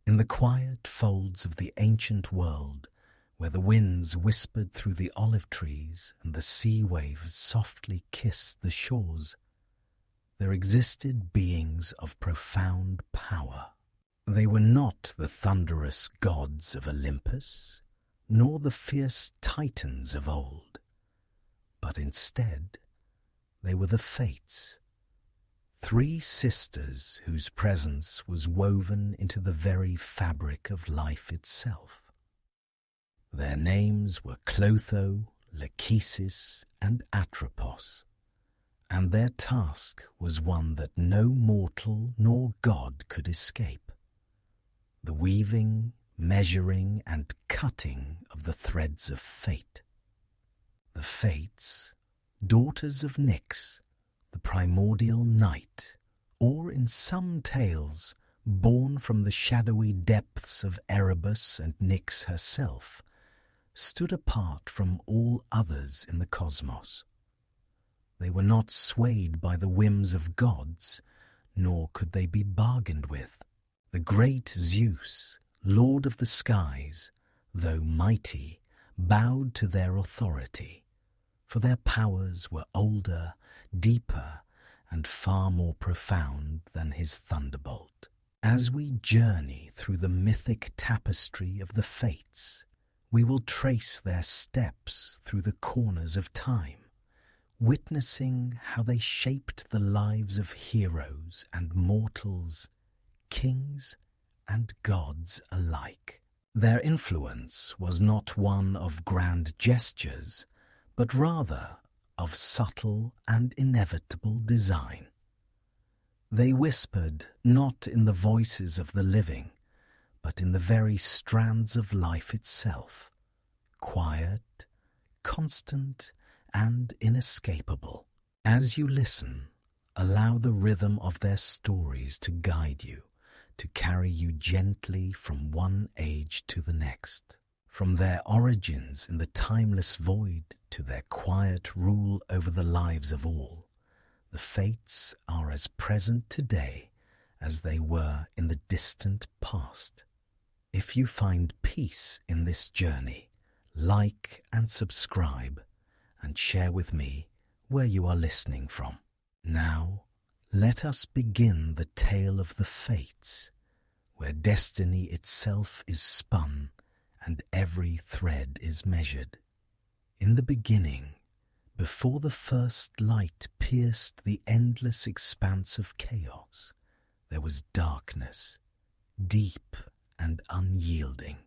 In the quiet folds of the ancient world, where the winds whispered through the olive trees and the sea waves softly kissed the shores, there existed beings of profound power. They were not the thunderous gods of Olympus, nor the fierce titans of old, but instead they were the Fates, three sisters whose presence was woven into the very fabric of life itself. Their names were Clotho, Lachesis, and Atropos, and their task was one that no mortal nor god could escape: the weaving, measuring, and cutting of the threads of fate. The Fates, daughters of Nyx, the primordial night, or in some tales, born from the shadowy depths of Erebus and Nyx herself, stood apart from all others in the cosmos. They were not swayed by the whims of gods, nor could they be bargained with. The great Zeus, lord of the skies, though mighty, bowed to their authority, for their powers were older, deeper, and far more profound than his thunderbolt. As we journey through the mythic tapestry of the Fates, we will trace their steps through the corners of time, witnessing how they shaped the lives of heroes and mortals, kings and gods alike. Their influence was not one of grand gestures, but rather of subtle and inevitable design. They whispered not in the voices of the living, but in the very strands of life itself, quiet, constant, and inescapable. As you listen, allow the rhythm of their stories to guide you, to carry you gently from one age to the next. From their origins in the timeless void to their quiet rule over the lives of all, the Fates are as present today as they were in the distant past. If you find peace in this journey, like and subscribe, and share with me where you are listening from. Now, let us begin the tale of the Fates, where destiny itself is spun and every thread is measured. In the beginning, before the first light pierced the endless expanse of chaos, there was darkness, deep and unyielding.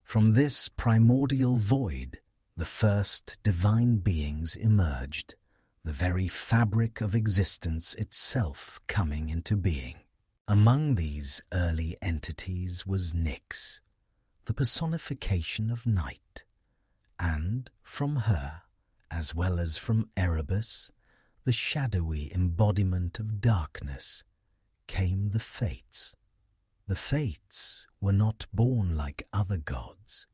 From this primordial void, the first divine beings emerged, the very fabric of existence itself coming into being. Among these early entities was Nyx, the personification of night, and from her, as well as from Erebus, the shadowy embodiment of darkness, came the Fates. The Fates were not born like other gods,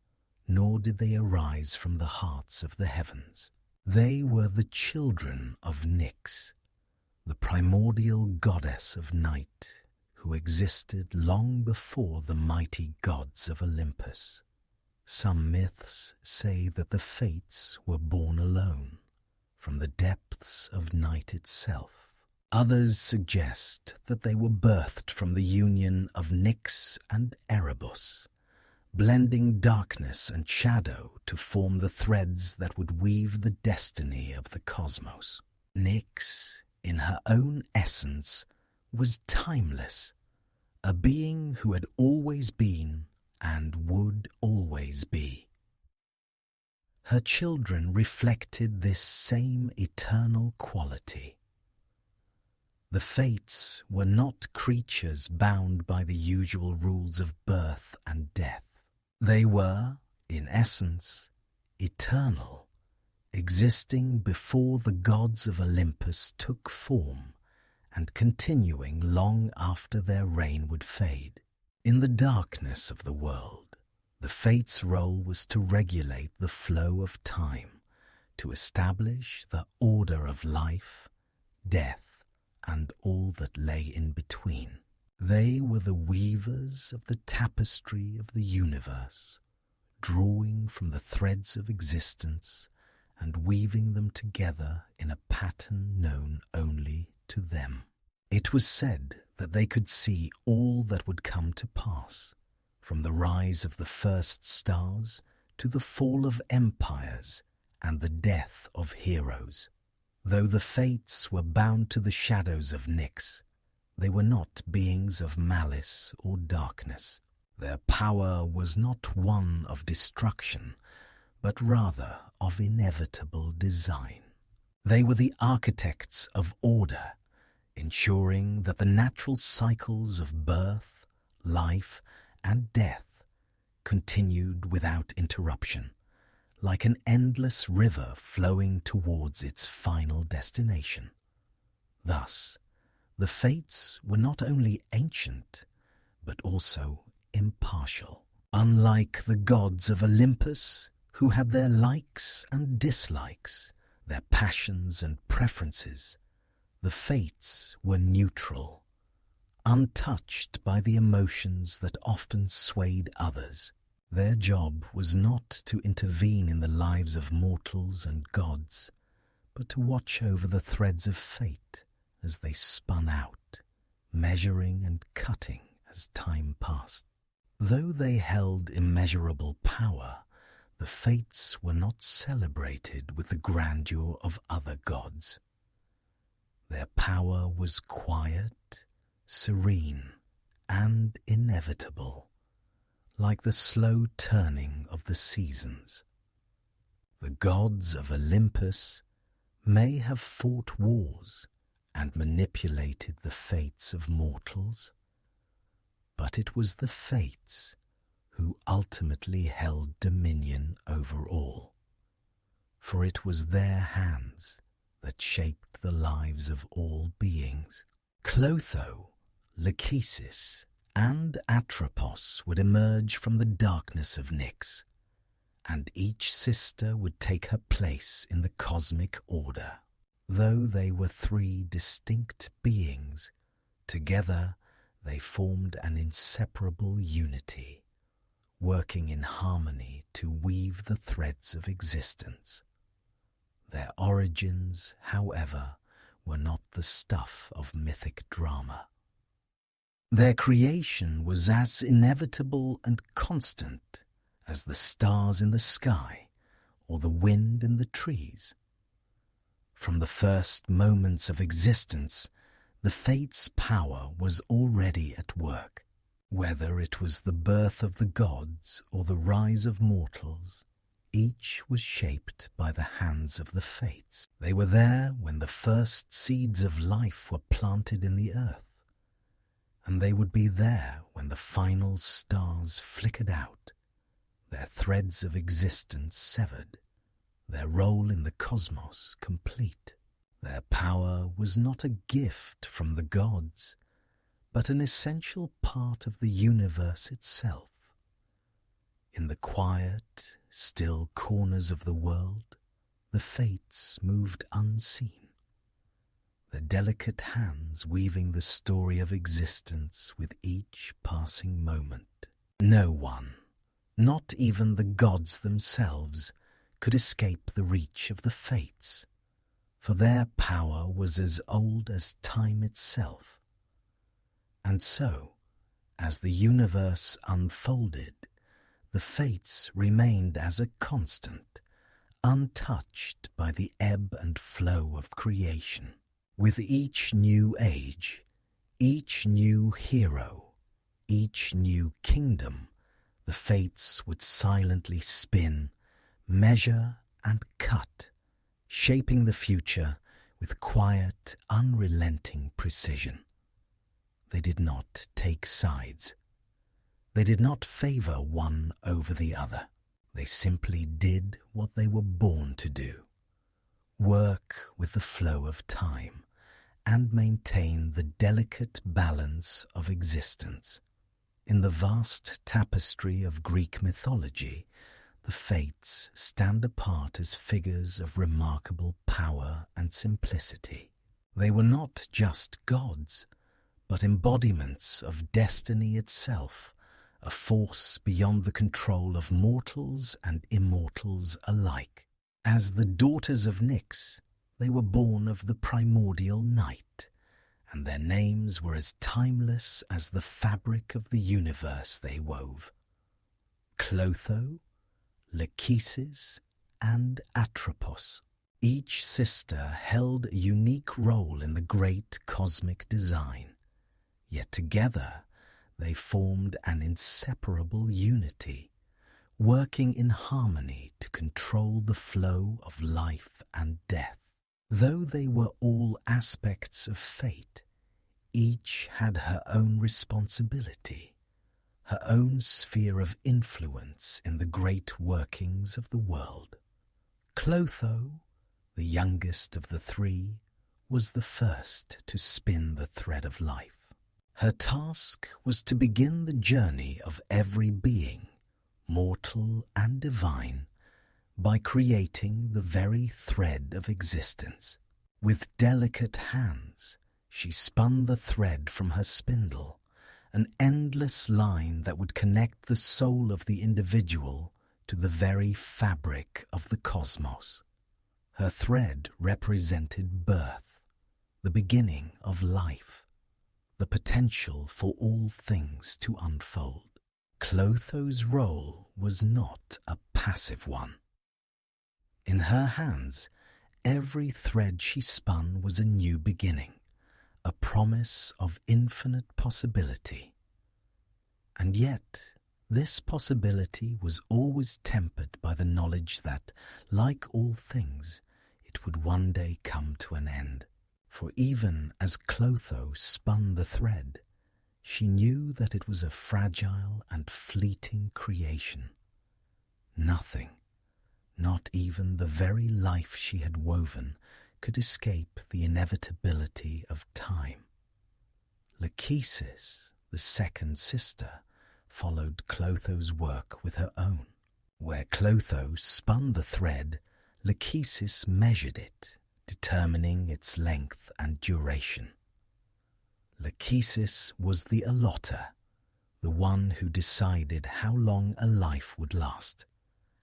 nor did they arise from the hearts of the heavens. They were the children of Nyx, the primordial goddess of night, who existed long before the mighty gods of Olympus. Some myths say that the Fates were born alone, from the depths of night itself. Others suggest that they were birthed from the union of Nyx and Erebus, blending darkness and shadow to form the threads that would weave the destiny of the cosmos. Nyx, in her own essence, was timeless, a being who had always been and would always be. Her children reflected this same eternal quality. The Fates were not creatures bound by the usual rules of birth and death. They were, in essence, eternal, existing before the gods of Olympus took form and continuing long after their reign would fade. In the darkness of the world, the Fates' role was to regulate the flow of time, to establish the order of life, death, and all that lay in between. They were the weavers of the tapestry of the universe, drawing from the threads of existence and weaving them together in a pattern known only to them. It was said that they could see all that would come to pass, from the rise of the first stars to the fall of empires and the death of heroes. Though the fates were bound to the shadows of Nyx, they were not beings of malice or darkness. Their power was not one of destruction, but rather of inevitable design. They were the architects of order, ensuring that the natural cycles of birth, life, and death continued without interruption, like an endless river flowing towards its final destination. Thus, the fates were not only ancient, but also impartial. Unlike the gods of Olympus, who had their likes and dislikes, their passions and preferences, the fates were neutral, untouched by the emotions that often swayed others. Their job was not to intervene in the lives of mortals and gods, but to watch over the threads of fate as they spun out, measuring and cutting as time passed. Though they held immeasurable power, the fates were not celebrated with the grandeur of other gods. Their power was quiet, serene, and inevitable, like the slow turning of the seasons. The gods of Olympus may have fought wars and manipulated the fates of mortals, but it was the fates who ultimately held dominion over all, for it was their hands that shaped the lives of all beings. Clotho, Lachesis, and Atropos would emerge from the darkness of Nyx, and each sister would take her place in the cosmic order. Though they were three distinct beings, together they formed an inseparable unity, working in harmony to weave the threads of existence. Their origins, however, were not the stuff of mythic drama. Their creation was as inevitable and constant as the stars in the sky or the wind in the trees. From the first moments of existence, the fates' power was already at work. Whether it was the birth of the gods or the rise of mortals, each was shaped by the hands of the fates. They were there when the first seeds of life were planted in the earth, and they would be there when the final stars flickered out, their threads of existence severed, their role in the cosmos complete. Their power was not a gift from the gods, but an essential part of the universe itself. In the quiet, still corners of the world, the fates moved unseen, their delicate hands weaving the story of existence with each passing moment. No one, not even the gods themselves, could escape the reach of the fates, for their power was as old as time itself. And so, as the universe unfolded, the fates remained as a constant, untouched by the ebb and flow of creation. With each new age, each new hero, each new kingdom, the fates would silently spin, measure and cut, shaping the future with quiet, unrelenting precision. They did not take sides. They did not favor one over the other. They simply did what they were born to do: work with the flow of time and maintain the delicate balance of existence. In the vast tapestry of Greek mythology, the fates stand apart as figures of remarkable power and simplicity. They were not just gods, but embodiments of destiny itself, a force beyond the control of mortals and immortals alike. As the daughters of Nyx, they were born of the primordial night, and their names were as timeless as the fabric of the universe they wove. Clotho, Lachesis, and Atropos. Each sister held a unique role in the great cosmic design, yet together they formed an inseparable unity, working in harmony to control the flow of life and death. Though they were all aspects of fate, each had her own responsibility, her own sphere of influence in the great workings of the world. Clotho, the youngest of the three, was the first to spin the thread of life. Her task was to begin the journey of every being, mortal and divine, by creating the very thread of existence. With delicate hands, she spun the thread from her spindle, an endless line that would connect the soul of the individual to the very fabric of the cosmos. Her thread represented birth, the beginning of life, the potential for all things to unfold. Clotho's role was not a passive one. In her hands, every thread she spun was a new beginning, a promise of infinite possibility. And yet, this possibility was always tempered by the knowledge that, like all things, it would one day come to an end. For even as Clotho spun the thread, she knew that it was a fragile and fleeting creation. Nothing, not even the very life she had woven, could escape the inevitability of time. Lachesis, the second sister, followed Clotho's work with her own. Where Clotho spun the thread, Lachesis measured it, determining its length and duration. Lachesis was the allotter, the one who decided how long a life would last,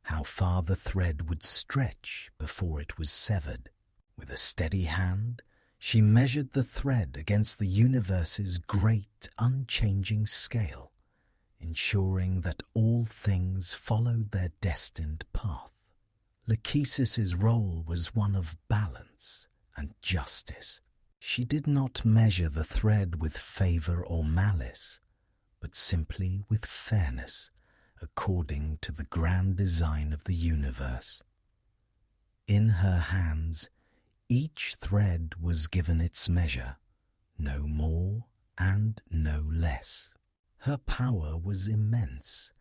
how far the thread would stretch before it was severed. With a steady hand, she measured the thread against the universe's great, unchanging scale, ensuring that all things followed their destined path. Lachesis's role was one of balance and justice. She did not measure the thread with favor or malice, but simply with fairness, according to the grand design of the universe. In her hands, each thread was given its measure, no more and no less. Her power was immense,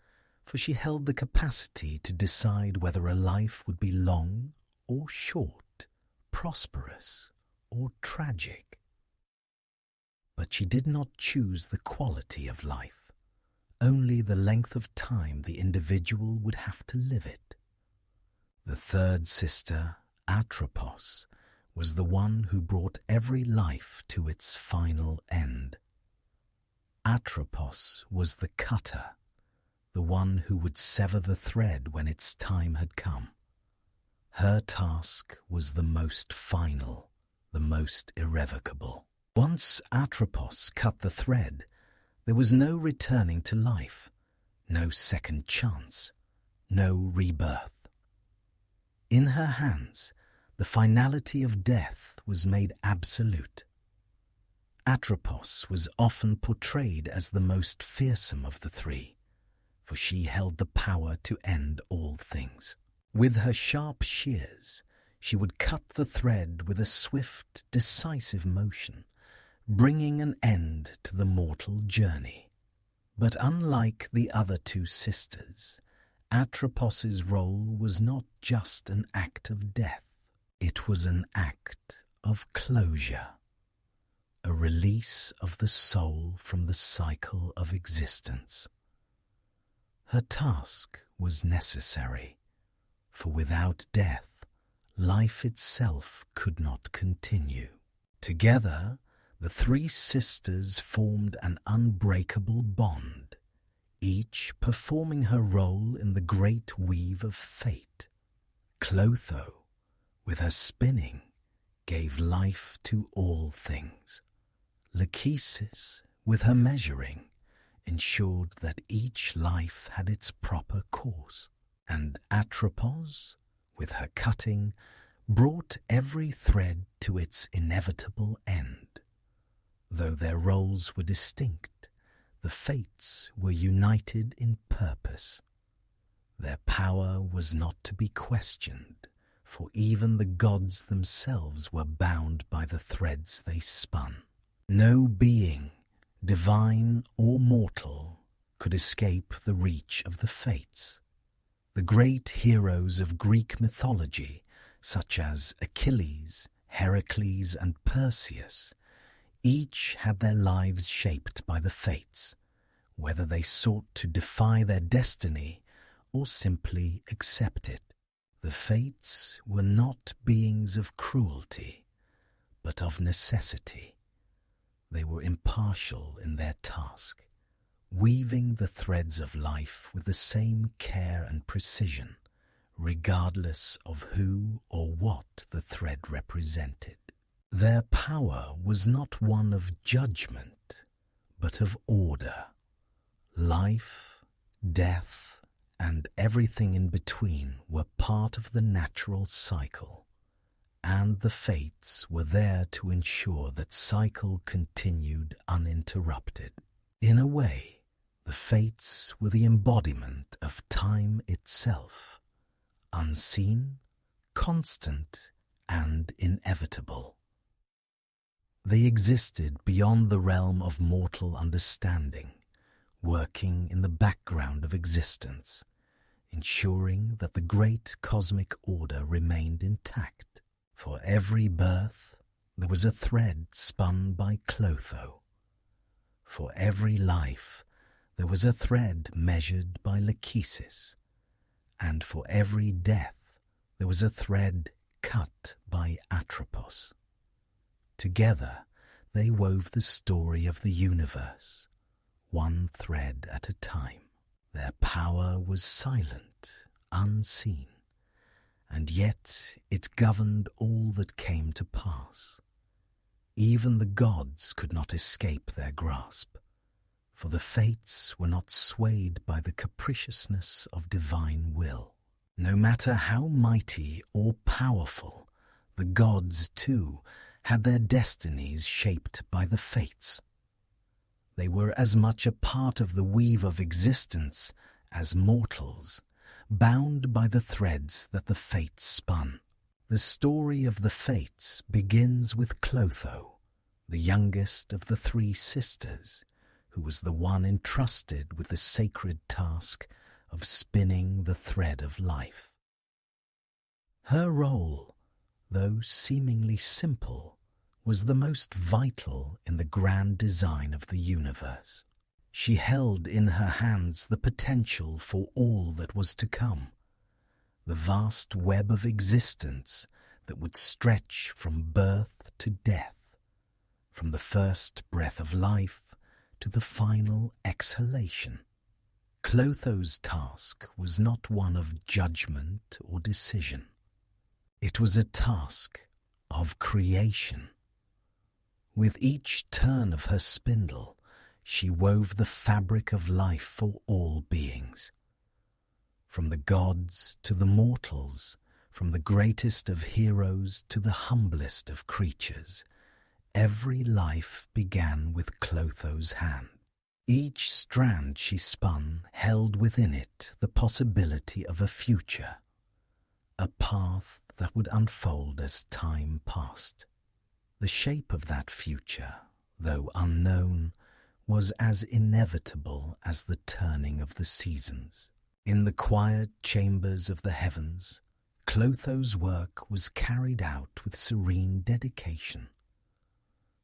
for she held the capacity to decide whether a life would be long or short, prosperous or tragic. But she did not choose the quality of life, only the length of time the individual would have to live it. The third sister, Atropos, was the one who brought every life to its final end. Atropos was the cutter, the one who would sever the thread when its time had come. Her task was the most final, the most irrevocable. Once Atropos cut the thread, there was no returning to life, no second chance, no rebirth. In her hands, the finality of death was made absolute. Atropos was often portrayed as the most fearsome of the three, for she held the power to end all things. With her sharp shears, she would cut the thread with a swift, decisive motion, bringing an end to the mortal journey. But unlike the other two sisters, Atropos's role was not just an act of death. It was an act of closure, a release of the soul from the cycle of existence. Her task was necessary, for without death, life itself could not continue. Together, The three sisters formed an unbreakable bond, each performing her role in the great weave of fate. Clotho, with her spinning, gave life to all things. Lachesis, with her measuring, ensured that each life had its proper course, and Atropos, with her cutting, brought every thread to its inevitable end. Though their roles were distinct, the fates were united in purpose. Their power was not to be questioned, for even the gods themselves were bound by the threads they spun. No being, divine or mortal, could escape the reach of the fates. The great heroes of Greek mythology, such as Achilles, Heracles, and Perseus, each had their lives shaped by the fates, whether they sought to defy their destiny or simply accept it. The fates were not beings of cruelty, but of necessity. They were impartial in their task, weaving the threads of life with the same care and precision, regardless of who or what the thread represented. Their power was not one of judgment, but of order. Life, death, and everything in between were part of the natural cycle, and the fates were there to ensure that cycle continued uninterrupted. In a way, the fates were the embodiment of time itself, unseen, constant, and inevitable. They existed beyond the realm of mortal understanding, working in the background of existence, ensuring that the great cosmic order remained intact. For every birth, there was a thread spun by Clotho. For every life, there was a thread measured by Lachesis. And for every death, there was a thread cut by Atropos. Together, they wove the story of the universe, one thread at a time. Their power was silent, unseen, and yet it governed all that came to pass. Even the gods could not escape their grasp, for the fates were not swayed by the capriciousness of divine will. No matter how mighty or powerful, the gods, too, had their destinies shaped by the fates. They were as much a part of the weave of existence as mortals, bound by the threads that the fates spun. The story of the fates begins with Clotho, the youngest of the three sisters, who was the one entrusted with the sacred task of spinning the thread of life. Her role, though seemingly simple, was the most vital in the grand design of the universe. She held in her hands the potential for all that was to come, the vast web of existence that would stretch from birth to death, from the first breath of life to the final exhalation. Clotho's task was not one of judgment or decision. It was a task of creation. With each turn of her spindle, she wove the fabric of life for all beings. From the gods to the mortals, from the greatest of heroes to the humblest of creatures, every life began with Clotho's hand. Each strand she spun held within it the possibility of a future, a path that would unfold as time passed. The shape of that future, though unknown, was as inevitable as the turning of the seasons. In the quiet chambers of the heavens, Clotho's work was carried out with serene dedication.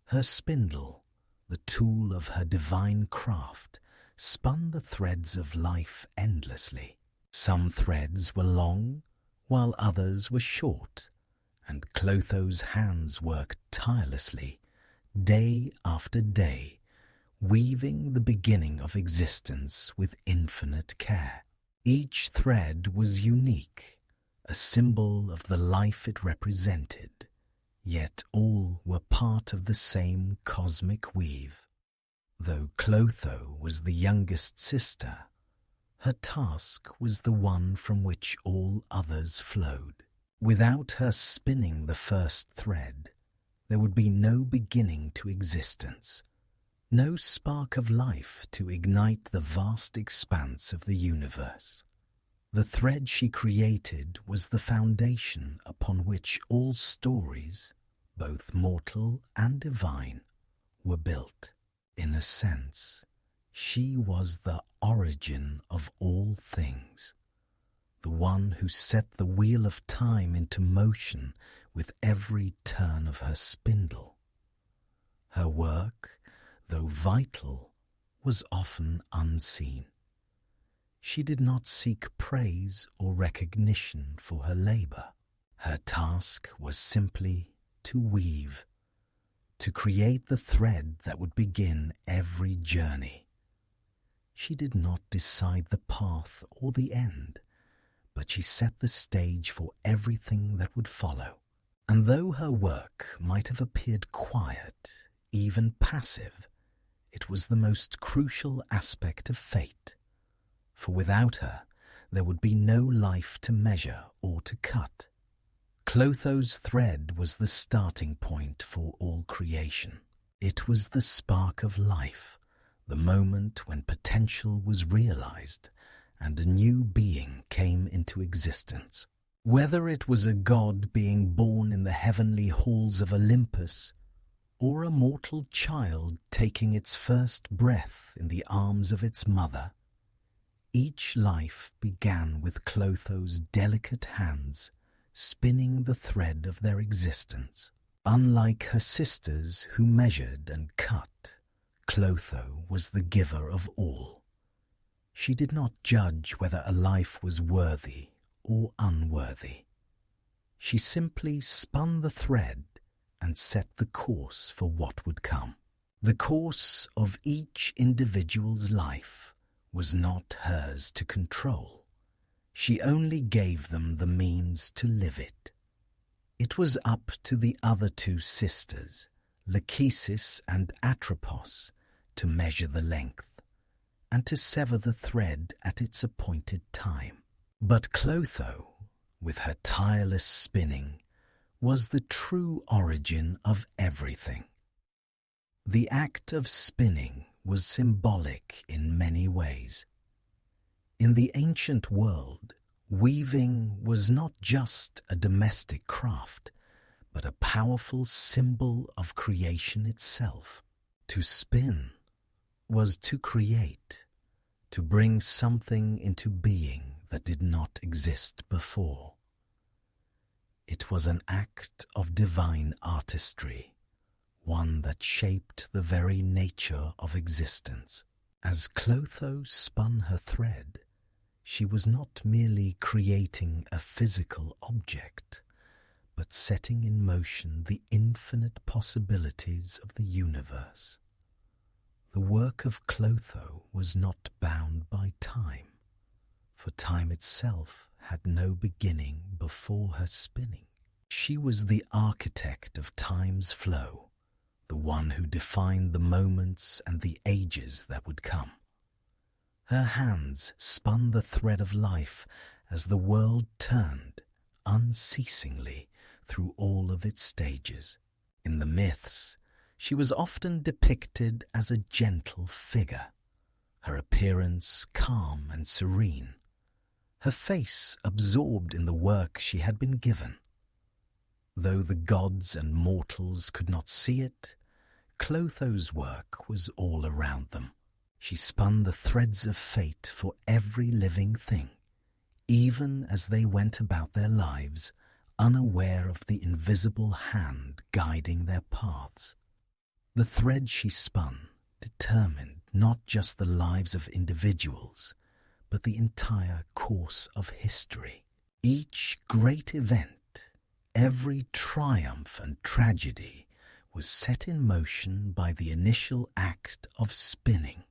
Her spindle, the tool of her divine craft, spun the threads of life endlessly. Some threads were long, while others were short, and Clotho's hands worked tirelessly, day after day, weaving the beginning of existence with infinite care. Each thread was unique, a symbol of the life it represented, yet all were part of the same cosmic weave. Though Clotho was the youngest sister, her task was the one from which all others flowed. Without her spinning the first thread, there would be no beginning to existence, no spark of life to ignite the vast expanse of the universe. The thread she created was the foundation upon which all stories, both mortal and divine, were built. In a sense, she was the origin of all things, the one who set the wheel of time into motion with every turn of her spindle. Her work, though vital, was often unseen. She did not seek praise or recognition for her labor. Her task was simply to weave, to create the thread that would begin every journey. She did not decide the path or the end, but she set the stage for everything that would follow. And though her work might have appeared quiet, even passive, it was the most crucial aspect of fate. For without her, there would be no life to measure or to cut. Clotho's thread was the starting point for all creation. It was the spark of life, the moment when potential was realized and a new being came into existence. Whether it was a god being born in the heavenly halls of Olympus, or a mortal child taking its first breath in the arms of its mother, each life began with Clotho's delicate hands spinning the thread of their existence. Unlike her sisters who measured and cut, Clotho was the giver of all. She did not judge whether a life was worthy or unworthy. She simply spun the thread and set the course for what would come. The course of each individual's life was not hers to control. She only gave them the means to live it. It was up to the other two sisters, Lachesis and Atropos, to measure the length and to sever the thread at its appointed time. But Clotho, with her tireless spinning, was the true origin of everything. The act of spinning was symbolic in many ways. In the ancient world, weaving was not just a domestic craft, but a powerful symbol of creation itself. To spin was to create, to bring something into being that did not exist before. It was an act of divine artistry, one that shaped the very nature of existence. As Clotho spun her thread, she was not merely creating a physical object, but setting in motion the infinite possibilities of the universe. The work of Clotho was not bound by time, for time itself had no beginning before her spinning. She was the architect of time's flow, the one who defined the moments and the ages that would come. Her hands spun the thread of life as the world turned unceasingly through all of its stages. In the myths, she was often depicted as a gentle figure, her appearance calm and serene, her face absorbed in the work she had been given. Though the gods and mortals could not see it, Clotho's work was all around them. She spun the threads of fate for every living thing, even as they went about their lives, unaware of the invisible hand guiding their paths. The thread she spun determined not just the lives of individuals, but the entire course of history. Each great event, every triumph and tragedy, was set in motion by the initial act of spinning,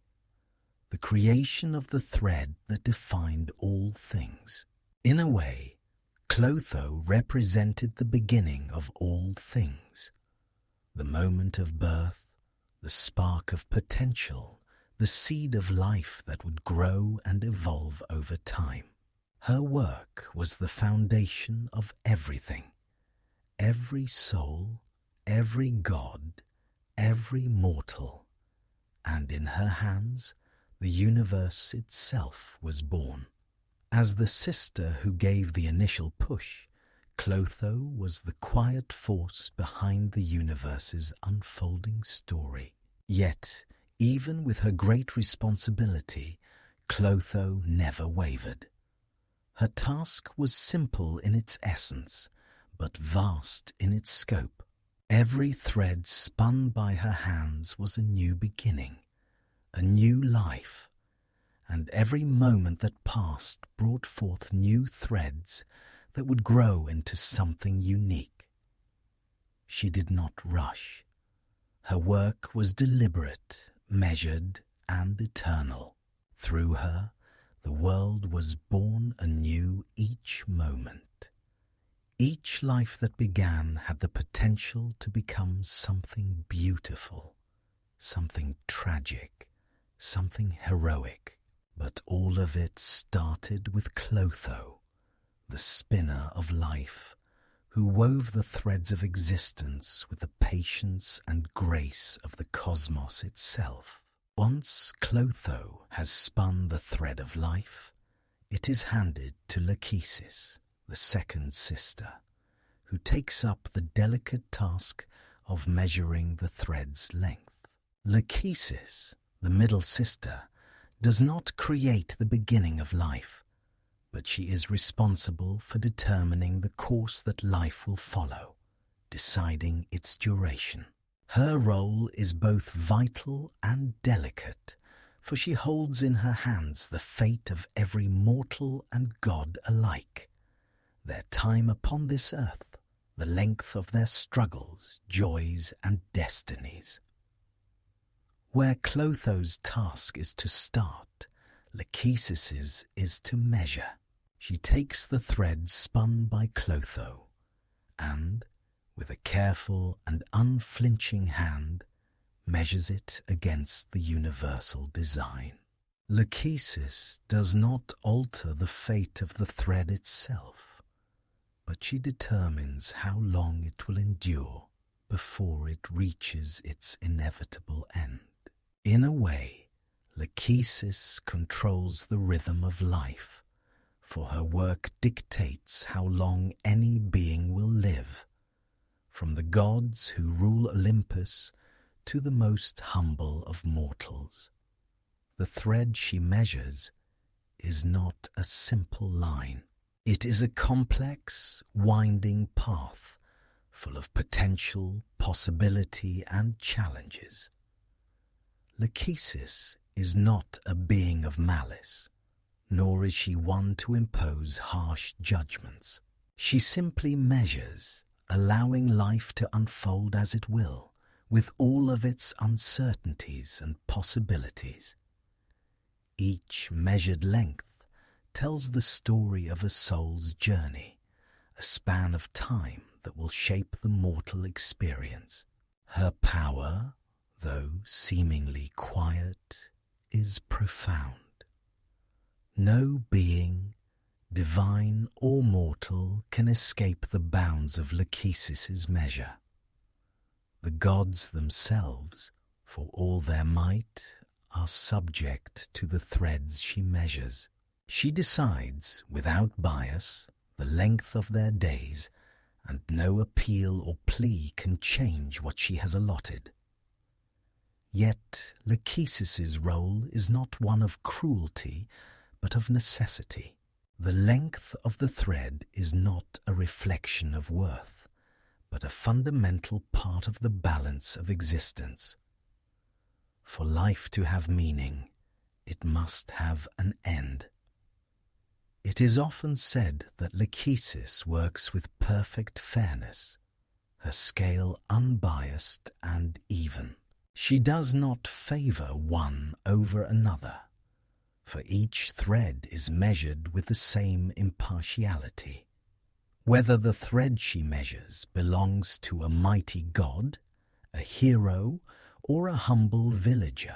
the creation of the thread that defined all things. In a way, Clotho represented the beginning of all things, the moment of birth, the spark of potential, the seed of life that would grow and evolve over time. Her work was the foundation of everything. Every soul, every god, every mortal, and in her hands the universe itself was born. As the sister who gave the initial push, Clotho was the quiet force behind the universe's unfolding story. Yet, even with her great responsibility, Clotho never wavered. Her task was simple in its essence, but vast in its scope. Every thread spun by her hands was a new beginning, a new life, and every moment that passed brought forth new threads that would grow into something unique. She did not rush. Her work was deliberate, measured, and eternal. Through her, the world was born anew each moment. Each life that began had the potential to become something beautiful, something tragic, something heroic. But all of it started with Clotho, the spinner of life, who wove the threads of existence with the patience and grace of the cosmos itself. Once Clotho has spun the thread of life, it is handed to Lachesis, the second sister, who takes up the delicate task of measuring the thread's length. Lachesis, the middle sister, does not create the beginning of life, but she is responsible for determining the course that life will follow, deciding its duration. Her role is both vital and delicate, for she holds in her hands the fate of every mortal and god alike, their time upon this earth, the length of their struggles, joys, and destinies. Where Clotho's task is to start, Lachesis's is to measure. She takes the thread spun by Clotho and, with a careful and unflinching hand, measures it against the universal design. Lachesis does not alter the fate of the thread itself, but she determines how long it will endure before it reaches its inevitable end. In a way, Lachesis controls the rhythm of life, for her work dictates how long any being will live, from the gods who rule Olympus to the most humble of mortals. The thread she measures is not a simple line. It is a complex, winding path full of potential, possibility, and challenges. Lachesis is not a being of malice, nor is she one to impose harsh judgments. She simply measures, allowing life to unfold as it will, with all of its uncertainties and possibilities. Each measured length tells the story of a soul's journey, a span of time that will shape the mortal experience. Her power, though seemingly quiet, is profound. No being, divine or mortal, can escape the bounds of Lachesis's measure. The gods themselves, for all their might, are subject to the threads she measures. She decides, without bias, the length of their days, and no appeal or plea can change what she has allotted. Yet Lachesis's role is not one of cruelty, but of necessity. The length of the thread is not a reflection of worth, but a fundamental part of the balance of existence. For life to have meaning, it must have an end. It is often said that Lachesis works with perfect fairness. her scale unbiased and even. She does not favor one over another, for each thread is measured with the same impartiality. Whether the thread she measures belongs to a mighty god, a hero, or a humble villager,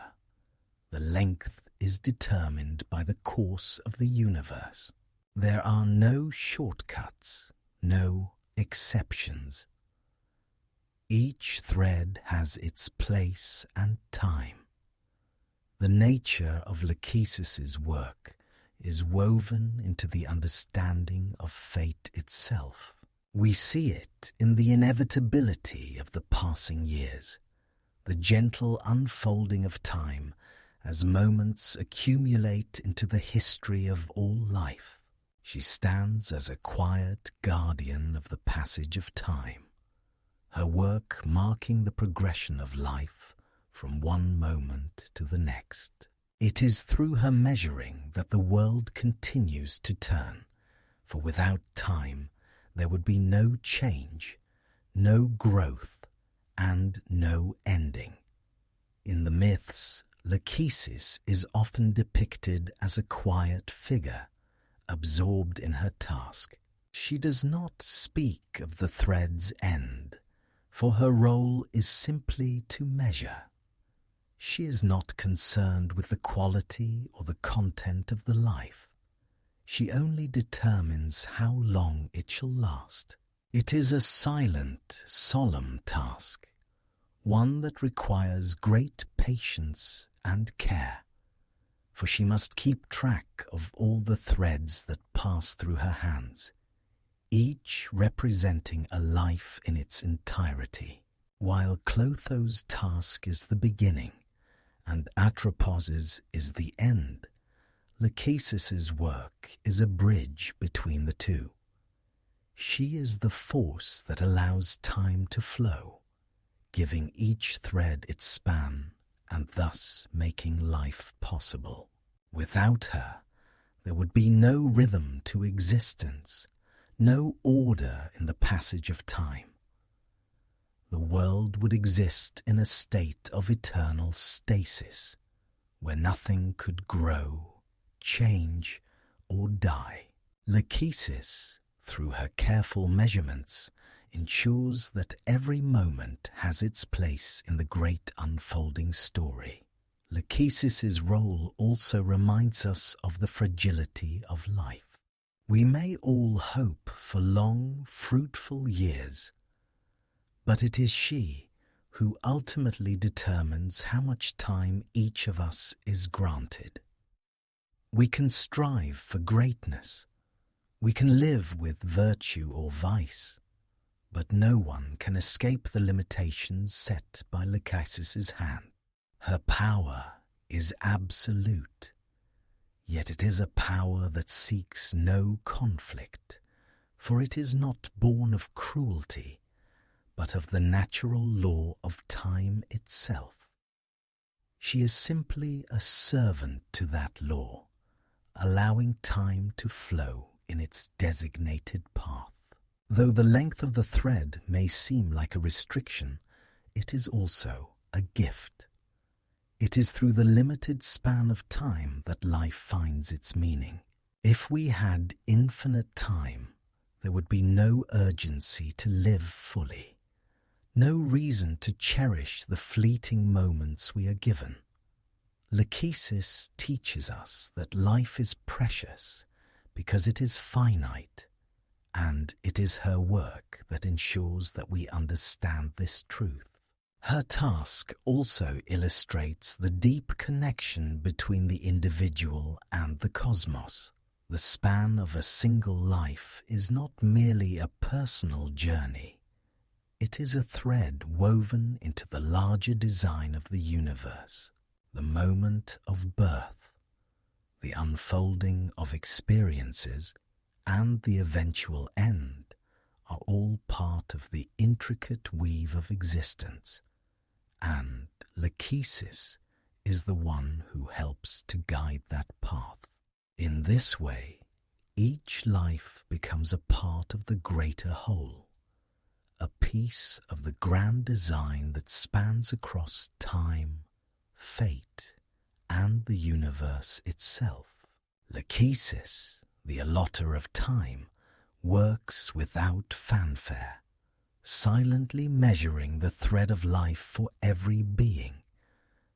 the length is determined by the course of the universe. There are no shortcuts, no exceptions. Each thread has its place and time. The nature of Lachesis's work is woven into the understanding of fate itself. We see it in the inevitability of the passing years, the gentle unfolding of time as moments accumulate into the history of all life. She stands as a quiet guardian of the passage of time, her work marking the progression of life from one moment to the next. It is through her measuring that the world continues to turn, for without time there would be no change, no growth, and no ending. In the myths, Lachesis is often depicted as a quiet figure, absorbed in her task. She does not speak of the thread's end, for her role is simply to measure. She is not concerned with the quality or the content of the life. She only determines how long it shall last. It is a silent, solemn task, one that requires great patience and care, for she must keep track of all the threads that pass through her hands, each representing a life in its entirety. While Clotho's task is the beginning, and Atropos's is the end, Lachesis's work is a bridge between the two. She is the force that allows time to flow, giving each thread its span and thus making life possible. Without her, there would be no rhythm to existence, no order in the passage of time. The world would exist in a state of eternal stasis, where nothing could grow, change, or die. Lachesis, through her careful measurements, ensures that every moment has its place in the great unfolding story. Lachesis's role also reminds us of the fragility of life. We may all hope for long, fruitful years, but it is she who ultimately determines how much time each of us is granted. We can strive for greatness. We can live with virtue or vice, but no one can escape the limitations set by Lachesis's hand. Her power is absolute, yet it is a power that seeks no conflict, for it is not born of cruelty, but of the natural law of time itself. She is simply a servant to that law, allowing time to flow in its designated path. Though the length of the thread may seem like a restriction, it is also a gift. It is through the limited span of time that life finds its meaning. If we had infinite time, there would be no urgency to live fully, no reason to cherish the fleeting moments we are given. Lachesis teaches us that life is precious because it is finite, and it is her work that ensures that we understand this truth. Her task also illustrates the deep connection between the individual and the cosmos. The span of a single life is not merely a personal journey. It is a thread woven into the larger design of the universe. The moment of birth, the unfolding of experiences, and the eventual end are all part of the intricate weave of existence, and Lachesis is the one who helps to guide that path. In this way, each life becomes a part of the greater whole, a piece of the grand design that spans across time, fate, and the universe itself. Lachesis, the allotter of time, works without fanfare, silently measuring the thread of life for every being,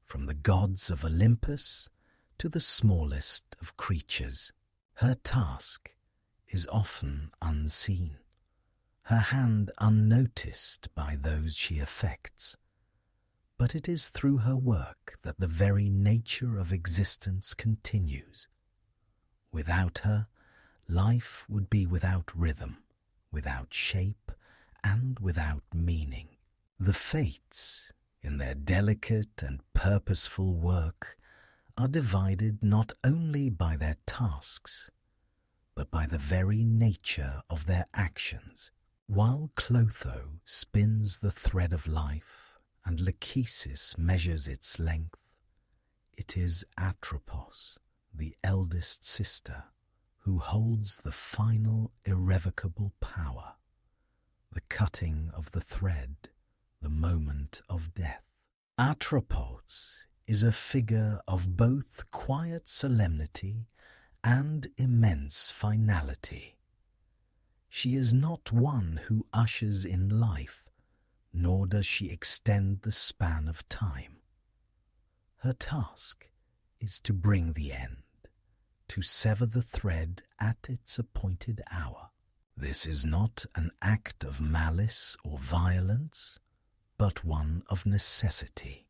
from the gods of Olympus to the smallest of creatures. Her task is often unseen, her hand unnoticed by those she affects, but it is through her work that the very nature of existence continues. Without her, life would be without rhythm, without shape, and without meaning. The fates, in their delicate and purposeful work, are divided not only by their tasks, but by the very nature of their actions. While Clotho spins the thread of life and Lachesis measures its length, it is Atropos, the eldest sister, who holds the final irrevocable power, the cutting of the thread, the moment of death. Atropos is a figure of both quiet solemnity and immense finality. She is not one who ushers in life, nor does she extend the span of time. Her task is to bring the end, to sever the thread at its appointed hour. This is not an act of malice or violence, but one of necessity.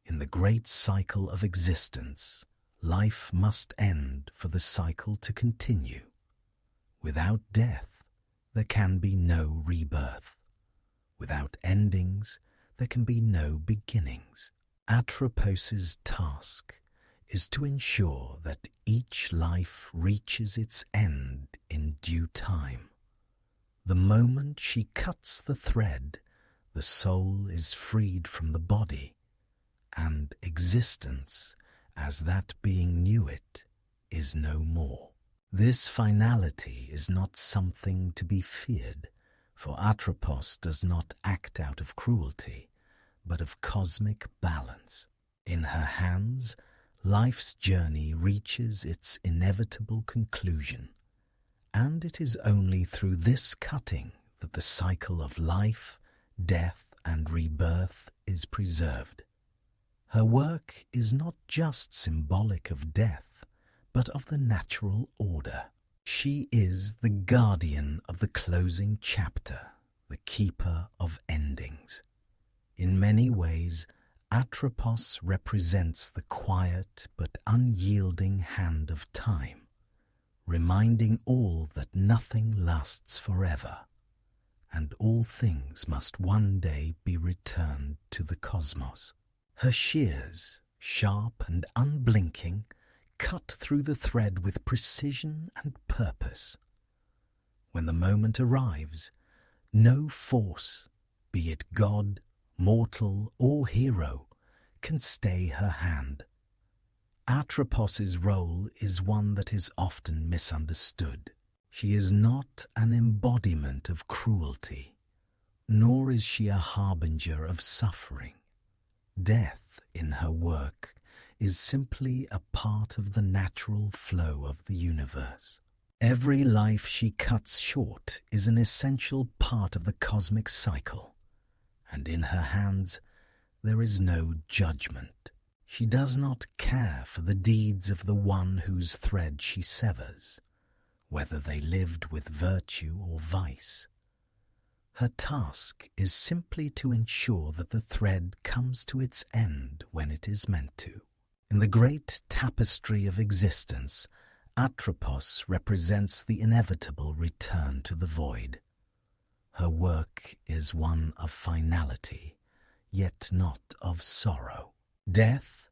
In the great cycle of existence, life must end for the cycle to continue. Without death, there can be no rebirth. Without endings, there can be no beginnings. Atropos's task is to ensure that each life reaches its end in due time. The moment she cuts the thread, the soul is freed from the body, and existence, as that being knew it, is no more. This finality is not something to be feared, for Atropos does not act out of cruelty, but of cosmic balance. In her hands, life's journey reaches its inevitable conclusion, and it is only through this cutting that the cycle of life, death, and rebirth is preserved. Her work is not just symbolic of death, but of the natural order. She is the guardian of the closing chapter, the keeper of endings. In many ways, Atropos represents the quiet but unyielding hand of time, reminding all that nothing lasts forever, and all things must one day be returned to the cosmos. Her shears, sharp and unblinking, cut through the thread with precision and purpose. When the moment arrives, no force, be it god, mortal, or hero, can stay her hand. Atropos's role is one that is often misunderstood. She is not an embodiment of cruelty, nor is she a harbinger of suffering. Death in her work is simply a part of the natural flow of the universe. Every life she cuts short is an essential part of the cosmic cycle, and in her hands there is no judgment. She does not care for the deeds of the one whose thread she severs, whether they lived with virtue or vice. Her task is simply to ensure that the thread comes to its end when it is meant to. In the great tapestry of existence, Atropos represents the inevitable return to the void. Her work is one of finality, yet not of sorrow. Death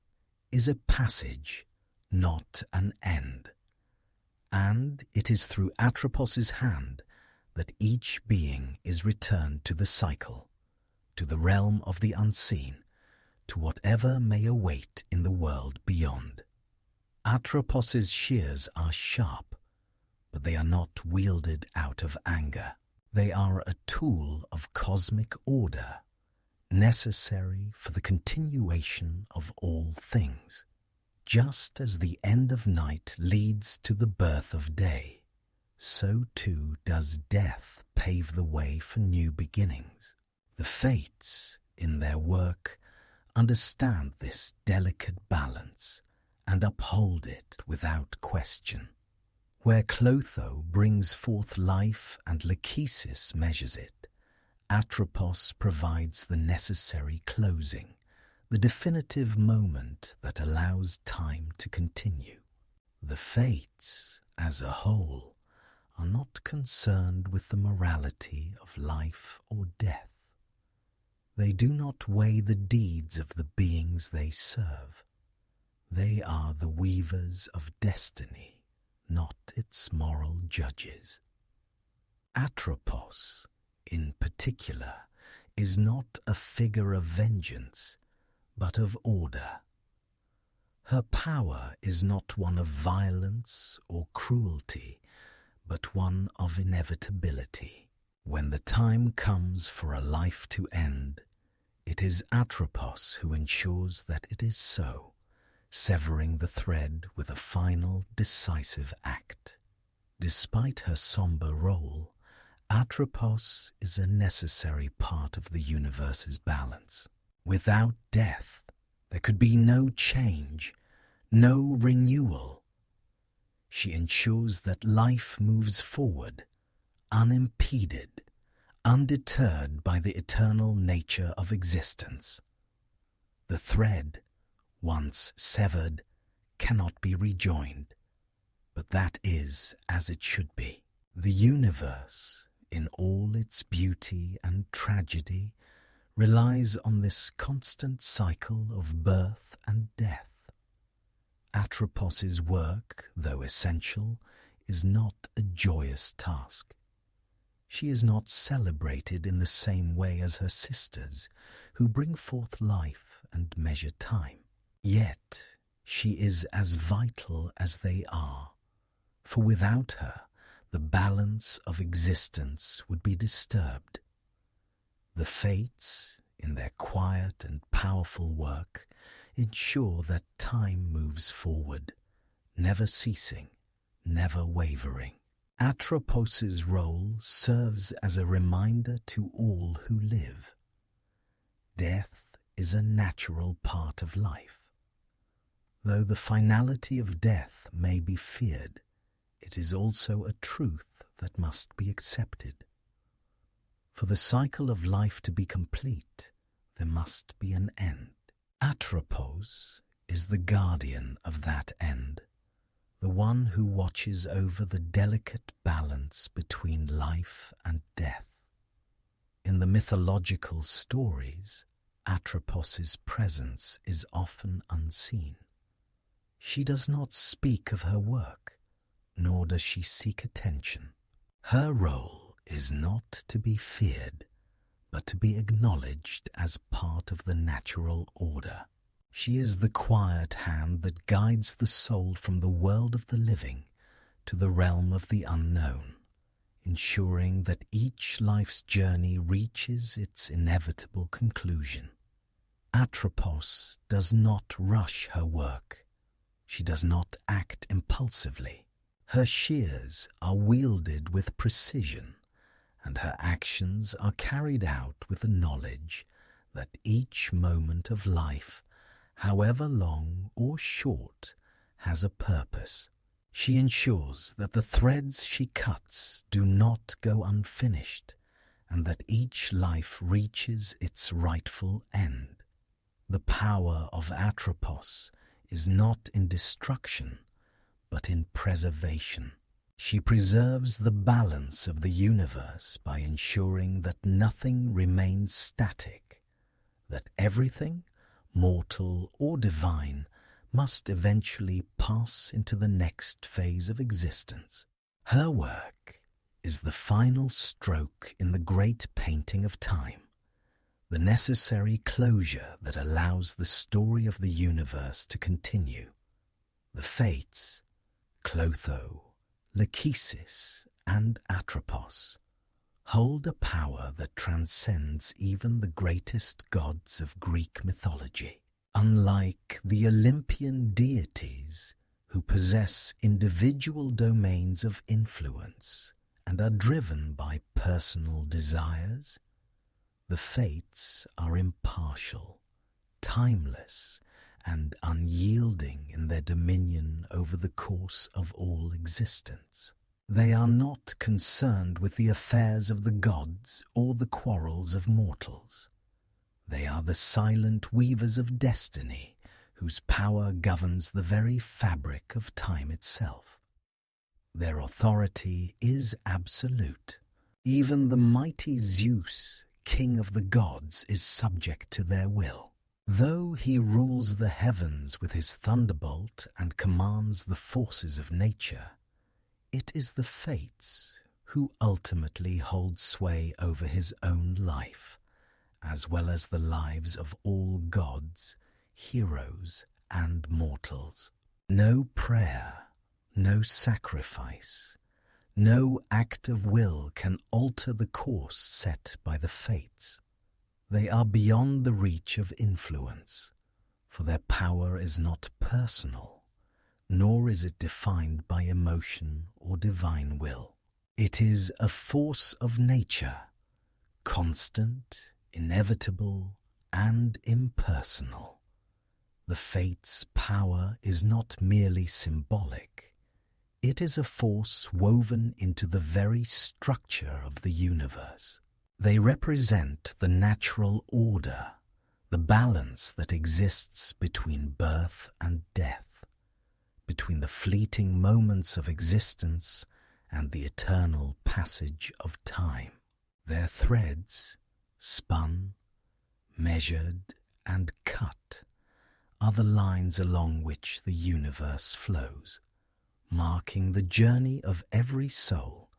is a passage, not an end. And it is through Atropos's hand that each being is returned to the cycle, to the realm of the unseen, to whatever may await in the world beyond. Atropos's shears are sharp, but they are not wielded out of anger. They are a tool of cosmic order, necessary for the continuation of all things. Just as the end of night leads to the birth of day, so too does death pave the way for new beginnings. The Fates, in their work, understand this delicate balance and uphold it without question. Where Clotho brings forth life and Lachesis measures it, Atropos provides the necessary closing, the definitive moment that allows time to continue. The Fates, as a whole, are not concerned with the morality of life or death. They do not weigh the deeds of the beings they serve. They are the weavers of destiny, not its moral judges. Atropos, in particular, is not a figure of vengeance, but of order. Her power is not one of violence or cruelty, but one of inevitability. When the time comes for a life to end, it is Atropos who ensures that it is so, severing the thread with a final, decisive act. Despite her somber role, Atropos is a necessary part of the universe's balance. Without death, there could be no change, no renewal. She ensures that life moves forward, unimpeded, undeterred by the eternal nature of existence. The thread, once severed, cannot be rejoined, but that is as it should be. The universe, in all its beauty and tragedy, relies on this constant cycle of birth and death. Atropos's work, though essential, is not a joyous task. She is not celebrated in the same way as her sisters, who bring forth life and measure time. Yet she is as vital as they are, for without her, the balance of existence would be disturbed. The Fates, in their quiet and powerful work, ensure that time moves forward, never ceasing, never wavering. Atropos's role serves as a reminder to all who live. Death is a natural part of life. Though the finality of death may be feared, it is also a truth that must be accepted. For the cycle of life to be complete, there must be an end. Atropos is the guardian of that end, the one who watches over the delicate balance between life and death. In the mythological stories, Atropos's presence is often unseen. She does not speak of her work, nor does she seek attention. Her role is not to be feared, but to be acknowledged as part of the natural order. She is the quiet hand that guides the soul from the world of the living to the realm of the unknown, ensuring that each life's journey reaches its inevitable conclusion. Atropos does not rush her work. She does not act impulsively. Her shears are wielded with precision, and her actions are carried out with the knowledge that each moment of life, however long or short, has a purpose. She ensures that the threads she cuts do not go unfinished, and that each life reaches its rightful end. The power of Atropos is not in destruction, but in preservation. She preserves the balance of the universe by ensuring that nothing remains static, that everything, mortal or divine, must eventually pass into the next phase of existence. Her work is the final stroke in the great painting of time, the necessary closure that allows the story of the universe to continue. The Fates, Clotho, Lachesis, and Atropos, hold a power that transcends even the greatest gods of Greek mythology. Unlike the Olympian deities, who possess individual domains of influence and are driven by personal desires, the Fates are impartial, timeless, and unyielding in their dominion over the course of all existence. They are not concerned with the affairs of the gods or the quarrels of mortals. They are the silent weavers of destiny, whose power governs the very fabric of time itself. Their authority is absolute. Even the mighty Zeus, king of the gods, is subject to their will. Though he rules the heavens with his thunderbolt and commands the forces of nature, it is the Fates who ultimately hold sway over his own life, as well as the lives of all gods, heroes, and mortals. No prayer, no sacrifice, no act of will can alter the course set by the Fates. They are beyond the reach of influence, for their power is not personal, nor is it defined by emotion or divine will. It is a force of nature, constant, inevitable, and impersonal. The Fates' power is not merely symbolic. It is a force woven into the very structure of the universe. They represent the natural order, the balance that exists between birth and death, between the fleeting moments of existence and the eternal passage of time. Their threads, spun, measured, and cut, are the lines along which the universe flows, marking the journey of every soul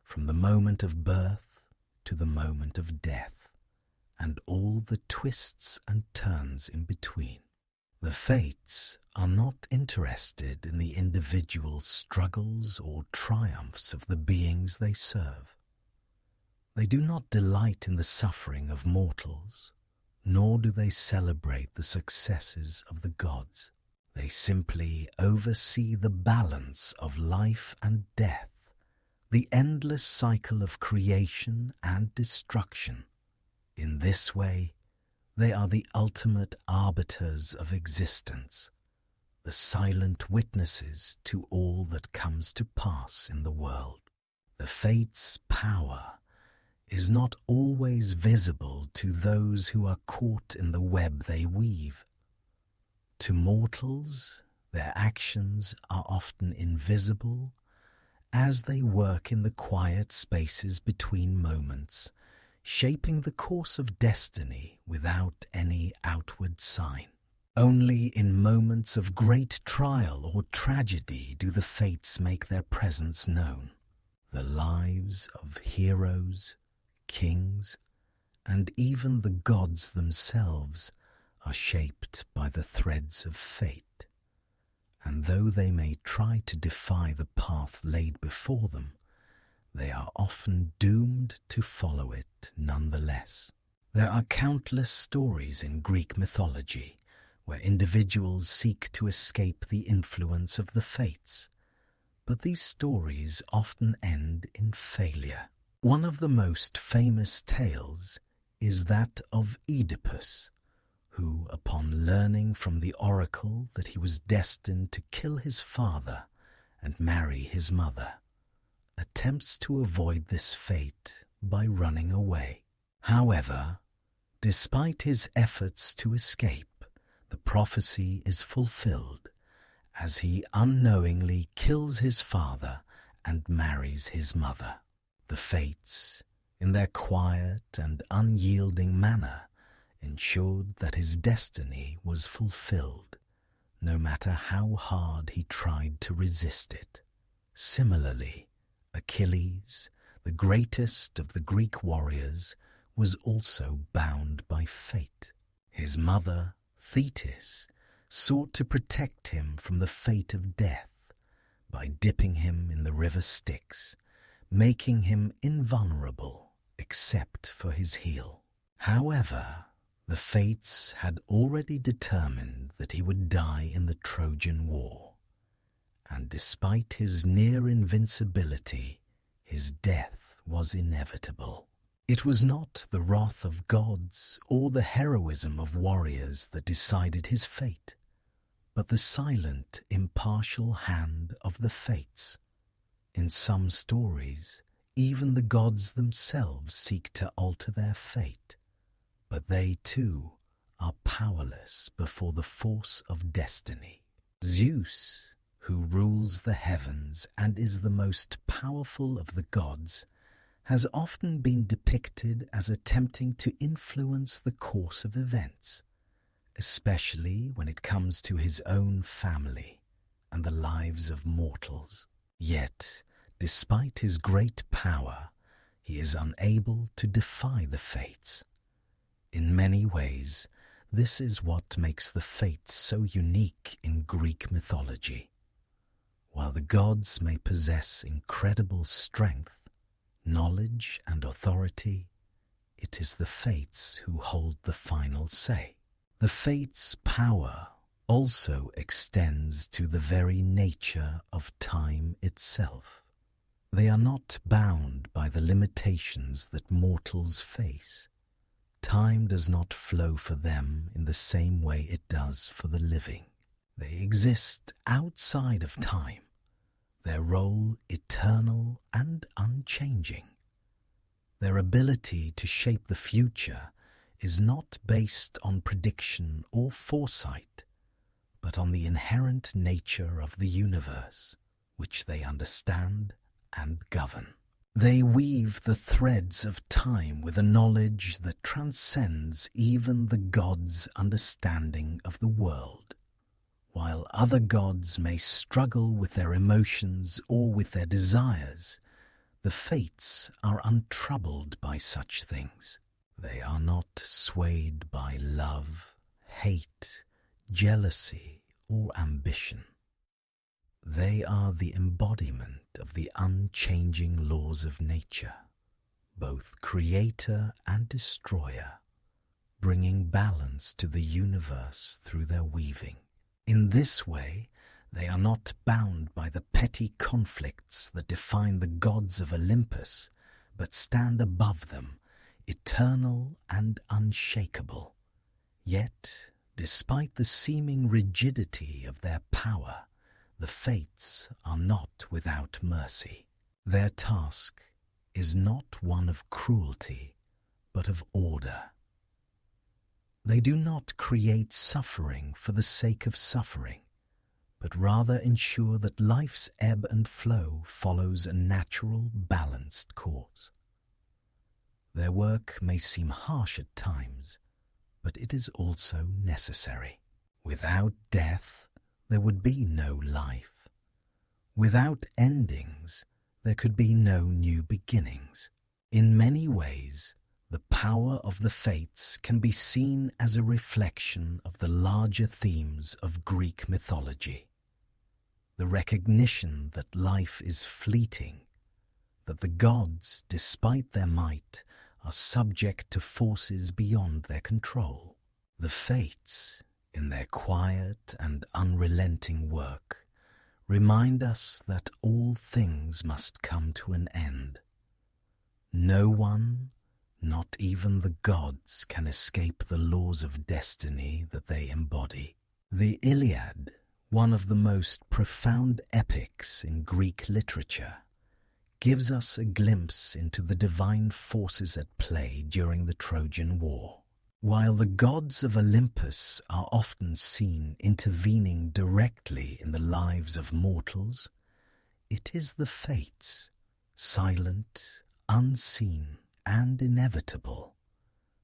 from the moment of birth to the moment of death, and all the twists and turns in between. The Fates are not interested in the individual struggles or triumphs of the beings they serve. They do not delight in the suffering of mortals, nor do they celebrate the successes of the gods. They simply oversee the balance of life and death, the endless cycle of creation and destruction. In this way, they are the ultimate arbiters of existence, the silent witnesses to all that comes to pass in the world. The Fates' power is not always visible to those who are caught in the web they weave. To mortals, their actions are often invisible, as they work in the quiet spaces between moments, shaping the course of destiny without any outward sign. Only in moments of great trial or tragedy do the Fates make their presence known. The lives of heroes, kings, and even the gods themselves are shaped by the threads of fate. And though they may try to defy the path laid before them, they are often doomed to follow it nonetheless. There are countless stories in Greek mythology where individuals seek to escape the influence of the Fates, but these stories often end in failure. One of the most famous tales is that of Oedipus, who, upon learning from the oracle that he was destined to kill his father and marry his mother, attempts to avoid this fate by running away. However, despite his efforts to escape, the prophecy is fulfilled as he unknowingly kills his father and marries his mother. The Fates, in their quiet and unyielding manner, ensured that his destiny was fulfilled, no matter how hard he tried to resist it. Similarly, Achilles, the greatest of the Greek warriors, was also bound by fate. His mother, Thetis, sought to protect him from the fate of death by dipping him in the river Styx, making him invulnerable except for his heel. However, the fates had already determined that he would die in the Trojan War, and despite his near invincibility, his death was inevitable. It was not the wrath of gods or the heroism of warriors that decided his fate, but the silent, impartial hand of the fates. In some stories, even the gods themselves seek to alter their fate, but they too are powerless before the force of destiny. Zeus, who rules the heavens and is the most powerful of the gods, has often been depicted as attempting to influence the course of events, especially when it comes to his own family and the lives of mortals. Yet, despite his great power, he is unable to defy the fates. In many ways, this is what makes the fates so unique in Greek mythology. While the gods may possess incredible strength, knowledge and authority, it is the fates who hold the final say. The fates' power also extends to the very nature of time itself. They are not bound by the limitations that mortals face. Time does not flow for them in the same way it does for the living. They exist outside of time, their role eternal and unchanging. Their ability to shape the future is not based on prediction or foresight, but on the inherent nature of the universe, which they understand and govern. They weave the threads of time with a knowledge that transcends even the gods' understanding of the world. While other gods may struggle with their emotions or with their desires, the fates are untroubled by such things. They are not swayed by love, hate, jealousy, or ambition. They are the embodiment of the unchanging laws of nature, both creator and destroyer, bringing balance to the universe through their weaving. In this way, they are not bound by the petty conflicts that define the gods of Olympus, but stand above them, eternal and unshakable. Yet, despite the seeming rigidity of their power, the fates are not without mercy. Their task is not one of cruelty, but of order. They do not create suffering for the sake of suffering, but rather ensure that life's ebb and flow follows a natural, balanced course. Their work may seem harsh at times, but it is also necessary. Without death, there would be no life. Without endings, there could be no new beginnings. In many ways, the power of the fates can be seen as a reflection of the larger themes of Greek mythology. The recognition that life is fleeting, that the gods, despite their might, are subject to forces beyond their control. The fates, in their quiet and unrelenting work, remind us that all things must come to an end. No one, not even the gods, can escape the laws of destiny that they embody. The Iliad, one of the most profound epics in Greek literature, gives us a glimpse into the divine forces at play during the Trojan War. While the gods of Olympus are often seen intervening directly in the lives of mortals, it is the fates, silent, unseen, and inevitable,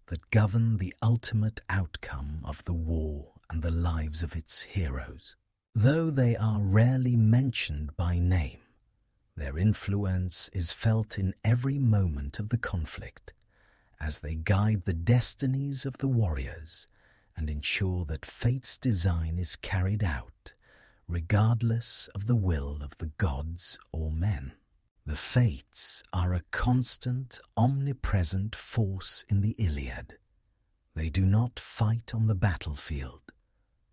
that govern the ultimate outcome of the war and the lives of its heroes. Though they are rarely mentioned by name, their influence is felt in every moment of the conflict, as they guide the destinies of the warriors and ensure that fate's design is carried out, regardless of the will of the gods or men. The Fates are a constant, omnipresent force in the Iliad. They do not fight on the battlefield,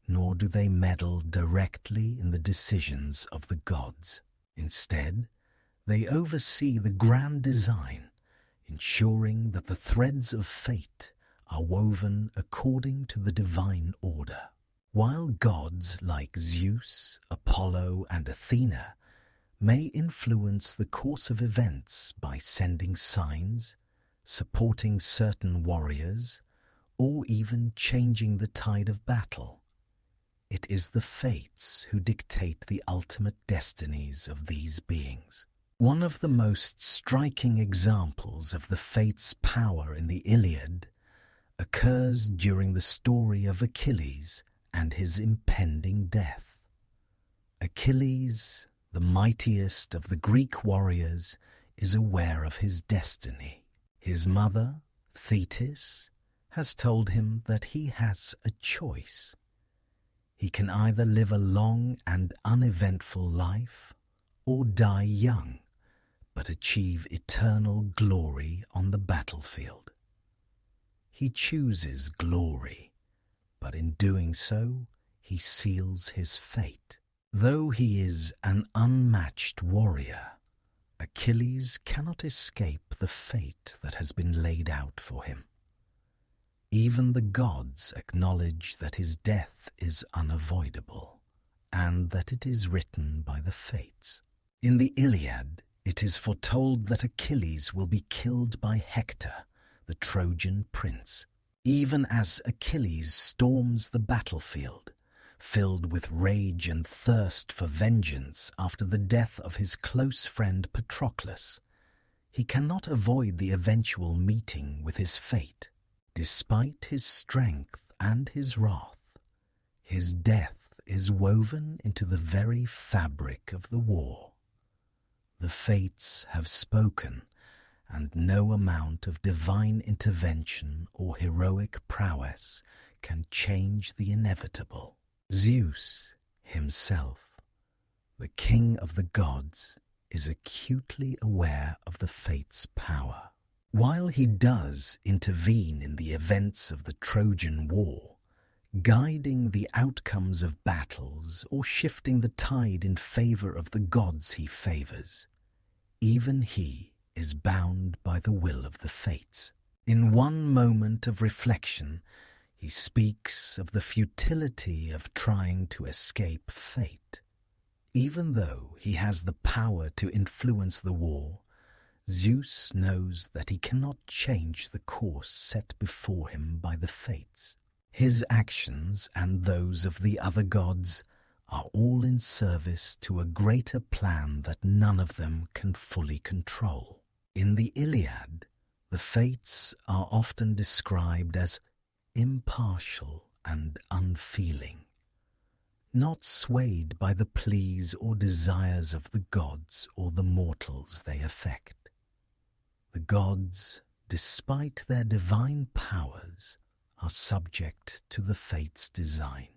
nor do they meddle directly in the decisions of the gods. Instead, they oversee the grand design, ensuring that the threads of fate are woven according to the divine order. While gods like Zeus, Apollo, and Athena may influence the course of events by sending signs, supporting certain warriors, or even changing the tide of battle, it is the Fates who dictate the ultimate destinies of these beings. One of the most striking examples of the Fates' power in the Iliad occurs during the story of Achilles and his impending death. Achilles, the mightiest of the Greek warriors, is aware of his destiny. His mother, Thetis, has told him that he has a choice. He can either live a long and uneventful life or die young, but achieve eternal glory on the battlefield. He chooses glory, but in doing so, he seals his fate. Though he is an unmatched warrior, Achilles cannot escape the fate that has been laid out for him. Even the gods acknowledge that his death is unavoidable, and that it is written by the Fates. In the Iliad, it is foretold that Achilles will be killed by Hector, the Trojan prince. Even as Achilles storms the battlefield, filled with rage and thirst for vengeance after the death of his close friend Patroclus, he cannot avoid the eventual meeting with his fate. Despite his strength and his wrath, his death is woven into the very fabric of the war. The Fates have spoken, and no amount of divine intervention or heroic prowess can change the inevitable. Zeus himself, the king of the gods, is acutely aware of the Fates' power. While he does intervene in the events of the Trojan War, guiding the outcomes of battles or shifting the tide in favor of the gods he favors, even he is bound by the will of the Fates. In one moment of reflection, he speaks of the futility of trying to escape fate. Even though he has the power to influence the war, Zeus knows that he cannot change the course set before him by the Fates. His actions and those of the other gods are all in service to a greater plan that none of them can fully control. In the Iliad, the Fates are often described as impartial and unfeeling, not swayed by the pleas or desires of the gods or the mortals they affect. The gods, despite their divine powers, are subject to the Fates' design.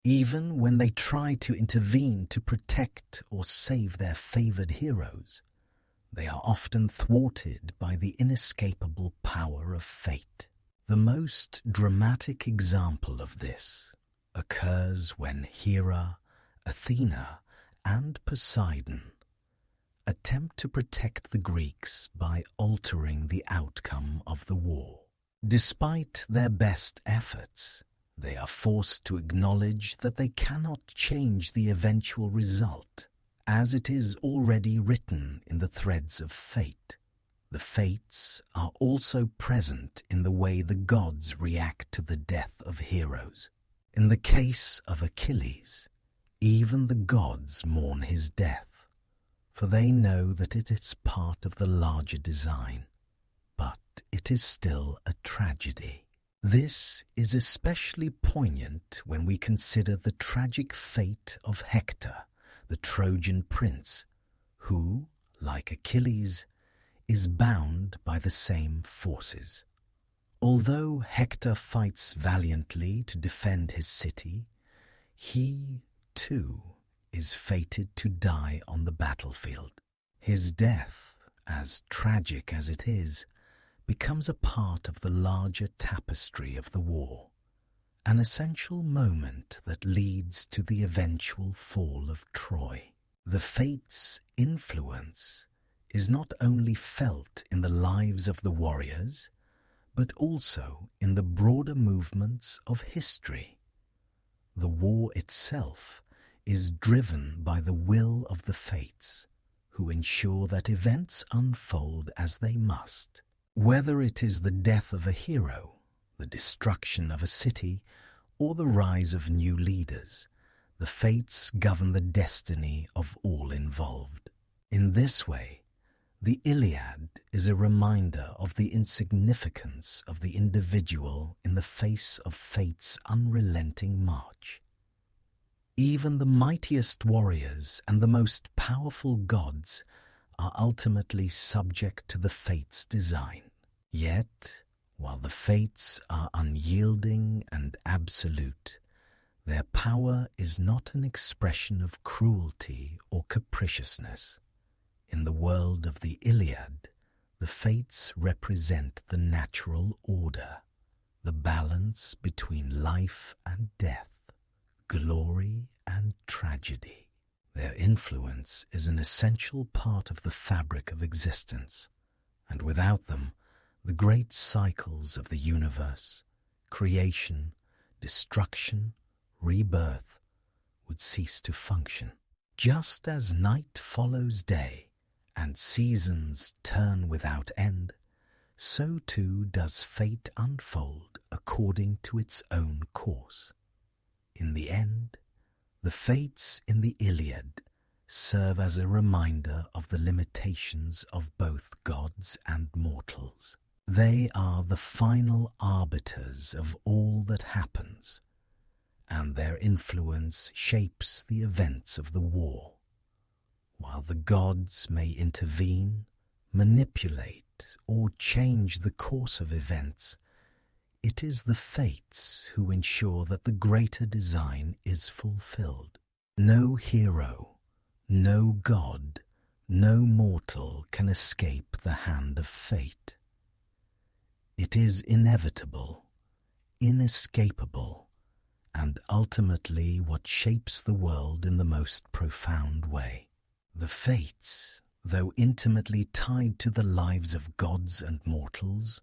Even when they try to intervene to protect or save their favored heroes, they are often thwarted by the inescapable power of fate. The most dramatic example of this occurs when Hera, Athena, and Poseidon attempt to protect the Greeks by altering the outcome of the war. Despite their best efforts, they are forced to acknowledge that they cannot change the eventual result, as it is already written in the threads of fate. The Fates are also present in the way the gods react to the death of heroes. In the case of Achilles, even the gods mourn his death, for they know that it is part of the larger design, but it is still a tragedy. This is especially poignant when we consider the tragic fate of Hector, the Trojan prince, who, like Achilles, is bound by the same forces. Although Hector fights valiantly to defend his city, he, too, is fated to die on the battlefield. His death, as tragic as it is, becomes a part of the larger tapestry of the war, an essential moment that leads to the eventual fall of Troy. The Fates' influence is not only felt in the lives of the warriors, but also in the broader movements of history. The war itself is driven by the will of the Fates, who ensure that events unfold as they must. Whether it is the death of a hero, the destruction of a city, or the rise of new leaders, the Fates govern the destiny of all involved. In this way, the Iliad is a reminder of the insignificance of the individual in the face of Fate's unrelenting march. Even the mightiest warriors and the most powerful gods are ultimately subject to the Fates' design. Yet, while the Fates are unyielding and absolute, their power is not an expression of cruelty or capriciousness. In the world of the Iliad, the Fates represent the natural order, the balance between life and death, glory and tragedy. Their influence is an essential part of the fabric of existence, and without them, the great cycles of the universe, creation, destruction, rebirth, would cease to function. Just as night follows day, and seasons turn without end, so too does fate unfold according to its own course. In the end, the Fates in the Iliad serve as a reminder of the limitations of both gods and mortals. They are the final arbiters of all that happens, and their influence shapes the events of the war. While the gods may intervene, manipulate, or change the course of events, it is the Fates who ensure that the greater design is fulfilled. No hero, no god, no mortal can escape the hand of fate. It is inevitable, inescapable, and ultimately what shapes the world in the most profound way. The Fates, though intimately tied to the lives of gods and mortals,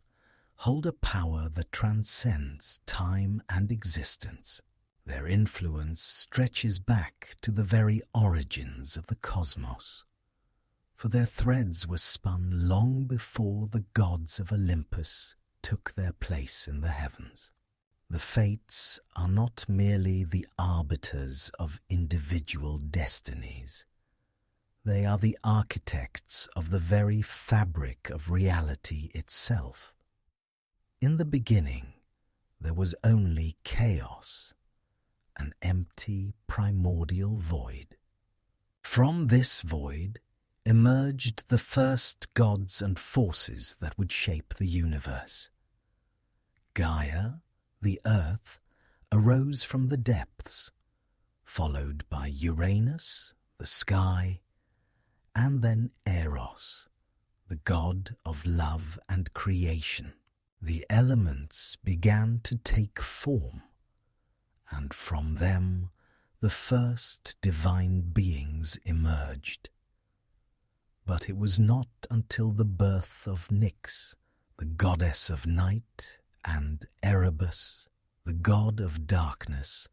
hold a power that transcends time and existence. Their influence stretches back to the very origins of the cosmos, for their threads were spun long before the gods of Olympus took their place in the heavens. The Fates are not merely the arbiters of individual destinies. They are the architects of the very fabric of reality itself. In the beginning, there was only chaos, an empty primordial void. From this void emerged the first gods and forces that would shape the universe. Gaia, the earth, arose from the depths, followed by Uranus, the sky, and then Eros, the god of love and creation. The elements began to take form, and from them the first divine beings emerged. But it was not until the birth of Nyx, the goddess of night, and Erebus, the god of darkness,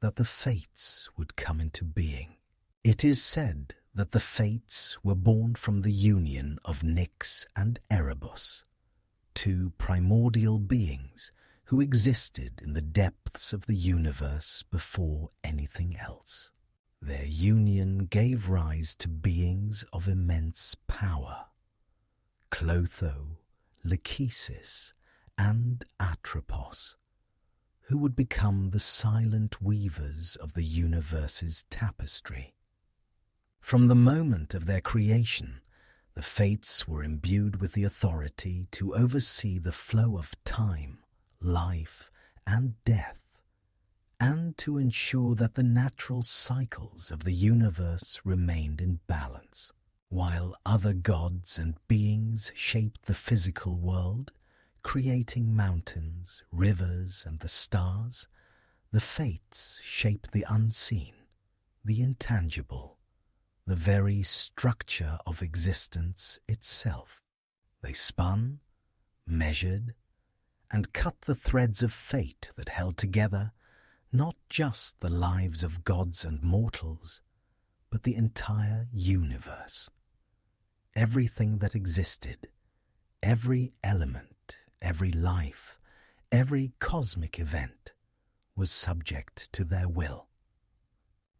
that the Fates would come into being. It is said that the Fates were born from the union of Nyx and Erebus, two primordial beings who existed in the depths of the universe before anything else. Their union gave rise to beings of immense power: Clotho, Lachesis, and Atropos, who would become the silent weavers of the universe's tapestry. From the moment of their creation, the Fates were imbued with the authority to oversee the flow of time, life, and death, and to ensure that the natural cycles of the universe remained in balance. While other gods and beings shaped the physical world, creating mountains, rivers, and the stars, the Fates shaped the unseen, the intangible, the very structure of existence itself. They spun, measured, and cut the threads of fate that held together not just the lives of gods and mortals, but the entire universe. Everything that existed, every element, every life, every cosmic event was subject to their will.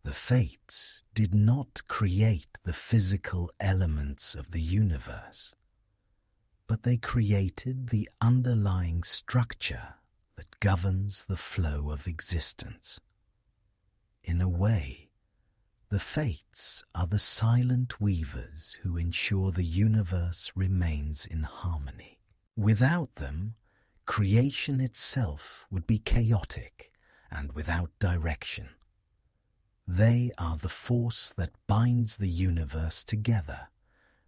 The Fates did not create the physical elements of the universe, but they created the underlying structure that governs the flow of existence. In a way, the Fates are the silent weavers who ensure the universe remains in harmony. Without them, creation itself would be chaotic and without direction. They are the force that binds the universe together,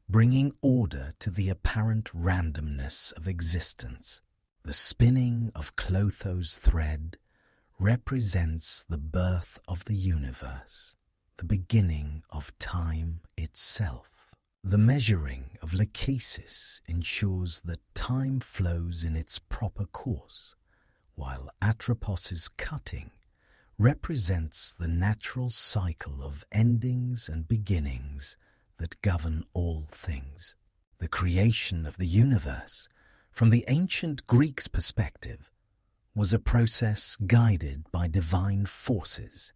bringing order to the apparent randomness of existence. The spinning of Clotho's thread represents the birth of the universe, the beginning of time itself. The measuring of Lachesis ensures that time flows in its proper course, while Atropos's cutting represents the natural cycle of endings and beginnings that govern all things. The creation of the universe, from the ancient Greeks' perspective, was a process guided by divine forces,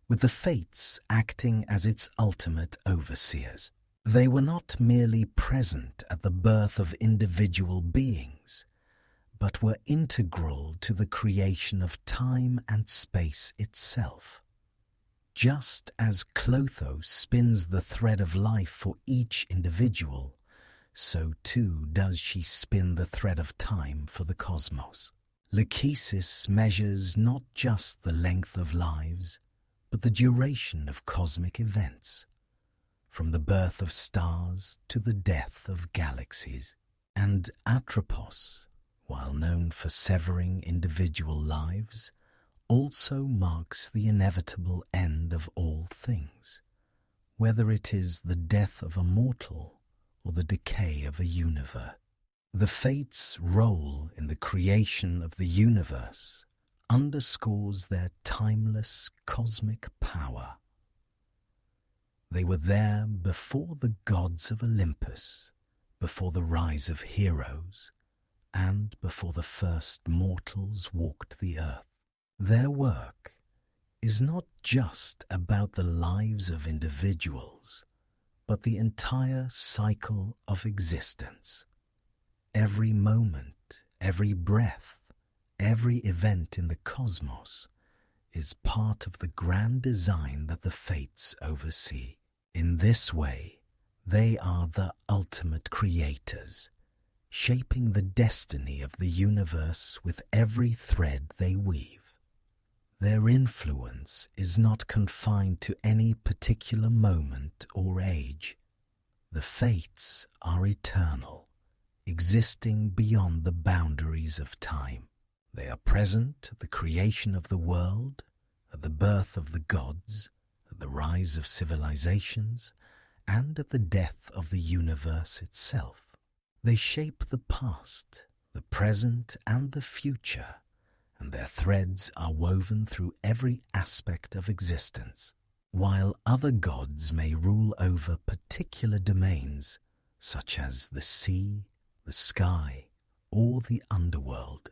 with the Fates acting as its ultimate overseers. They were not merely present at the birth of individual beings, but were integral to the creation of time and space itself. Just as Clotho spins the thread of life for each individual, so too does she spin the thread of time for the cosmos. Lachesis measures not just the length of lives, but the duration of cosmic events, from the birth of stars to the death of galaxies. And Atropos, while known for severing individual lives, also marks the inevitable end of all things, whether it is the death of a mortal or the decay of a universe. The Fates' role in the creation of the universe underscores their timeless cosmic power. They were there before the gods of Olympus, before the rise of heroes, and before the first mortals walked the earth. Their work is not just about the lives of individuals, but the entire cycle of existence. Every moment, every breath, every event in the cosmos is part of the grand design that the Fates oversee. In this way, they are the ultimate creators, shaping the destiny of the universe with every thread they weave. Their influence is not confined to any particular moment or age. The Fates are eternal, existing beyond the boundaries of time. They are present at the creation of the world, at the birth of the gods, at the rise of civilizations, and at the death of the universe itself. They shape the past, the present, and the future, and their threads are woven through every aspect of existence. While other gods may rule over particular domains, such as the sea, the sky, or the underworld,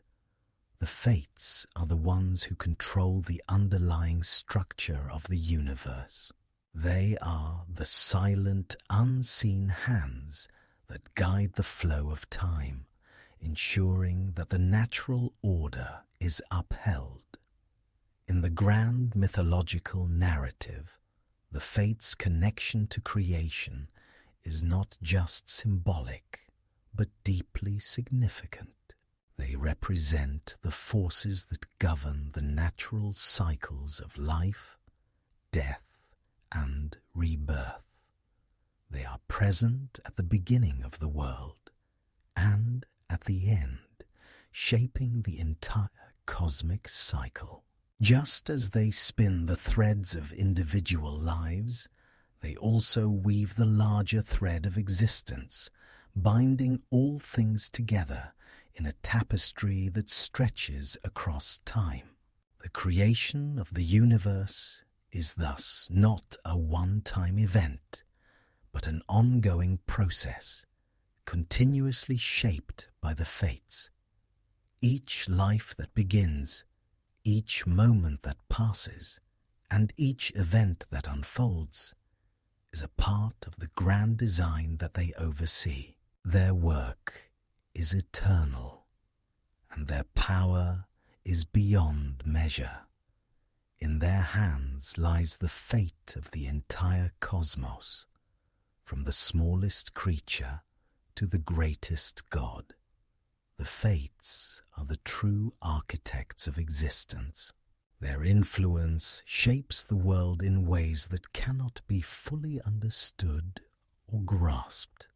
the Fates are the ones who control the underlying structure of the universe. They are the silent, unseen hands that guide the flow of time, ensuring that the natural order is upheld. In the grand mythological narrative, the Fates' connection to creation is not just symbolic, but deeply significant. They represent the forces that govern the natural cycles of life, death, and rebirth, They are present at the beginning of the world and at the end, shaping the entire cosmic cycle. Just as they spin the threads of individual lives, they also weave the larger thread of existence, binding all things together in a tapestry that stretches across time. The creation of the universe is thus not a one-time event, but an ongoing process, continuously shaped by the fates. Each life that begins, each moment that passes, and each event that unfolds is a part of the grand design that they oversee. Their work is eternal, and their power is beyond measure. In their hands lies the fate of the entire cosmos, from the smallest creature to the greatest god. The fates are the true architects of existence. Their influence shapes the world in ways that cannot be fully understood or grasped,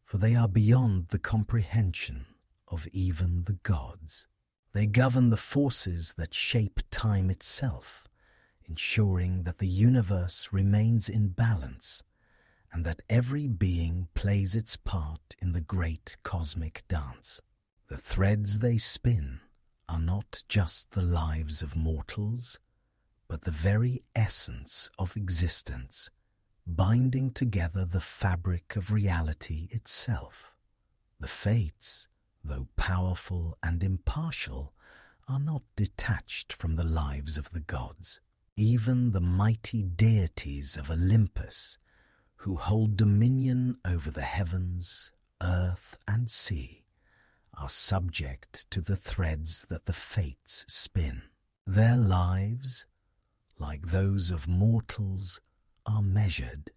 for they are beyond the comprehension of even the gods. They govern the forces that shape time itself, ensuring that the universe remains in balance and that every being plays its part in the great cosmic dance. The threads they spin are not just the lives of mortals, but the very essence of existence, binding together the fabric of reality itself. The fates, though powerful and impartial, are not detached from the lives of the gods. Even the mighty deities of Olympus, who hold dominion over the heavens, earth, and sea, are subject to the threads that the fates spin. Their lives, like those of mortals, are measured,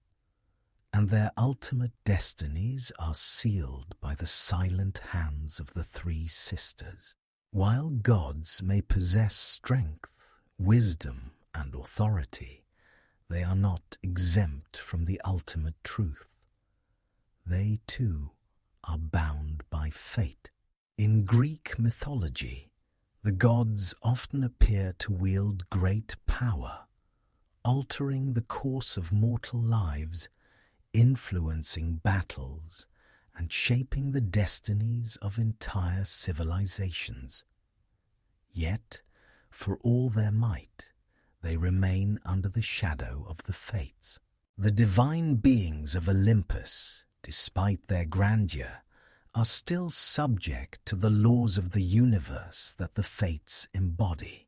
and their ultimate destinies are sealed by the silent hands of the three sisters. While gods may possess strength, wisdom, and authority, they are not exempt from the ultimate truth. They too are bound by fate. In Greek mythology, the gods often appear to wield great power, altering the course of mortal lives, influencing battles, and shaping the destinies of entire civilizations. Yet, for all their might, they remain under the shadow of the fates. The divine beings of Olympus, despite their grandeur, are still subject to the laws of the universe that the fates embody.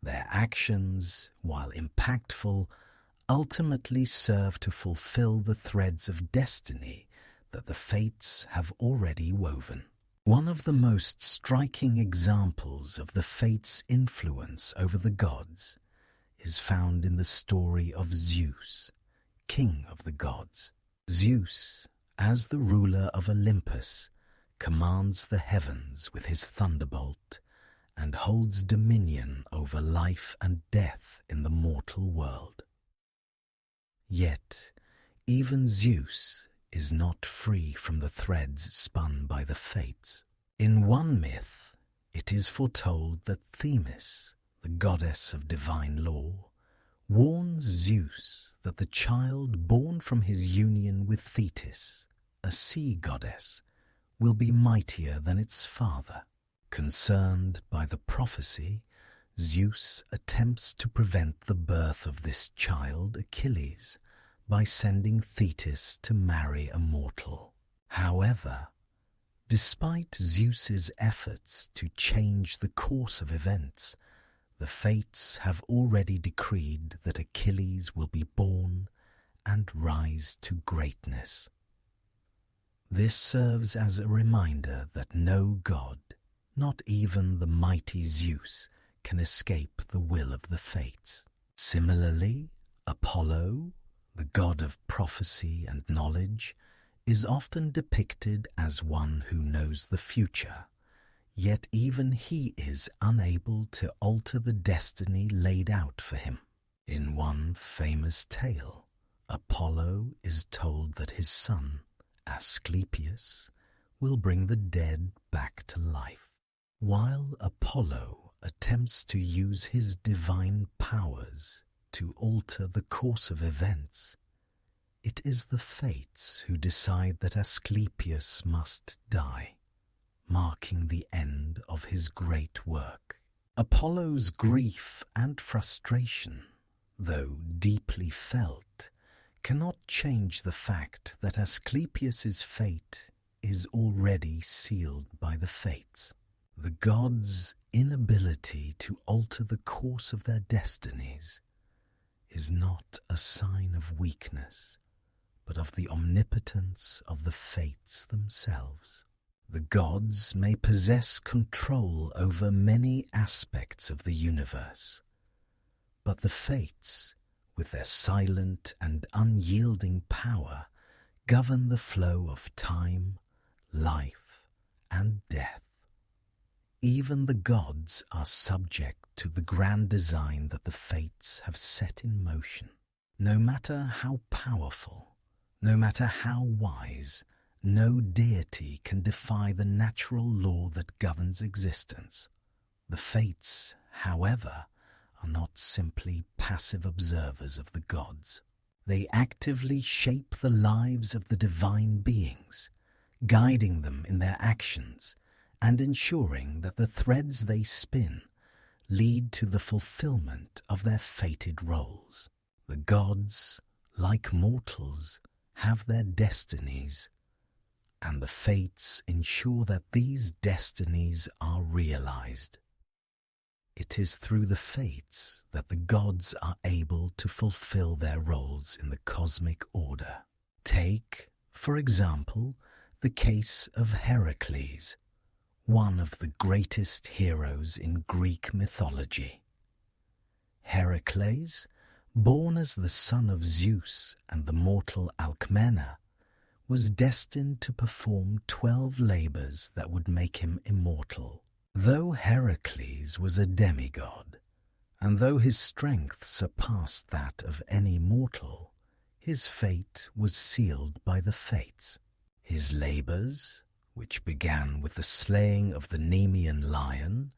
Their actions, while impactful, ultimately serve to fulfill the threads of destiny that the fates have already woven. One of the most striking examples of the fates' influence over the gods is found in the story of Zeus, king of the gods. Zeus, as the ruler of Olympus, commands the heavens with his thunderbolt and holds dominion over life and death in the mortal world. Yet, even Zeus is not free from the threads spun by the fates. In one myth, it is foretold that Themis, the goddess of divine law, warns Zeus that the child born from his union with Thetis, a sea goddess, will be mightier than its father. Concerned by the prophecy, Zeus attempts to prevent the birth of this child, Achilles, by sending Thetis to marry a mortal. However, despite Zeus's efforts to change the course of events, the fates have already decreed that Achilles will be born and rise to greatness. This serves as a reminder that no god, not even the mighty Zeus, can escape the will of the fates. Similarly, Apollo, the god of prophecy and knowledge, is often depicted as one who knows the future, yet even he is unable to alter the destiny laid out for him. In one famous tale, Apollo is told that his son, Asclepius, will bring the dead back to life. While Apollo attempts to use his divine powers to alter the course of events, it is the fates who decide that Asclepius must die, marking the end of his great work. Apollo's grief and frustration, though deeply felt, cannot change the fact that Asclepius's fate is already sealed by the fates. The gods' inability to alter the course of their destinies is not a sign of weakness, but of the omnipotence of the fates themselves. The gods may possess control over many aspects of the universe, but the fates, with their silent and unyielding power, govern the flow of time, life, and death. Even the gods are subject to the grand design that the fates have set in motion. No matter how powerful, no matter how wise, no deity can defy the natural law that governs existence. The fates, however, are not simply passive observers of the gods. They actively shape the lives of the divine beings, guiding them in their actions and ensuring that the threads they spin lead to the fulfillment of their fated roles. The gods, like mortals, have their destinies, and the fates ensure that these destinies are realized. It is through the fates that the gods are able to fulfill their roles in the cosmic order. Take, for example, the case of Heracles, one of the greatest heroes in Greek mythology. Heracles, born as the son of Zeus and the mortal Alcmena, was destined to perform 12 labors that would make him immortal. Though Heracles was a demigod, and though his strength surpassed that of any mortal, his fate was sealed by the fates. His labors, which began with the slaying of the Nemean lion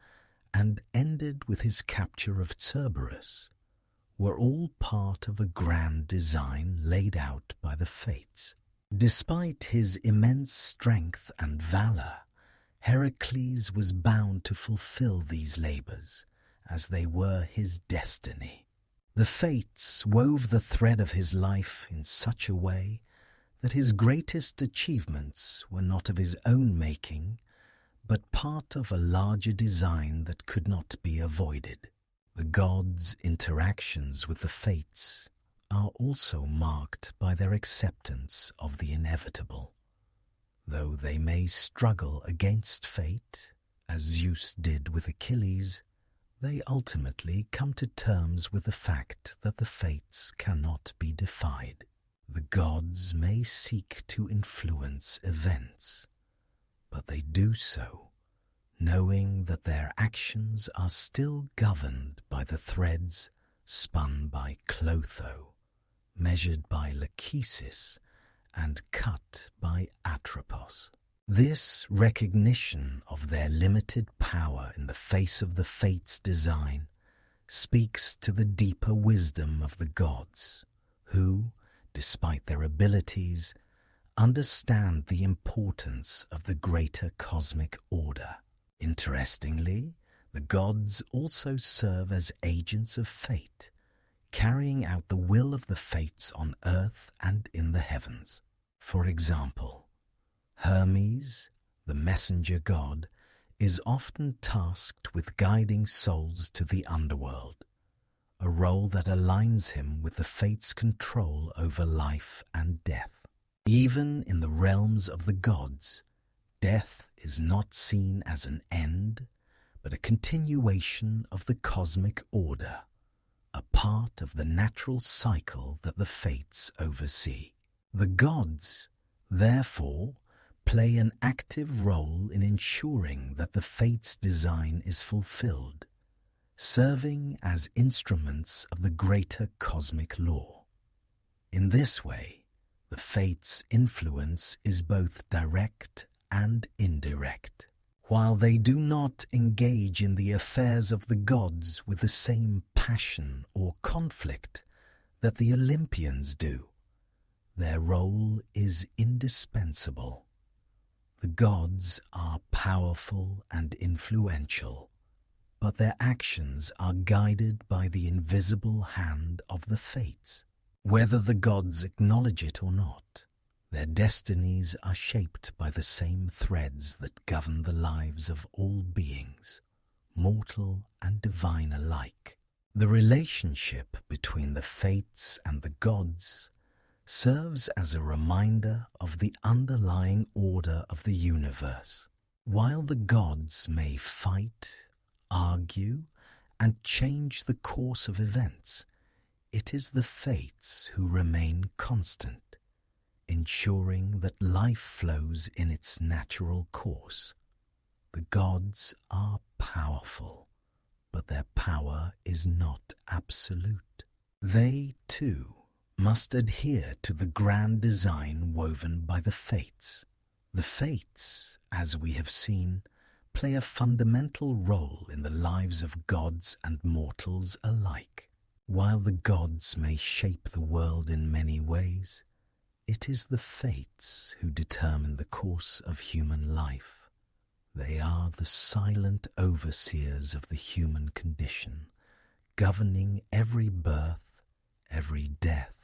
and ended with his capture of Cerberus, were all part of a grand design laid out by the fates. Despite his immense strength and valor, Heracles was bound to fulfill these labors, as they were his destiny. The fates wove the thread of his life in such a way that his greatest achievements were not of his own making, but part of a larger design that could not be avoided. The gods' interactions with the fates are also marked by their acceptance of the inevitable. Though they may struggle against fate, as Zeus did with Achilles, they ultimately come to terms with the fact that the fates cannot be defied. The gods may seek to influence events, but they do so knowing that their actions are still governed by the threads spun by Clotho, measured by Lachesis, and cut by Atropos. This recognition of their limited power in the face of the fates' design speaks to the deeper wisdom of the gods, who, despite their abilities, understand the importance of the greater cosmic order. Interestingly, the gods also serve as agents of fate, carrying out the will of the fates on earth and in the heavens. For example, Hermes, the messenger god, is often tasked with guiding souls to the underworld, a role that aligns him with the fates' control over life and death. Even in the realms of the gods, death is not seen as an end, but a continuation of the cosmic order, a part of the natural cycle that the fates oversee. The gods, therefore, play an active role in ensuring that the fates' design is fulfilled, serving as instruments of the greater cosmic law. In this way, the fates' influence is both direct and indirect. While they do not engage in the affairs of the gods with the same passion or conflict that the Olympians do, their role is indispensable. The gods are powerful and influential, but their actions are guided by the invisible hand of the fates. Whether the gods acknowledge it or not, their destinies are shaped by the same threads that govern the lives of all beings, mortal and divine alike. The relationship between the fates and the gods serves as a reminder of the underlying order of the universe. While the gods may fight, argue, and change the course of events, it is the fates who remain constant, ensuring that life flows in its natural course. The gods are powerful, but their power is not absolute. They, too, must adhere to the grand design woven by the fates. The fates, as we have seen, play a fundamental role in the lives of gods and mortals alike. While the gods may shape the world in many ways, it is the fates who determine the course of human life. They are the silent overseers of the human condition, governing every birth, every death,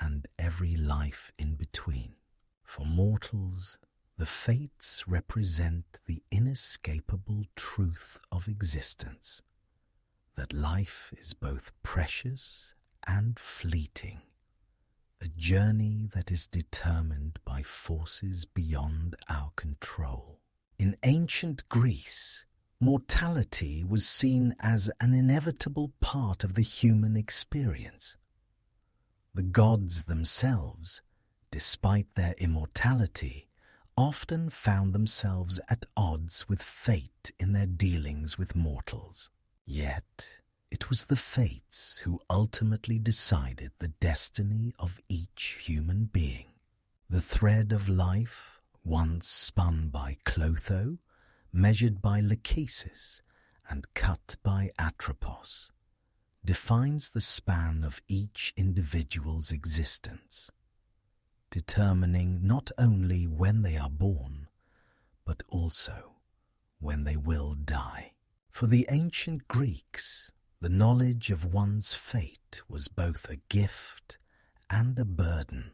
and every life in between. For mortals, the fates represent the inescapable truth of existence, that life is both precious and fleeting, a journey that is determined by forces beyond our control. In ancient Greece, mortality was seen as an inevitable part of the human experience. The gods themselves, despite their immortality, often found themselves at odds with fate in their dealings with mortals. Yet, it was the fates who ultimately decided the destiny of each human being. The thread of life, once spun by Clotho, measured by Lachesis, and cut by Atropos, defines the span of each individual's existence, determining not only when they are born, but also when they will die. For the ancient Greeks, the knowledge of one's fate was both a gift and a burden.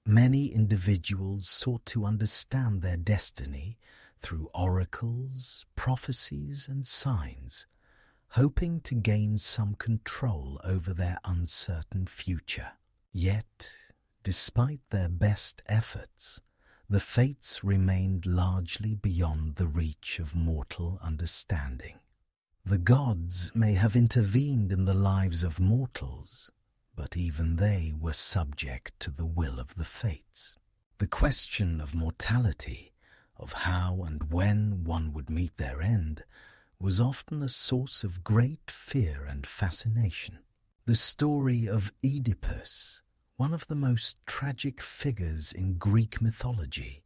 Many individuals sought to understand their destiny through oracles, prophecies, and signs, hoping to gain some control over their uncertain future. Yet, despite their best efforts, the fates remained largely beyond the reach of mortal understanding. The gods may have intervened in the lives of mortals, but even they were subject to the will of the fates. The question of mortality, of how and when one would meet their end, was often a source of great fear and fascination. The story of Oedipus, one of the most tragic figures in Greek mythology,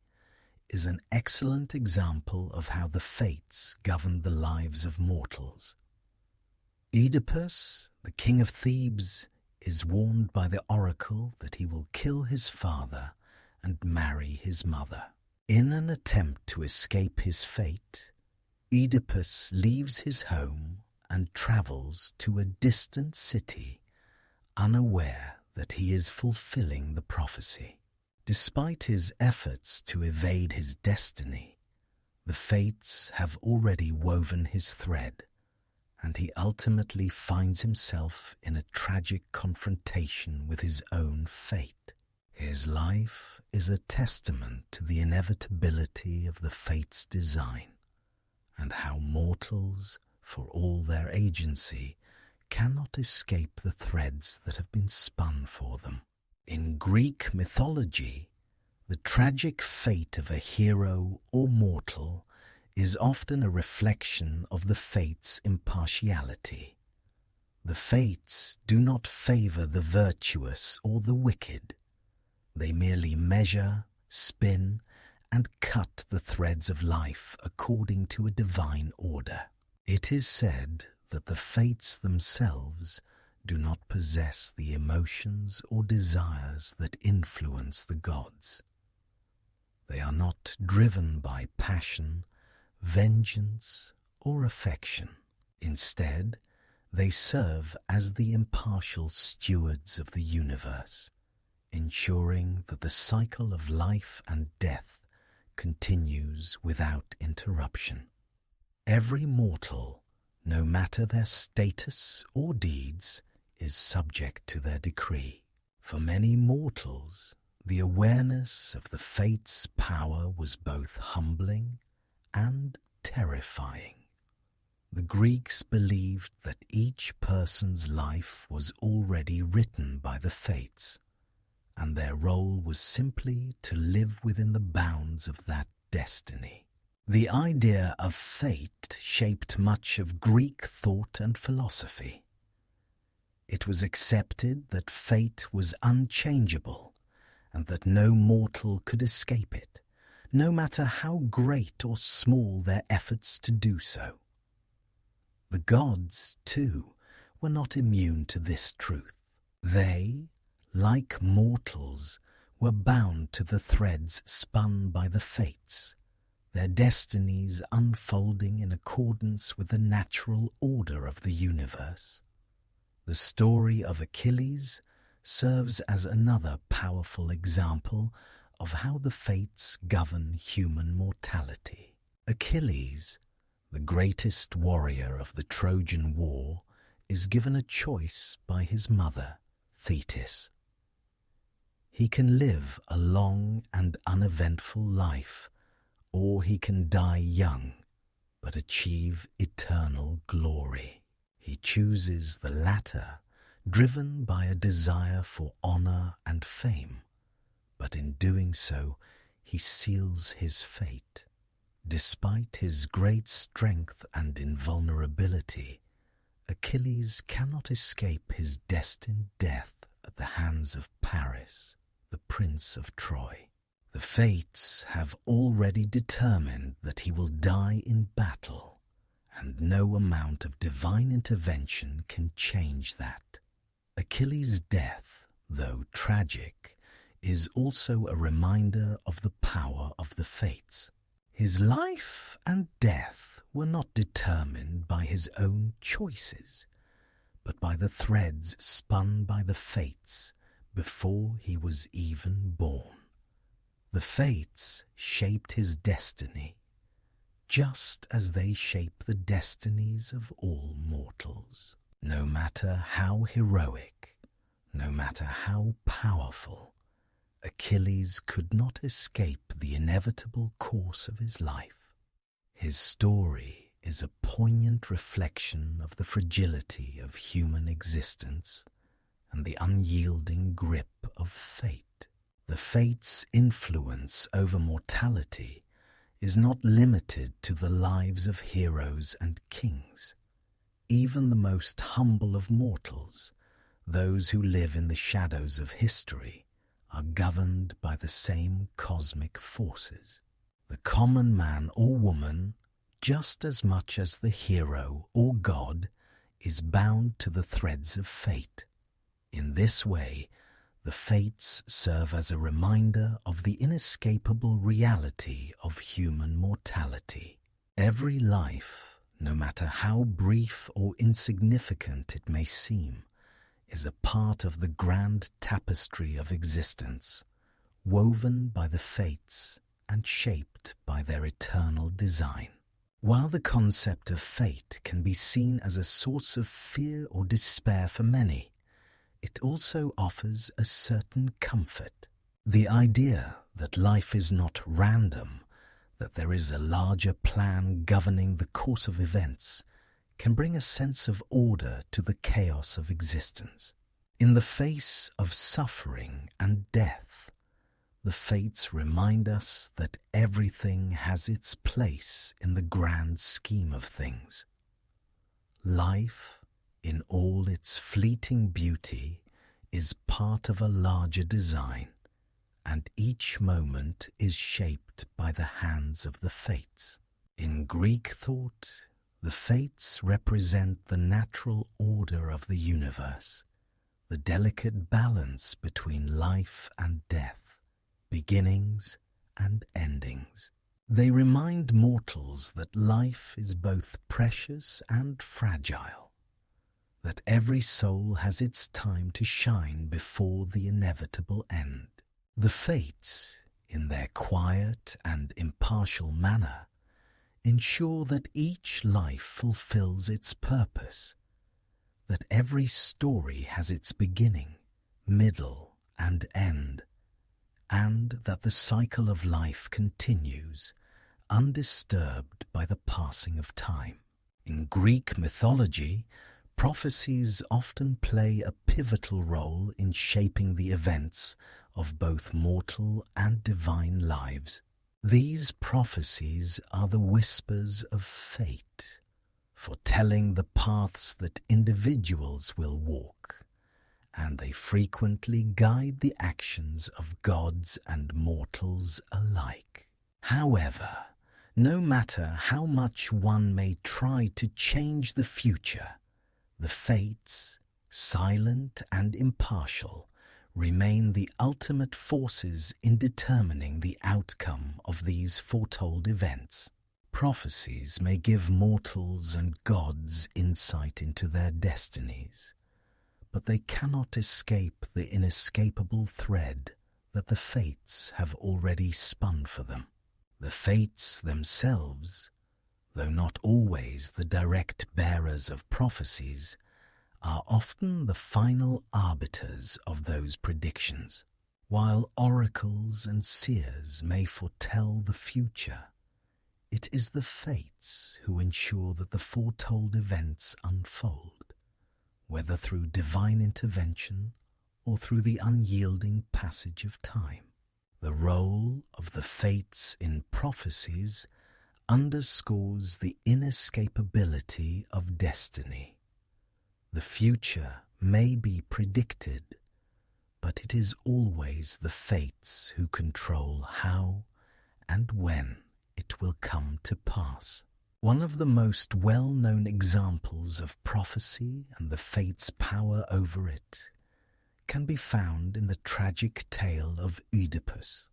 is an excellent example of how the fates govern the lives of mortals. Oedipus, the king of Thebes, is warned by the oracle that he will kill his father and marry his mother. In an attempt to escape his fate, Oedipus leaves his home and travels to a distant city, unaware that he is fulfilling the prophecy. Despite his efforts to evade his destiny, the fates have already woven his thread, and he ultimately finds himself in a tragic confrontation with his own fate. His life is a testament to the inevitability of the fates' design, and how mortals, for all their agency, cannot escape the threads that have been spun for them. In Greek mythology, the tragic fate of a hero or mortal is often a reflection of the fates' impartiality. The fates do not favor the virtuous or the wicked. They merely measure, spin, and cut the threads of life according to a divine order. It is said that the fates themselves do not possess the emotions or desires that influence the gods. They are not driven by passion, vengeance, or affection. Instead, they serve as the impartial stewards of the universe, ensuring that the cycle of life and death continues without interruption. Every mortal, no matter their status or deeds, is subject to their decree. For many mortals, the awareness of the fates' power was both humbling and terrifying. The Greeks believed that each person's life was already written by the fates, and their role was simply to live within the bounds of that destiny. The idea of fate shaped much of Greek thought and philosophy. It was accepted that fate was unchangeable and that no mortal could escape it, no matter how great or small their efforts to do so. The gods, too, were not immune to this truth. They, like mortals, were bound to the threads spun by the fates, their destinies unfolding in accordance with the natural order of the universe. The story of Achilles serves as another powerful example of how the fates govern human mortality. Achilles, the greatest warrior of the Trojan War, is given a choice by his mother, Thetis. He can live a long and uneventful life, or he can die young, but achieve eternal glory. He chooses the latter, driven by a desire for honor and fame, but in doing so, he seals his fate. Despite his great strength and invulnerability, Achilles cannot escape his destined death at the hands of Paris, the Prince of Troy. The fates have already determined that he will die in battle, and no amount of divine intervention can change that. Achilles' death, though tragic, is also a reminder of the power of the fates. His life and death were not determined by his own choices, but by the threads spun by the fates before he was even born. The fates shaped his destiny, just as they shape the destinies of all mortals. No matter how heroic, no matter how powerful, Achilles could not escape the inevitable course of his life. His story is a poignant reflection of the fragility of human existence and the unyielding grip of fate. The fates' influence over mortality is not limited to the lives of heroes and kings. Even the most humble of mortals, those who live in the shadows of history, are governed by the same cosmic forces. The common man or woman, just as much as the hero or god, is bound to the threads of fate. In this way, the fates serve as a reminder of the inescapable reality of human mortality. Every life, no matter how brief or insignificant it may seem, is a part of the grand tapestry of existence, woven by the fates and shaped by their eternal design. While the concept of fate can be seen as a source of fear or despair for many, it also offers a certain comfort. The idea that life is not random, that there is a larger plan governing the course of events, can bring a sense of order to the chaos of existence. In the face of suffering and death, the fates remind us that everything has its place in the grand scheme of things. Life, in all its fleeting beauty, is part of a larger design, and each moment is shaped by the hands of the fates. In Greek thought, the fates represent the natural order of the universe, the delicate balance between life and death, beginnings and endings. They remind mortals that life is both precious and fragile, that every soul has its time to shine before the inevitable end. The fates, in their quiet and impartial manner, ensure that each life fulfills its purpose, that every story has its beginning, middle, and end, and that the cycle of life continues, undisturbed by the passing of time. In Greek mythology, prophecies often play a pivotal role in shaping the events of both mortal and divine lives. These prophecies are the whispers of fate, foretelling the paths that individuals will walk, and they frequently guide the actions of gods and mortals alike. However, no matter how much one may try to change the future, the fates, silent and impartial, remain the ultimate forces in determining the outcome of these foretold events. Prophecies may give mortals and gods insight into their destinies, but they cannot escape the inescapable thread that the fates have already spun for them. The fates themselves, though not always the direct bearers of prophecies, are often the final arbiters of those predictions. While oracles and seers may foretell the future, it is the fates who ensure that the foretold events unfold, whether through divine intervention or through the unyielding passage of time. The role of the fates in prophecies underscores the inescapability of destiny. The future may be predicted, but it is always the fates who control how and when it will come to pass. One of the most well-known examples of prophecy and the fates' power over it can be found in the tragic tale of Oedipus.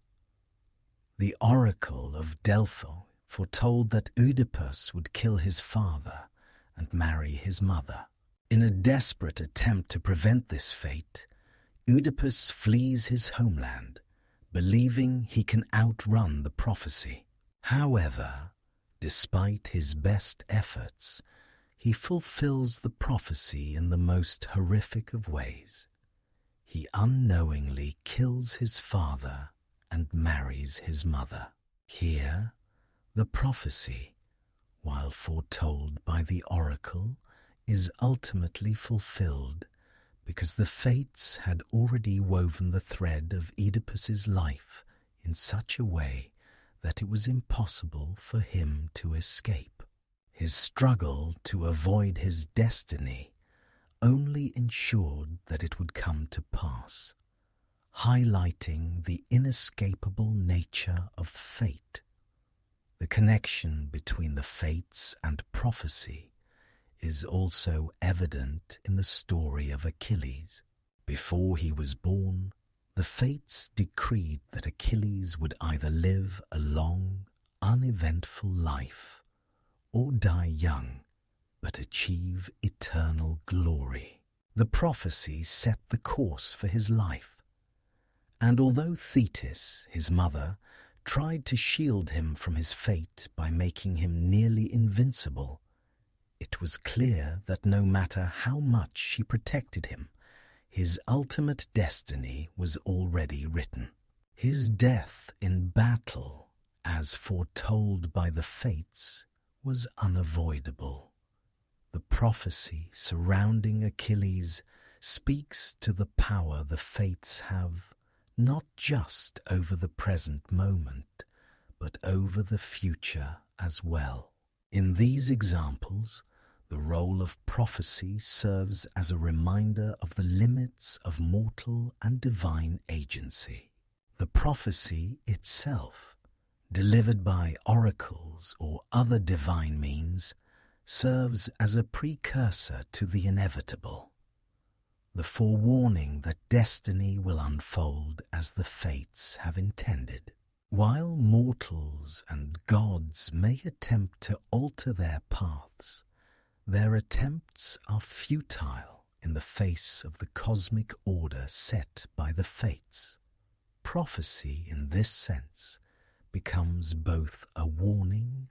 The oracle of Delphi foretold that Oedipus would kill his father and marry his mother. In a desperate attempt to prevent this fate, Oedipus flees his homeland, believing he can outrun the prophecy. However, despite his best efforts, he fulfills the prophecy in the most horrific of ways. He unknowingly kills his father and marries his mother. Here, the prophecy, while foretold by the oracle, is ultimately fulfilled because the fates had already woven the thread of Oedipus's life in such a way that it was impossible for him to escape. His struggle to avoid his destiny only ensured that it would come to pass, highlighting the inescapable nature of fate. The connection between the fates and prophecy is also evident in the story of Achilles. Before he was born, the fates decreed that Achilles would either live a long, uneventful life or die young, but achieve eternal glory. The prophecy set the course for his life, and although Thetis, his mother, tried to shield him from his fate by making him nearly invincible, it was clear that no matter how much she protected him, his ultimate destiny was already written. His death in battle, as foretold by the fates, was unavoidable. The prophecy surrounding Achilles speaks to the power the fates have, not just over the present moment, but over the future as well. In these examples, The role of prophecy serves as a reminder of the limits of mortal and divine agency. The prophecy itself, delivered by oracles or other divine means, serves as a precursor to the inevitable, the forewarning that destiny will unfold as the fates have intended. While mortals and gods may attempt to alter their paths, their attempts are futile in the face of the cosmic order set by the fates. Prophecy, in this sense, becomes both a warning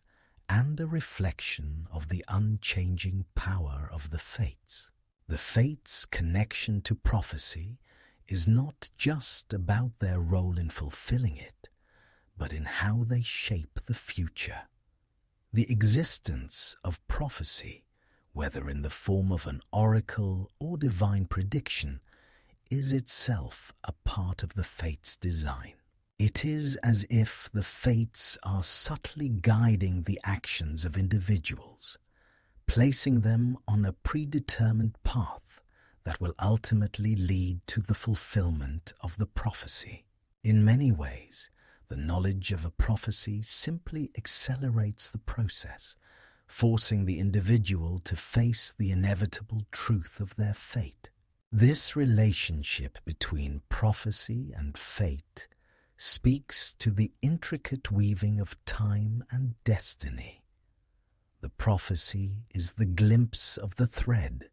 and a reflection of the unchanging power of the fates. The fates' connection to prophecy is not just about their role in fulfilling it, but in how they shape the future. The existence of prophecy, whether in the form of an oracle or divine prediction, is itself a part of the fates' design. It is as if the fates are subtly guiding the actions of individuals, placing them on a predetermined path that will ultimately lead to the fulfillment of the prophecy. In many ways, the knowledge of a prophecy simply accelerates the process, forcing the individual to face the inevitable truth of their fate. This relationship between prophecy and fate speaks to the intricate weaving of time and destiny. The prophecy is the glimpse of the thread,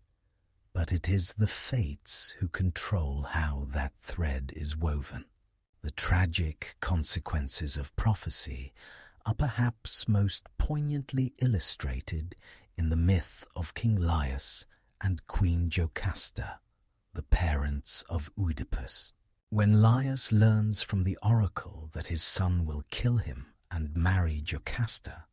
but it is the fates who control how that thread is woven. The tragic consequences of prophecy are perhaps most poignantly illustrated in the myth of King Laius and Queen Jocasta, the parents of Oedipus. When Laius learns from the oracle that his son will kill him and marry Jocasta,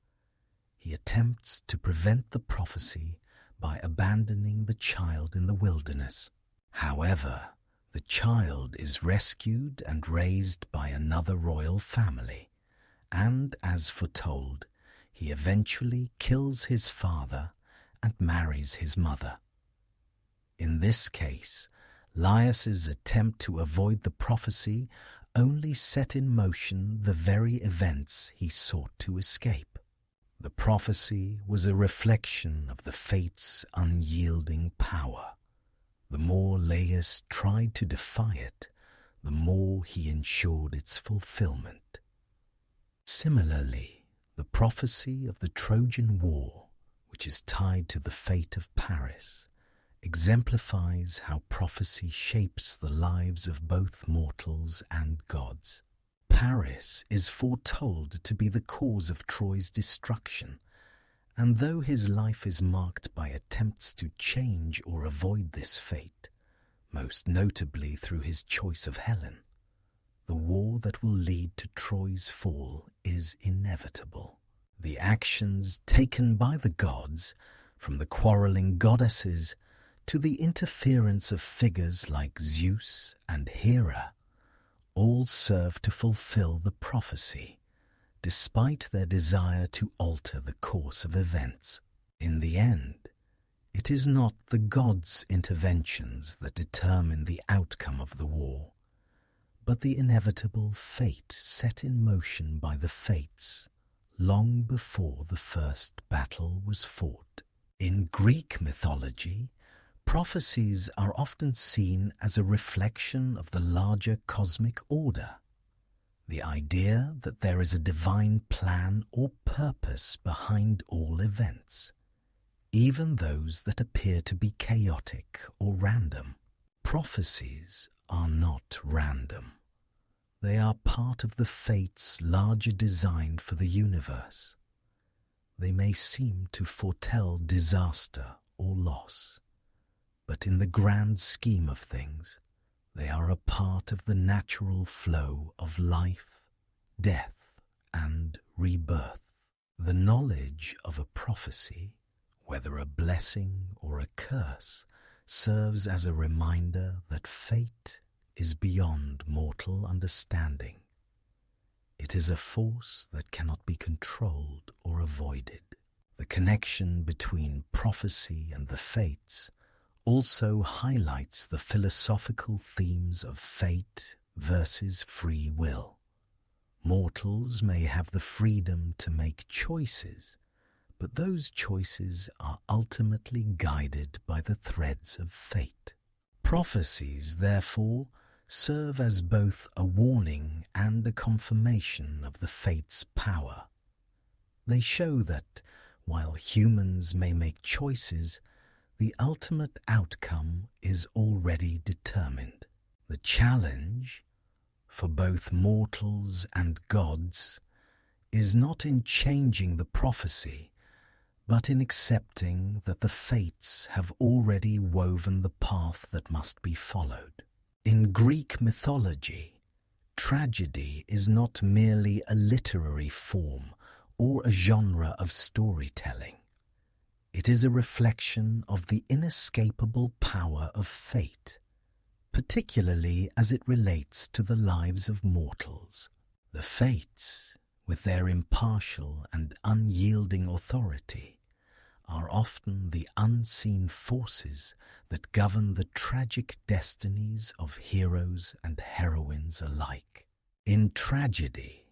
he attempts to prevent the prophecy by abandoning the child in the wilderness. However, the child is rescued and raised by another royal family, and, as foretold, he eventually kills his father and marries his mother. In this case, Laius's attempt to avoid the prophecy only set in motion the very events he sought to escape. The prophecy was a reflection of the fates' unyielding power. The more Laius tried to defy it, the more he ensured its fulfillment. Similarly, the prophecy of the Trojan War, which is tied to the fate of Paris, exemplifies how prophecy shapes the lives of both mortals and gods. Paris is foretold to be the cause of Troy's destruction, and though his life is marked by attempts to change or avoid this fate, most notably through his choice of Helen, the war that will lead to Troy's fall is inevitable. The actions taken by the gods, from the quarreling goddesses to the interference of figures like Zeus and Hera, all serve to fulfill the prophecy, despite their desire to alter the course of events. In the end, it is not the gods' interventions that determine the outcome of the war, but the inevitable fate set in motion by the fates long before the first battle was fought. In Greek mythology, prophecies are often seen as a reflection of the larger cosmic order, the idea that there is a divine plan or purpose behind all events, even those that appear to be chaotic or random. Prophecies are not random. They are part of the fates' larger design for the universe. They may seem to foretell disaster or loss, but in the grand scheme of things, they are a part of the natural flow of life, death, and rebirth. The knowledge of a prophecy, whether a blessing or a curse, serves as a reminder that fate is beyond mortal understanding. It is a force that cannot be controlled or avoided. The connection between prophecy and the fates also highlights the philosophical themes of fate versus free will. Mortals may have the freedom to make choices, but those choices are ultimately guided by the threads of fate. Prophecies, therefore, serve as both a warning and a confirmation of the fate's power. They show that, while humans may make choices, the ultimate outcome is already determined. The challenge, for both mortals and gods, is not in changing the prophecy, but in accepting that the fates have already woven the path that must be followed. In Greek mythology, tragedy is not merely a literary form or a genre of storytelling. It is a reflection of the inescapable power of fate, particularly as it relates to the lives of mortals. The fates, with their impartial and unyielding authority, are often the unseen forces that govern the tragic destinies of heroes and heroines alike. In tragedy,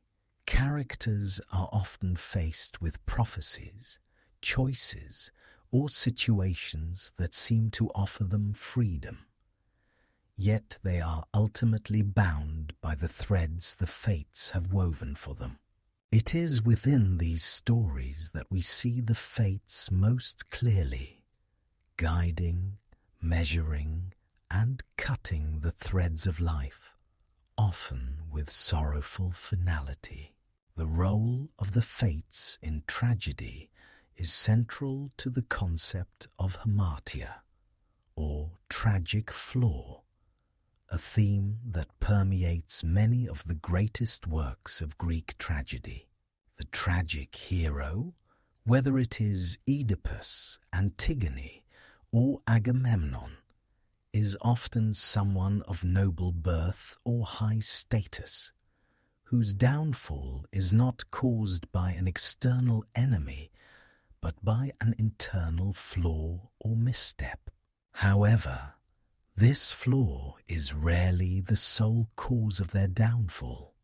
characters are often faced with prophecies, choices, or situations that seem to offer them freedom. Yet they are ultimately bound by the threads the fates have woven for them. It is within these stories that we see the fates most clearly, guiding, measuring, and cutting the threads of life, often with sorrowful finality. The role of the fates in tragedy is central to the concept of hamartia, or tragic flaw, a theme that permeates many of the greatest works of Greek tragedy. The tragic hero, whether it is Oedipus, Antigone, or Agamemnon, is often someone of noble birth or high status, whose downfall is not caused by an external enemy, but by an internal flaw or misstep. However, this flaw is rarely the sole cause of their downfall.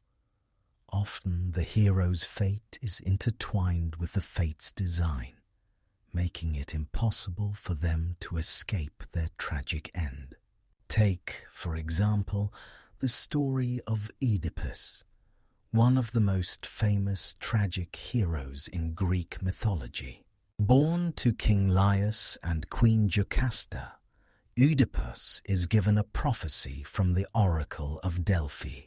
Often the hero's fate is intertwined with the fate's design, making it impossible for them to escape their tragic end. Take, for example, the story of Oedipus, one of the most famous tragic heroes in Greek mythology. Born to King Laius and Queen Jocasta, Oedipus is given a prophecy from the oracle of Delphi,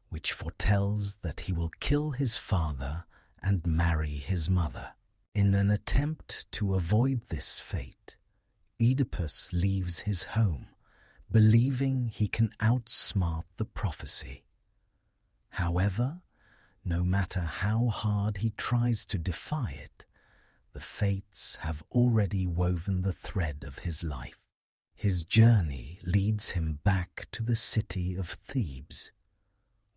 which foretells that he will kill his father and marry his mother. In an attempt to avoid this fate, Oedipus leaves his home, believing he can outsmart the prophecy. However, no matter how hard he tries to defy it, the fates have already woven the thread of his life. His journey leads him back to the city of Thebes,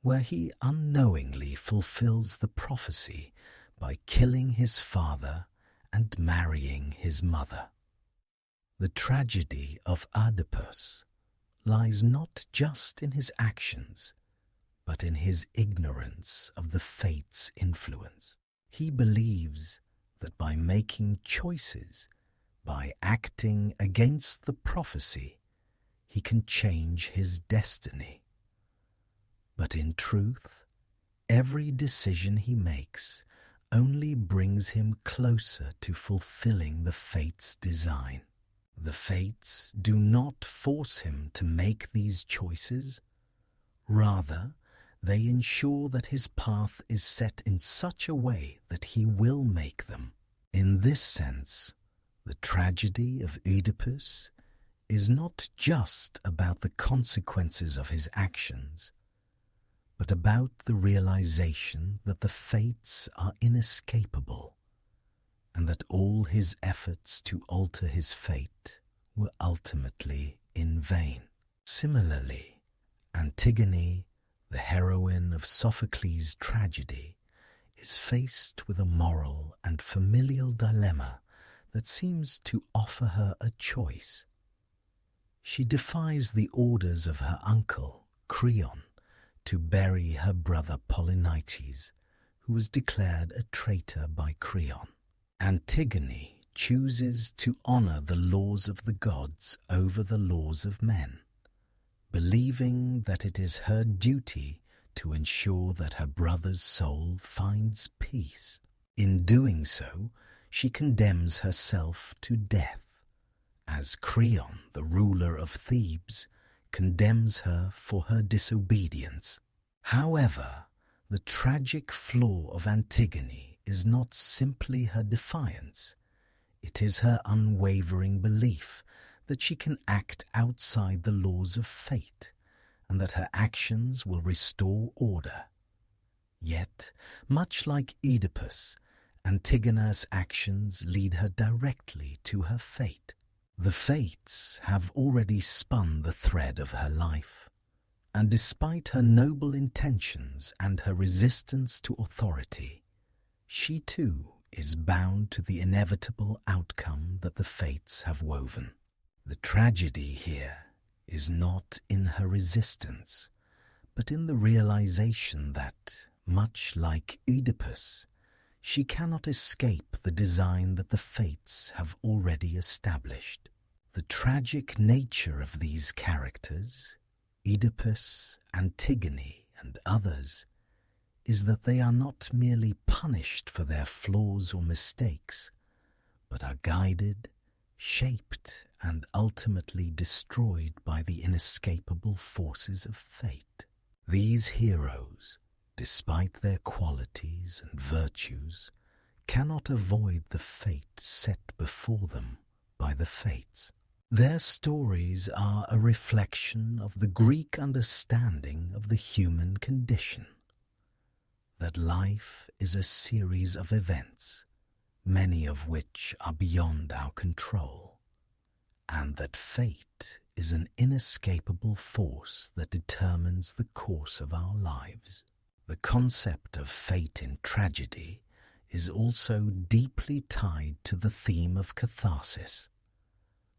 where he unknowingly fulfills the prophecy by killing his father and marrying his mother. The tragedy of Oedipus lies not just in his actions, but in his ignorance of the fate's influence. He believes that by making choices, by acting against the prophecy, he can change his destiny. But in truth, every decision he makes only brings him closer to fulfilling the fate's design. The fates do not force him to make these choices. Rather, they ensure that his path is set in such a way that he will make them. In this sense, the tragedy of Oedipus is not just about the consequences of his actions, but about the realization that the fates are inescapable, and that all his efforts to alter his fate were ultimately in vain. Similarly, Antigone, the heroine of Sophocles' tragedy, is faced with a moral and familial dilemma that seems to offer her a choice. She defies the orders of her uncle, Creon, to bury her brother Polynices, who was declared a traitor by Creon. Antigone chooses to honor the laws of the gods over the laws of men, believing that it is her duty to ensure that her brother's soul finds peace. In doing so, she condemns herself to death, as Creon, the ruler of Thebes, condemns her for her disobedience. However, the tragic flaw of Antigone is not simply her defiance. It is her unwavering belief that she can act outside the laws of fate and that her actions will restore order. Yet, much like Oedipus, Antigone's actions lead her directly to her fate. The fates have already spun the thread of her life, and despite her noble intentions and her resistance to authority, she too is bound to the inevitable outcome that the fates have woven. The tragedy here is not in her resistance, but in the realization that, much like Oedipus, she cannot escape the design that the fates have already established. The tragic nature of these characters, Oedipus, Antigone, and others, is that they are not merely punished for their flaws or mistakes, but are guided, shaped, and ultimately destroyed by the inescapable forces of fate. These heroes, despite their qualities and virtues, cannot avoid the fate set before them by the fates. Their stories are a reflection of the Greek understanding of the human condition, that life is a series of events, many of which are beyond our control, and that fate is an inescapable force that determines the course of our lives. The concept of fate in tragedy is also deeply tied to the theme of catharsis,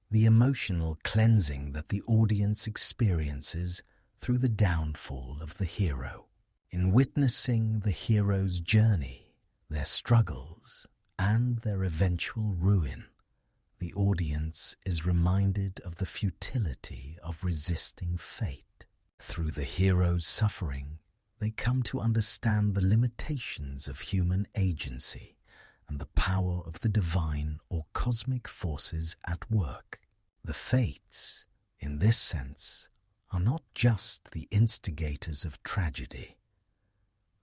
the emotional cleansing that the audience experiences through the downfall of the hero. In witnessing the hero's journey, their struggles, and their eventual ruin, the audience is reminded of the futility of resisting fate. Through the hero's suffering, they come to understand the limitations of human agency and the power of the divine or cosmic forces at work. The fates, in this sense, are not just the instigators of tragedy.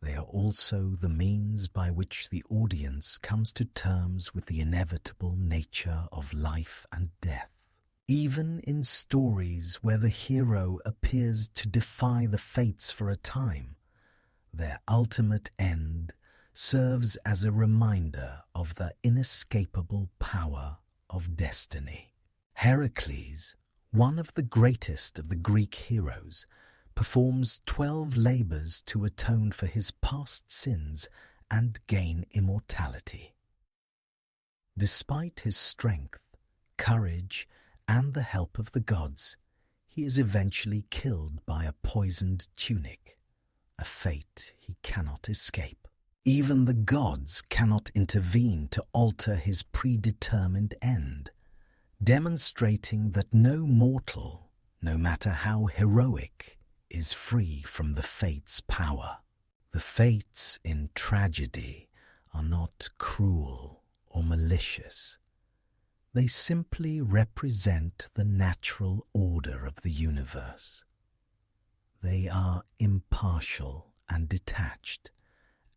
They are also the means by which the audience comes to terms with the inevitable nature of life and death. Even in stories where the hero appears to defy the fates for a time, their ultimate end serves as a reminder of the inescapable power of destiny. Heracles, one of the greatest of the Greek heroes, performs 12 labors to atone for his past sins and gain immortality. Despite his strength, courage, and the help of the gods, he is eventually killed by a poisoned tunic, a fate he cannot escape. Even the gods cannot intervene to alter his predetermined end, demonstrating that no mortal, no matter how heroic, is free from the fates' power. The fates in tragedy are not cruel or malicious. They simply represent the natural order of the universe. They are impartial and detached,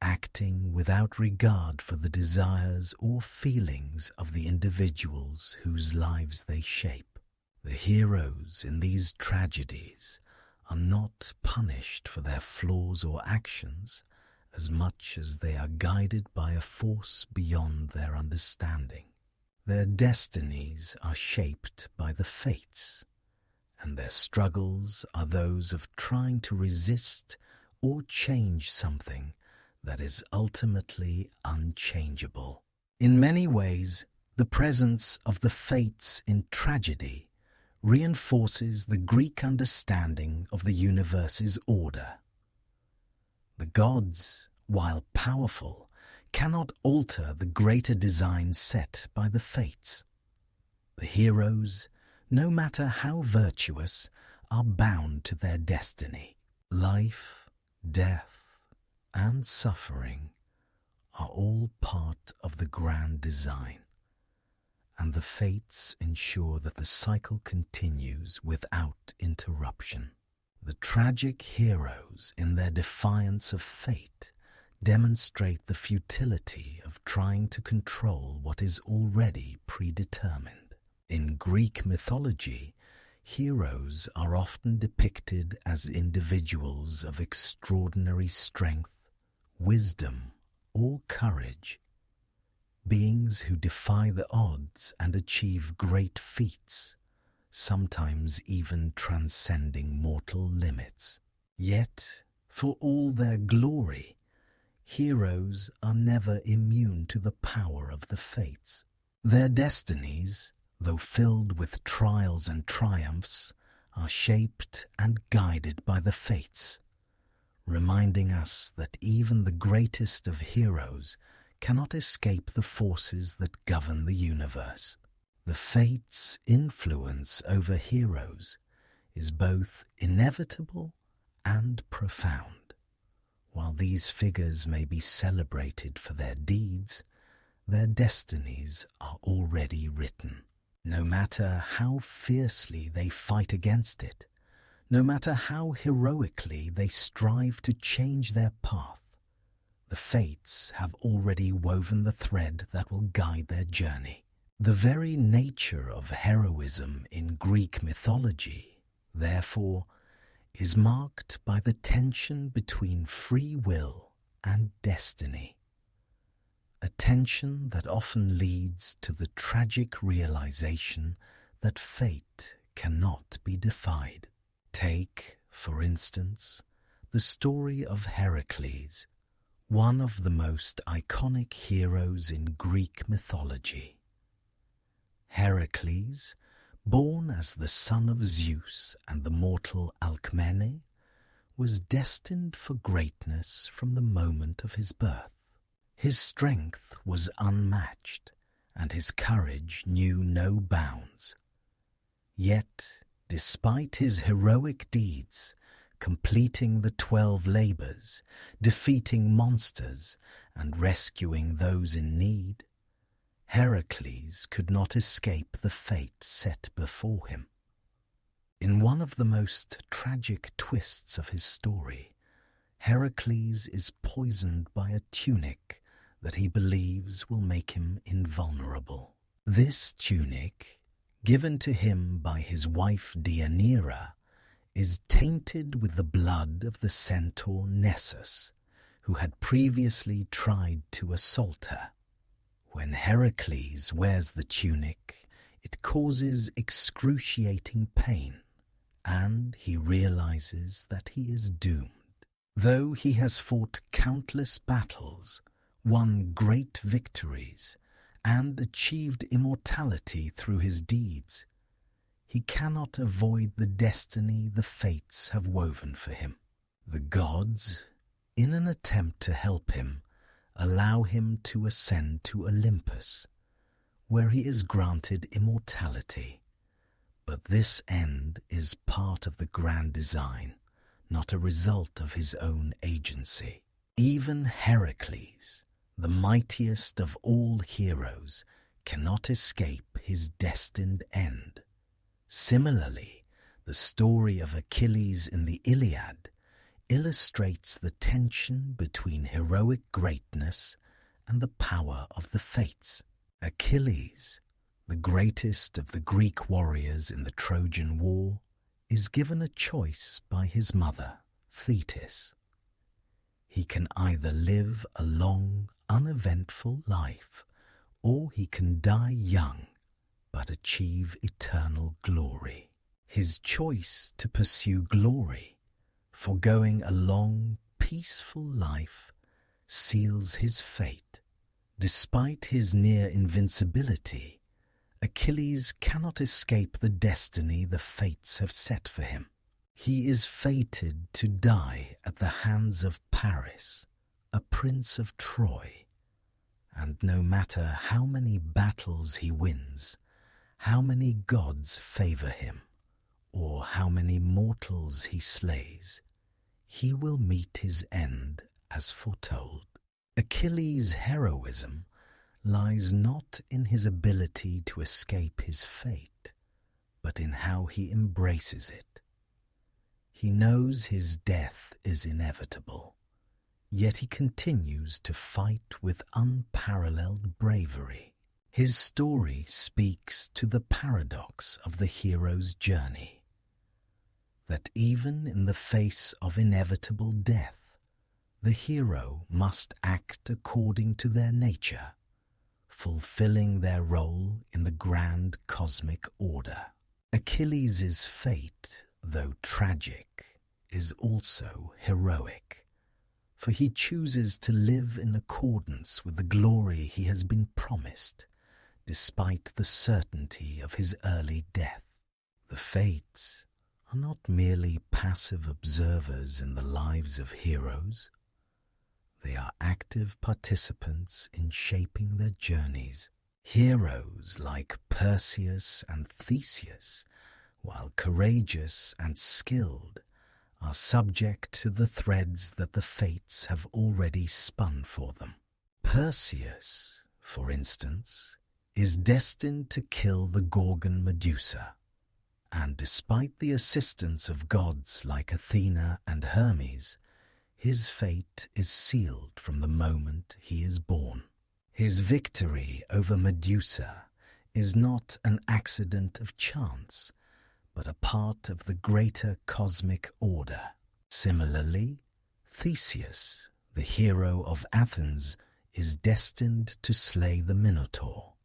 acting without regard for the desires or feelings of the individuals whose lives they shape. The heroes in these tragedies are not punished for their flaws or actions as much as they are guided by a force beyond their understanding. Their destinies are shaped by the fates, and their struggles are those of trying to resist or change something that is ultimately unchangeable. In many ways, the presence of the fates in tragedy reinforces the Greek understanding of the universe's order. The gods, while powerful, cannot alter the greater design set by the fates. The heroes, no matter how virtuous, are bound to their destiny. Life, death, and suffering are all part of the grand design, and the fates ensure that the cycle continues without interruption. The tragic heroes, in their defiance of fate, demonstrate the futility of trying to control what is already predetermined. In Greek mythology, heroes are often depicted as individuals of extraordinary strength, wisdom, or courage, beings who defy the odds and achieve great feats, sometimes even transcending mortal limits. Yet, for all their glory, heroes are never immune to the power of the fates. Their destinies, though filled with trials and triumphs, are shaped and guided by the fates, reminding us that even the greatest of heroes cannot escape the forces that govern the universe. The fates' influence over heroes is both inevitable and profound. While these figures may be celebrated for their deeds, their destinies are already written. No matter how fiercely they fight against it, no matter how heroically they strive to change their path, the fates have already woven the thread that will guide their journey. The very nature of heroism in Greek mythology, therefore, is marked by the tension between free will and destiny, a tension that often leads to the tragic realization that fate cannot be defied. Take, for instance, the story of Heracles, one of the most iconic heroes in Greek mythology. Heracles, born as the son of Zeus and the mortal Alcmene, was destined for greatness from the moment of his birth. His strength was unmatched, and his courage knew no bounds. Yet, despite his heroic deeds, completing the 12 labors, defeating monsters, and rescuing those in need, Heracles could not escape the fate set before him. In one of the most tragic twists of his story, Heracles is poisoned by a tunic that he believes will make him invulnerable. This tunic, given to him by his wife Deianira, is tainted with the blood of the centaur Nessus, who had previously tried to assault her. When Heracles wears the tunic, it causes excruciating pain, and he realizes that he is doomed. Though he has fought countless battles, won great victories, and achieved immortality through his deeds, he cannot avoid the destiny the fates have woven for him. The gods, in an attempt to help him, allow him to ascend to Olympus, where he is granted immortality. But this end is part of the grand design, not a result of his own agency. Even Heracles, the mightiest of all heroes, cannot escape his destined end. Similarly, the story of Achilles in the Iliad illustrates the tension between heroic greatness and the power of the fates. Achilles, the greatest of the Greek warriors in the Trojan War, is given a choice by his mother, Thetis. He can either live a long, uneventful life, or he can die young but achieve eternal glory. His choice to pursue glory, foregoing a long, peaceful life, seals his fate. Despite his near invincibility, Achilles cannot escape the destiny the fates have set for him. He is fated to die at the hands of Paris, a prince of Troy, and no matter how many battles he wins, how many gods favor him, or how many mortals he slays, he will meet his end as foretold. Achilles' heroism lies not in his ability to escape his fate, but in how he embraces it. He knows his death is inevitable, yet he continues to fight with unparalleled bravery. His story speaks to the paradox of the hero's journey, that even in the face of inevitable death, the hero must act according to their nature, fulfilling their role in the grand cosmic order. Achilles' fate, though tragic, is also heroic, for he chooses to live in accordance with the glory he has been promised, despite the certainty of his early death. The fates are not merely passive observers in the lives of heroes. They are active participants in shaping their journeys. Heroes like Perseus and Theseus, while courageous and skilled, are subject to the threads that the fates have already spun for them. Perseus, for instance, is destined to kill the Gorgon Medusa, and despite the assistance of gods like Athena and Hermes, his fate is sealed from the moment he is born. His victory over Medusa is not an accident of chance, but a part of the greater cosmic order. Similarly, Theseus, the hero of Athens, is destined to slay the Minotaur,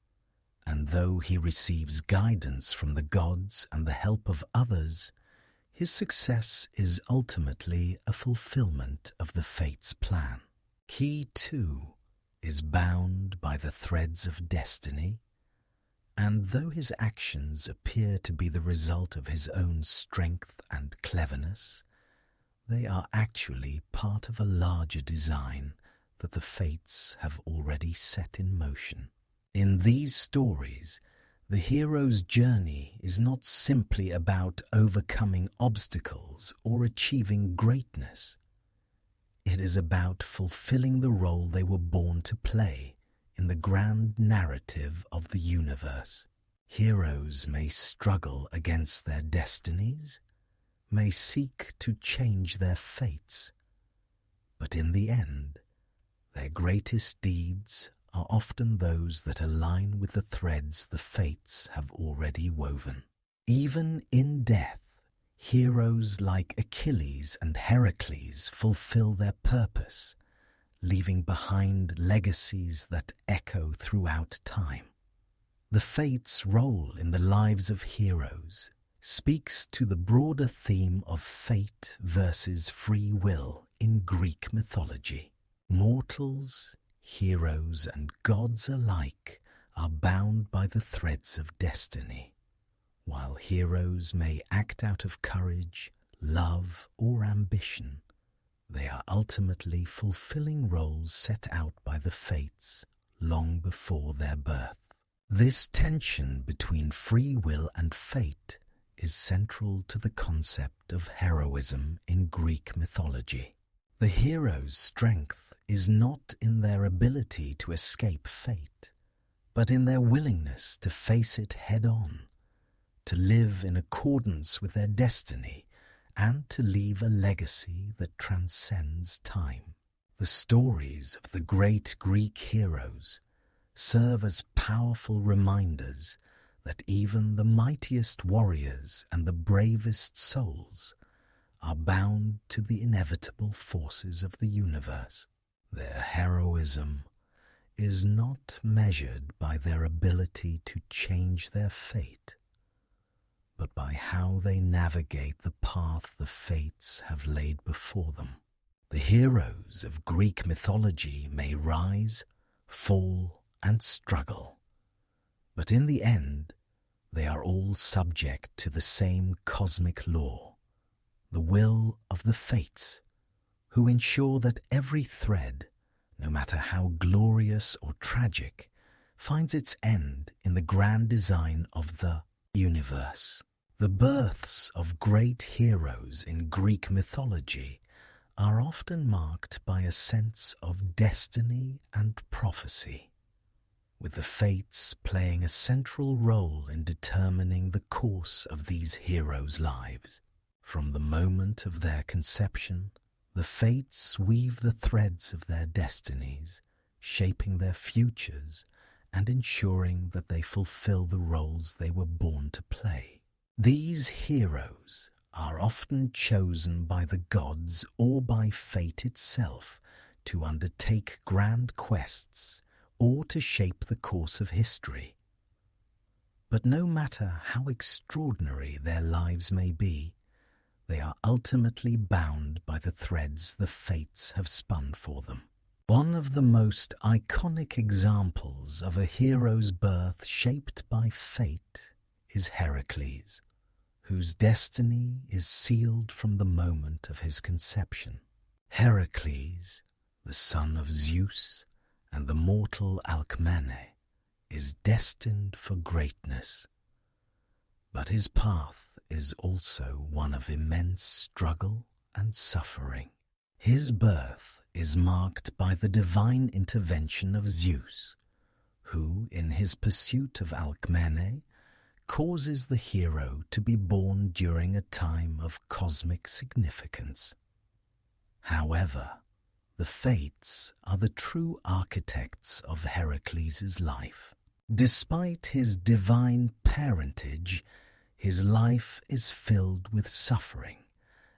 and though he receives guidance from the gods and the help of others, his success is ultimately a fulfillment of the fate's plan. He, too, is bound by the threads of destiny, and though his actions appear to be the result of his own strength and cleverness, they are actually part of a larger design that the fates have already set in motion. In these stories, the hero's journey is not simply about overcoming obstacles or achieving greatness. It is about fulfilling the role they were born to play in the grand narrative of the universe. Heroes may struggle against their destinies, may seek to change their fates, but in the end, their greatest deeds are often those that align with the threads the fates have already woven. Even in death, heroes like Achilles and Heracles fulfill their purpose, leaving behind legacies that echo throughout time. The fates' role in the lives of heroes speaks to the broader theme of fate versus free will in Greek mythology. Mortals, heroes, and gods alike are bound by the threads of destiny. While heroes may act out of courage, love, or ambition, they are ultimately fulfilling roles set out by the fates long before their birth. This tension between free will and fate is central to the concept of heroism in Greek mythology. The hero's strength is not in their ability to escape fate, but in their willingness to face it head-on, to live in accordance with their destiny, and to leave a legacy that transcends time. The stories of the great Greek heroes serve as powerful reminders that even the mightiest warriors and the bravest souls are bound to the inevitable forces of the universe. Their heroism is not measured by their ability to change their fate, but by how they navigate the path the fates have laid before them. The heroes of Greek mythology may rise, fall, and struggle, but in the end, they are all subject to the same cosmic law, the will of the fates, who ensure that every thread, no matter how glorious or tragic, finds its end in the grand design of the universe. The births of great heroes in Greek mythology are often marked by a sense of destiny and prophecy, with the fates playing a central role in determining the course of these heroes' lives. From the moment of their conception, the fates weave the threads of their destinies, shaping their futures and ensuring that they fulfill the roles they were born to play. These heroes are often chosen by the gods or by fate itself to undertake grand quests or to shape the course of history. But no matter how extraordinary their lives may be, they are ultimately bound by the threads the fates have spun for them. One of the most iconic examples of a hero's birth shaped by fate is Heracles, whose destiny is sealed from the moment of his conception. Heracles, the son of Zeus and the mortal Alcmene, is destined for greatness, but his path is also one of immense struggle and suffering. His birth is marked by the divine intervention of Zeus, who, in his pursuit of Alcmene, causes the hero to be born during a time of cosmic significance. However, the fates are the true architects of Heracles' life. Despite his divine parentage, his life is filled with suffering,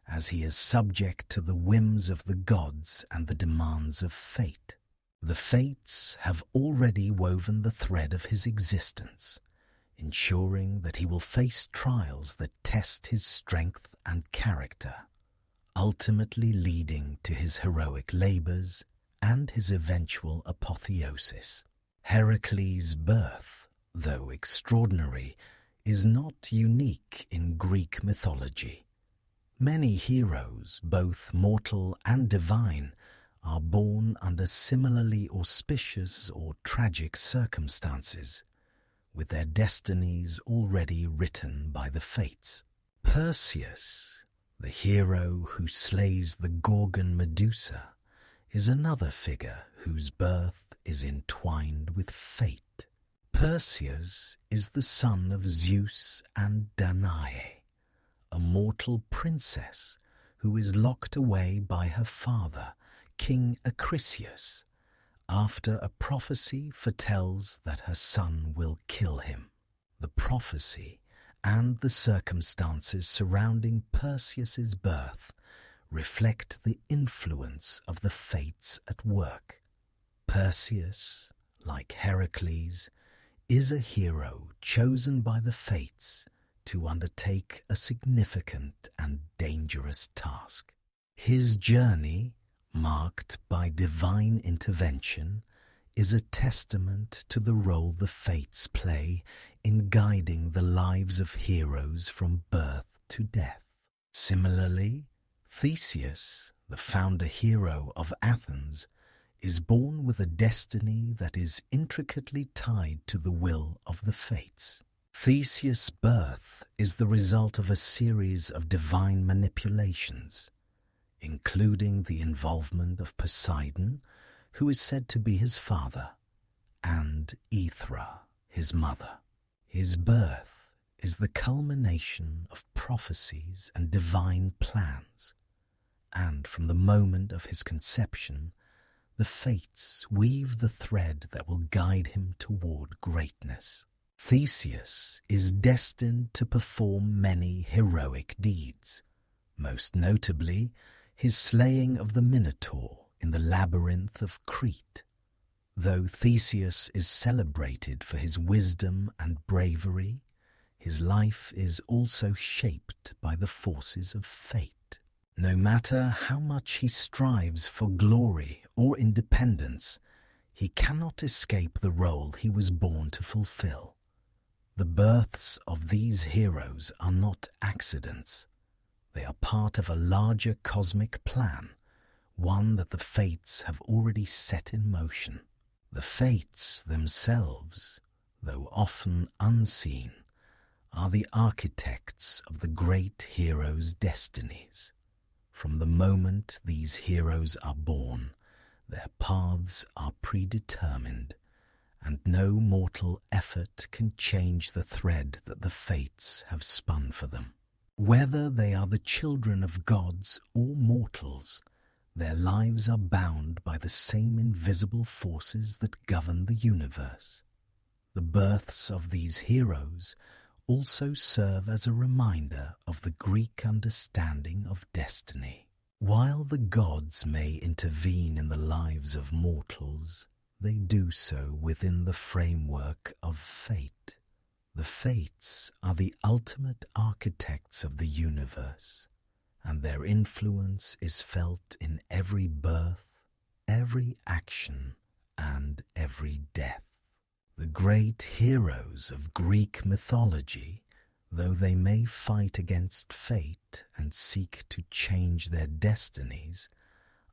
as he is subject to the whims of the gods and the demands of fate. The fates have already woven the thread of his existence, ensuring that he will face trials that test his strength and character, ultimately leading to his heroic labors and his eventual apotheosis. Heracles' birth, though extraordinary, is not unique in Greek mythology. Many heroes, both mortal and divine, are born under similarly auspicious or tragic circumstances, with their destinies already written by the fates. Perseus, the hero who slays the Gorgon Medusa, is another figure whose birth is entwined with fate. Perseus is the son of Zeus and Danae, a mortal princess who is locked away by her father, King Acrisius, after a prophecy foretells that her son will kill him. The prophecy and the circumstances surrounding Perseus's birth reflect the influence of the fates at work. Perseus, like Heracles, is a hero chosen by the fates to undertake a significant and dangerous task. His journey, marked by divine intervention, is a testament to the role the fates play in guiding the lives of heroes from birth to death. Similarly, Theseus, the founder hero of Athens, is born with a destiny that is intricately tied to the will of the fates. Theseus' birth is the result of a series of divine manipulations, including the involvement of Poseidon, who is said to be his father, and Aethra, his mother. His birth is the culmination of prophecies and divine plans, and from the moment of his conception, the fates weave the thread that will guide him toward greatness. Theseus is destined to perform many heroic deeds, most notably his slaying of the Minotaur in the labyrinth of Crete. Though Theseus is celebrated for his wisdom and bravery, his life is also shaped by the forces of fate. No matter how much he strives for glory or independence, he cannot escape the role he was born to fulfill. The births of these heroes are not accidents. They are part of a larger cosmic plan, one that the fates have already set in motion. The fates themselves, though often unseen, are the architects of the great heroes' destinies. From the moment these heroes are born, their paths are predetermined, and no mortal effort can change the thread that the fates have spun for them. Whether they are the children of gods or mortals, their lives are bound by the same invisible forces that govern the universe. The births of these heroes also serve as a reminder of the Greek understanding of destiny. While the gods may intervene in the lives of mortals, they do so within the framework of fate. The fates are the ultimate architects of the universe, and their influence is felt in every birth, every action, and every death. The great heroes of Greek mythology, though they may fight against fate and seek to change their destinies,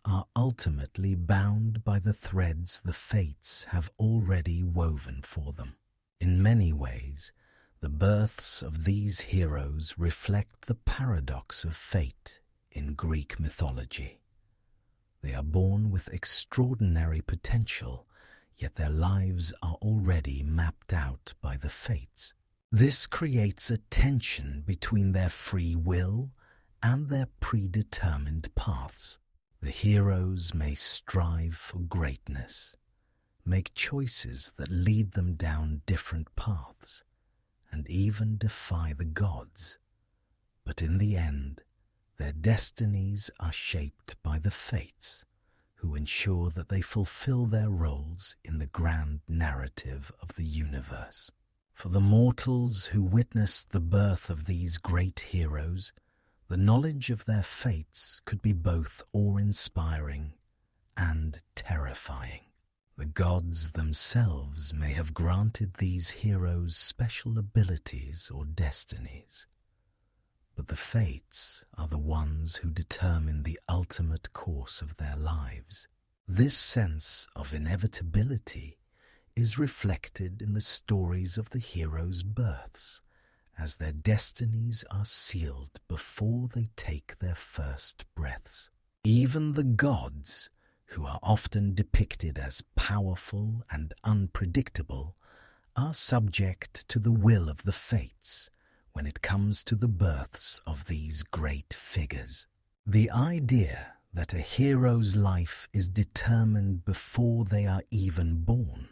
are ultimately bound by the threads the fates have already woven for them. In many ways, the births of these heroes reflect the paradox of fate in Greek mythology. They are born with extraordinary potential, yet their lives are already mapped out by the fates. This creates a tension between their free will and their predetermined paths. The heroes may strive for greatness, make choices that lead them down different paths, and even defy the gods. But in the end, their destinies are shaped by the fates, who ensure that they fulfill their roles in the grand narrative of the universe. For the mortals who witnessed the birth of these great heroes, the knowledge of their fates could be both awe-inspiring and terrifying. The gods themselves may have granted these heroes special abilities or destinies, but the fates are the ones who determine the ultimate course of their lives. This sense of inevitability is reflected in the stories of the heroes' births, as their destinies are sealed before they take their first breaths. Even the gods, who are often depicted as powerful and unpredictable, are subject to the will of the fates when it comes to the births of these great figures. The idea that a hero's life is determined before they are even born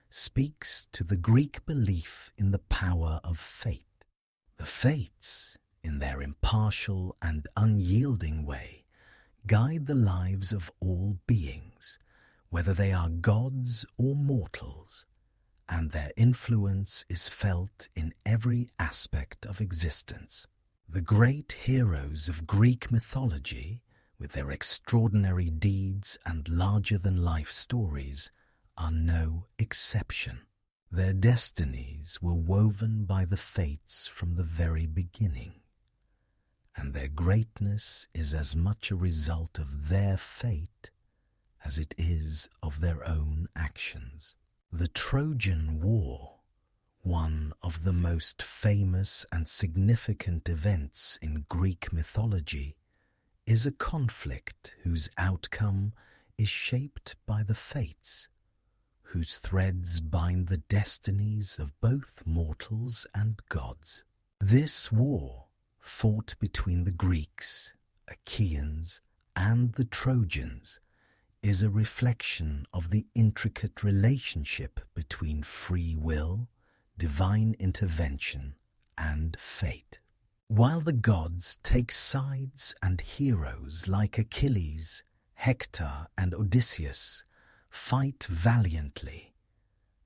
speaks to the Greek belief in the power of fate. The fates, in their impartial and unyielding way, guide the lives of all beings, whether they are gods or mortals, and their influence is felt in every aspect of existence. The great heroes of Greek mythology, with their extraordinary deeds and larger-than-life stories, are no exception. Their destinies were woven by the fates from the very beginning, and their greatness is as much a result of their fate as it is of their own actions. The Trojan War, one of the most famous and significant events in Greek mythology, is a conflict whose outcome is shaped by the fates, whose threads bind the destinies of both mortals and gods. This war, fought between the Greeks, Achaeans, and the Trojans, is a reflection of the intricate relationship between free will, divine intervention, and fate. While the gods take sides and heroes like Achilles, Hector, and Odysseus fight valiantly,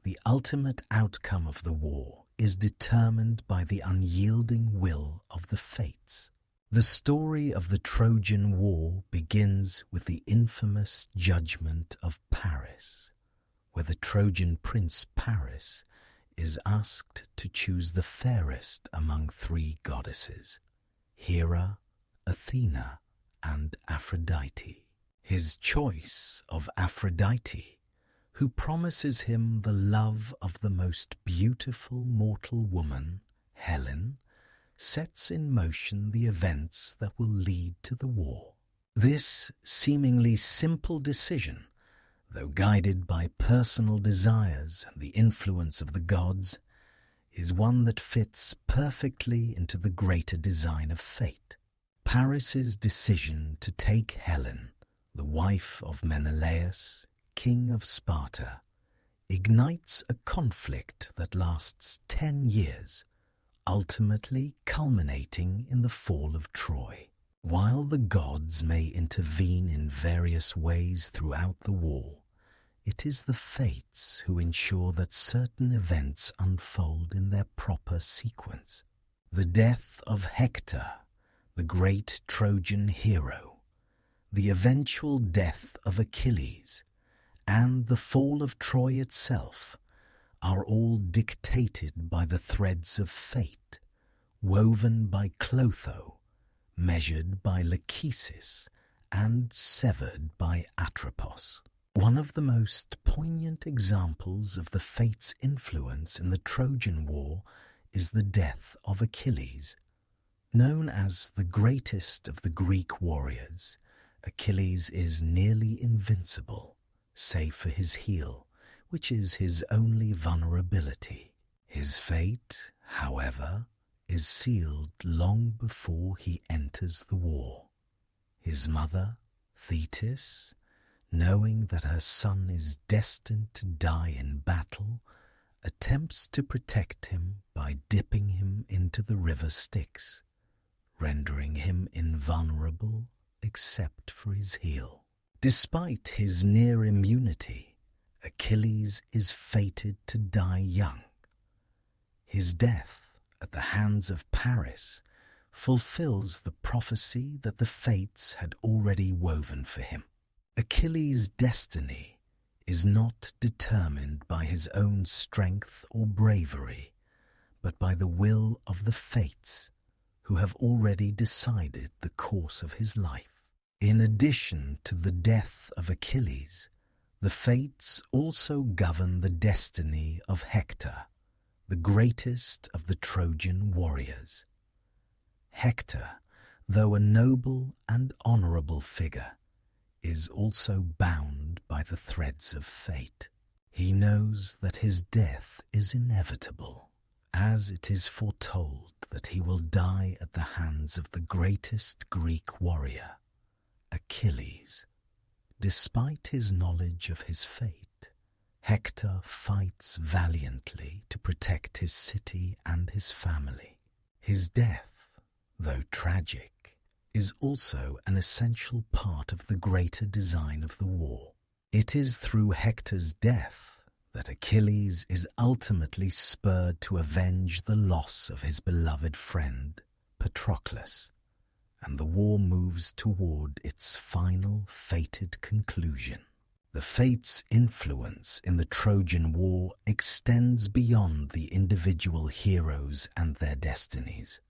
the ultimate outcome of the war is determined by the unyielding will of the fates. The story of the Trojan War begins with the infamous judgment of Paris, where the Trojan prince Paris is asked to choose the fairest among three goddesses, Hera, Athena, and Aphrodite. His choice of Aphrodite, who promises him the love of the most beautiful mortal woman, Helen, sets in motion the events that will lead to the war. This seemingly simple decision, though guided by personal desires and the influence of the gods, is one that fits perfectly into the greater design of fate. Paris's decision to take Helen, the wife of Menelaus, king of Sparta, ignites a conflict that lasts 10 years, ultimately culminating in the fall of Troy. While the gods may intervene in various ways throughout the war, it is the fates who ensure that certain events unfold in their proper sequence. The death of Hector, the great Trojan hero, the eventual death of Achilles, and the fall of Troy itself are all dictated by the threads of fate, woven by Clotho, measured by Lachesis, and severed by Atropos. One of the most poignant examples of the fates' influence in the Trojan War is the death of Achilles. Known as the greatest of the Greek warriors, Achilles is nearly invincible, save for his heel, which is his only vulnerability. His fate, however, is sealed long before he enters the war. His mother, Thetis, knowing that her son is destined to die in battle, attempts to protect him by dipping him into the river Styx, rendering him invulnerable except for his heel. Despite his near immunity, Achilles is fated to die young. His death at the hands of Paris fulfills the prophecy that the fates had already woven for him. Achilles' destiny is not determined by his own strength or bravery, but by the will of the fates, who have already decided the course of his life. In addition to the death of Achilles, the fates also govern the destiny of Hector, the greatest of the Trojan warriors. Hector, though a noble and honorable figure, is also bound by the threads of fate. He knows that his death is inevitable, as it is foretold that he will die at the hands of the greatest Greek warrior, Achilles. Despite his knowledge of his fate, Hector fights valiantly to protect his city and his family. His death, though tragic, is also an essential part of the greater design of the war. It is through Hector's death that Achilles is ultimately spurred to avenge the loss of his beloved friend, Patroclus, and the war moves toward its final fated conclusion. The fates' influence in the Trojan War extends beyond the individual heroes and their destinies.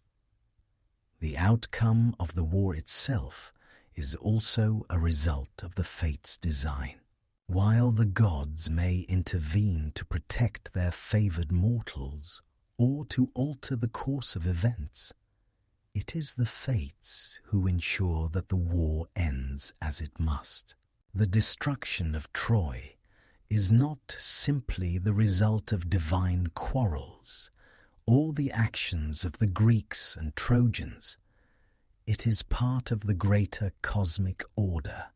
The outcome of the war itself is also a result of the fates' design. While the gods may intervene to protect their favored mortals or to alter the course of events, it is the fates who ensure that the war ends as it must. The destruction of Troy is not simply the result of divine quarrels or the actions of the Greeks and Trojans. It is part of the greater cosmic order,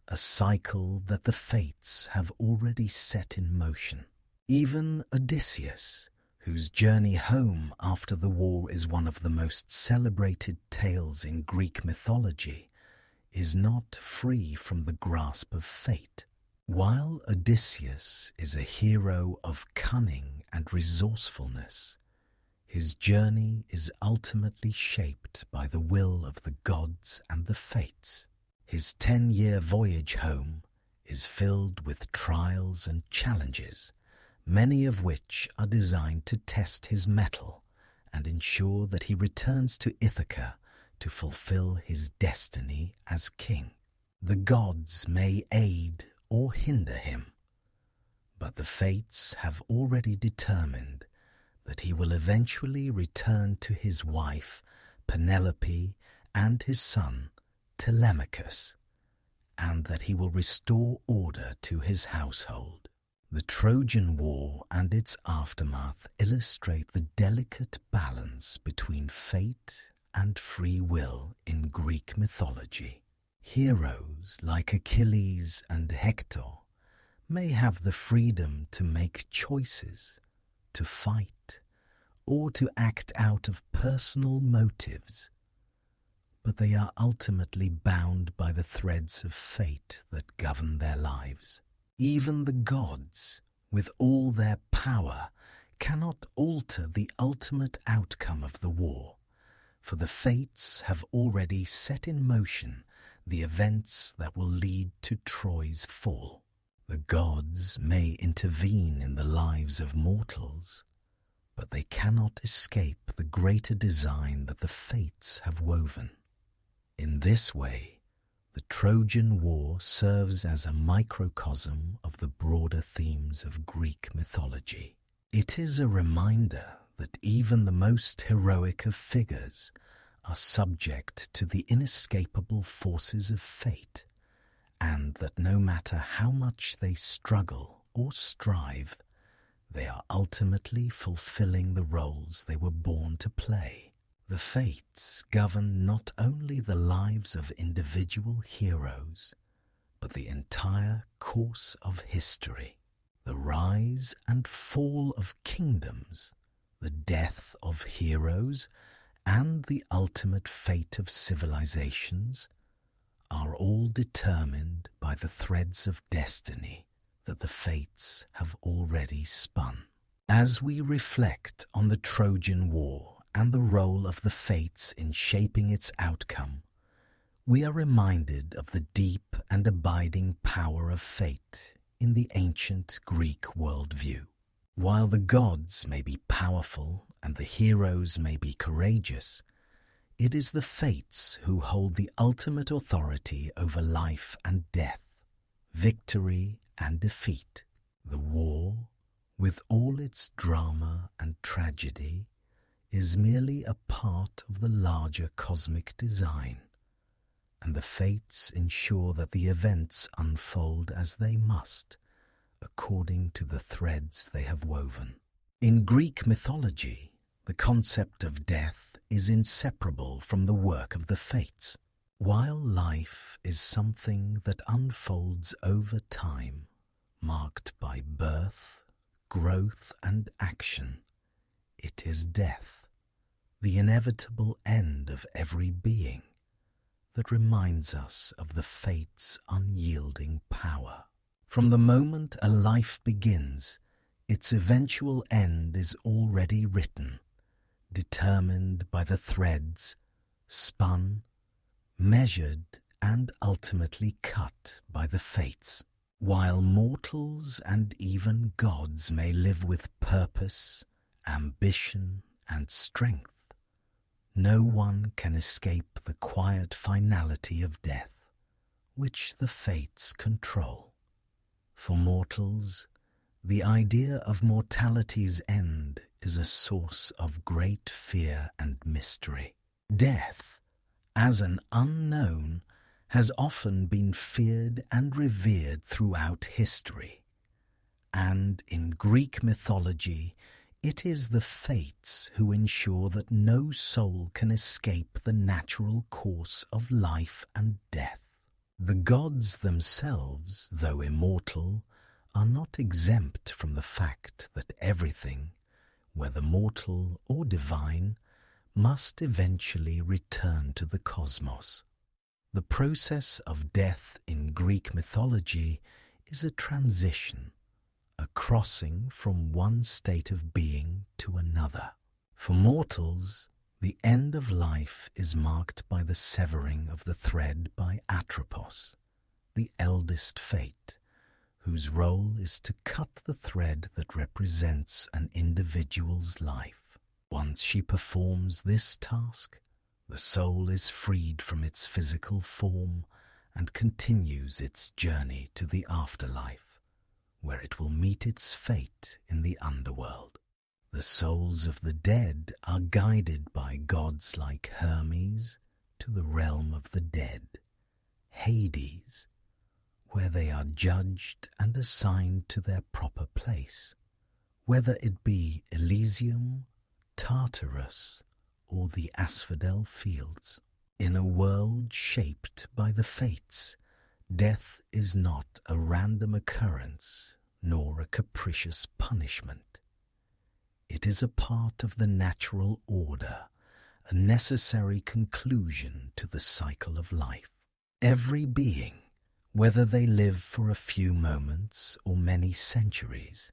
a cycle that the fates have already set in motion. Even Odysseus, whose journey home after the war is one of the most celebrated tales in Greek mythology, is not free from the grasp of fate. While Odysseus is a hero of cunning and resourcefulness, His journey is ultimately shaped by the will of the gods and the fates. His 10-year voyage home is filled with trials and challenges, many of which are designed to test his mettle and ensure that he returns to Ithaca to fulfill his destiny as king. The gods may aid or hinder him, but the fates have already determined that he will eventually return to his wife, Penelope, and his son, Telemachus, and that he will restore order to his household. The Trojan War and its aftermath illustrate the delicate balance between fate and free will in Greek mythology. Heroes like Achilles and Hector may have the freedom to make choices, to fight, or to act out of personal motives, but they are ultimately bound by the threads of fate that govern their lives. Even the gods, with all their power, cannot alter the ultimate outcome of the war, for the fates have already set in motion the events that will lead to Troy's fall. The gods may intervene in the lives of mortals, but they cannot escape the greater design that the fates have woven. In this way, the Trojan War serves as a microcosm of the broader themes of Greek mythology. It is a reminder that even the most heroic of figures are subject to the inescapable forces of fate, and that no matter how much they struggle or strive, they are ultimately fulfilling the roles they were born to play. The fates govern not only the lives of individual heroes, but the entire course of history. The rise and fall of kingdoms, the death of heroes, and the ultimate fate of civilizations are all determined by the threads of destiny that the fates have already spun. As we reflect on the Trojan War and the role of the fates in shaping its outcome, we are reminded of the deep and abiding power of fate in the ancient Greek worldview. While the gods may be powerful and the heroes may be courageous, it is the fates who hold the ultimate authority over life and death, victory and defeat. The war, with all its drama and tragedy, is merely a part of the larger cosmic design, and the fates ensure that the events unfold as they must, according to the threads they have woven. In Greek mythology, the concept of death is inseparable from the work of the fates. While life is something that unfolds over time, marked by birth, growth, and action, it is death, the inevitable end of every being, that reminds us of the fates' unyielding power. From the moment a life begins, its eventual end is already written, determined by the threads, spun, measured, and ultimately cut by the fates. While mortals and even gods may live with purpose, ambition, and strength, no one can escape the quiet finality of death, which the fates control. For mortals, the idea of mortality's end is a source of great fear and mystery. Death, as an unknown, has often been feared and revered throughout history, and in Greek mythology, it is the fates who ensure that no soul can escape the natural course of life and death. The gods themselves, though immortal, are not exempt from the fact that everything, whether mortal or divine, must eventually return to the cosmos. The process of death in Greek mythology is a transition, a crossing from one state of being to another. For mortals, the end of life is marked by the severing of the thread by Atropos, the eldest fate, whose role is to cut the thread that represents an individual's life. Once she performs this task, the soul is freed from its physical form and continues its journey to the afterlife, where it will meet its fate in the underworld. The souls of the dead are guided by gods like Hermes to the realm of the dead, Hades, where they are judged and assigned to their proper place, whether it be Elysium, Tartarus, or the Asphodel fields. In a world shaped by the fates, death is not a random occurrence nor a capricious punishment. It is a part of the natural order, a necessary conclusion to the cycle of life. Every being, whether they live for a few moments or many centuries,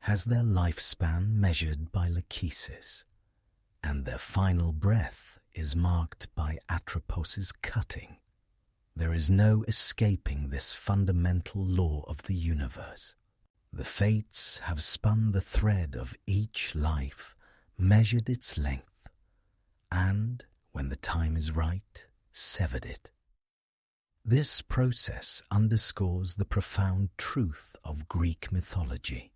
has their lifespan measured by Lachesis, and their final breath is marked by Atropos's cutting. There is no escaping this fundamental law of the universe. The fates have spun the thread of each life, measured its length, and, when the time is right, severed it. This process underscores the profound truth of Greek mythology,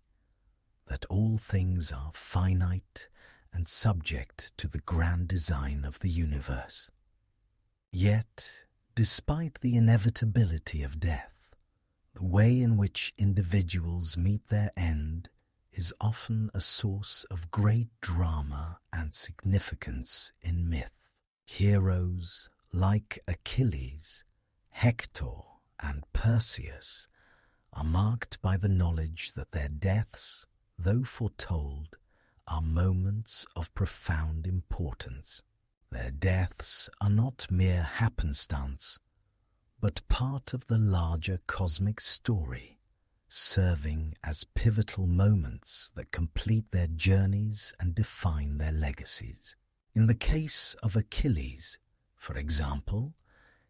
that all things are finite and subject to the grand design of the universe. Yet, despite the inevitability of death, the way in which individuals meet their end is often a source of great drama and significance in myth. Heroes like Achilles, Hector, and Perseus are marked by the knowledge that their deaths, though foretold, are moments of profound importance. Their deaths are not mere happenstance, but part of the larger cosmic story, serving as pivotal moments that complete their journeys and define their legacies. In the case of Achilles, for example,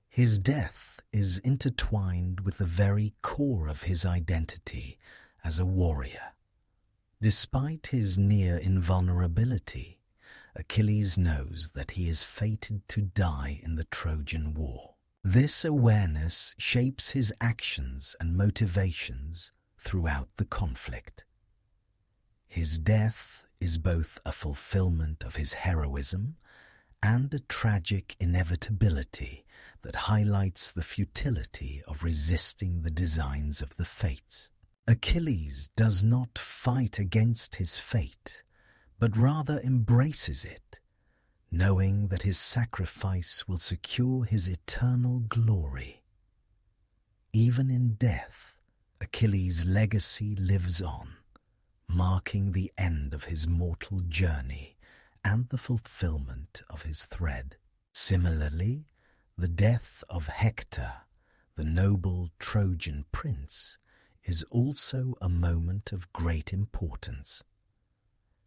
his death is intertwined with the very core of his identity as a warrior. Despite his near invulnerability, Achilles knows that he is fated to die in the Trojan War. This awareness shapes his actions and motivations throughout the conflict. His death is both a fulfillment of his heroism and a tragic inevitability that highlights the futility of resisting the designs of the fates. Achilles does not fight against his fate, but rather embraces it, knowing that his sacrifice will secure his eternal glory. Even in death, Achilles' legacy lives on, marking the end of his mortal journey and the fulfillment of his thread. Similarly, the death of Hector, the noble Trojan prince, is also a moment of great importance.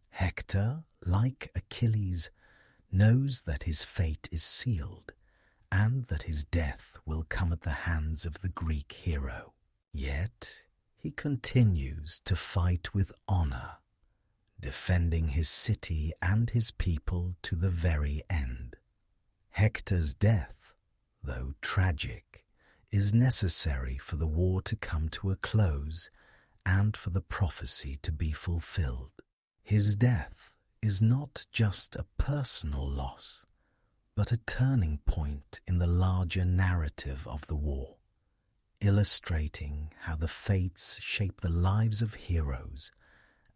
Hector, like Achilles, knows that his fate is sealed and that his death will come at the hands of the Greek hero. Yet he continues to fight with honor, defending his city and his people to the very end. Hector's death, though tragic, is necessary for the war to come to a close and for the prophecy to be fulfilled. His death is not just a personal loss, but a turning point in the larger narrative of the war, illustrating how the fates shape the lives of heroes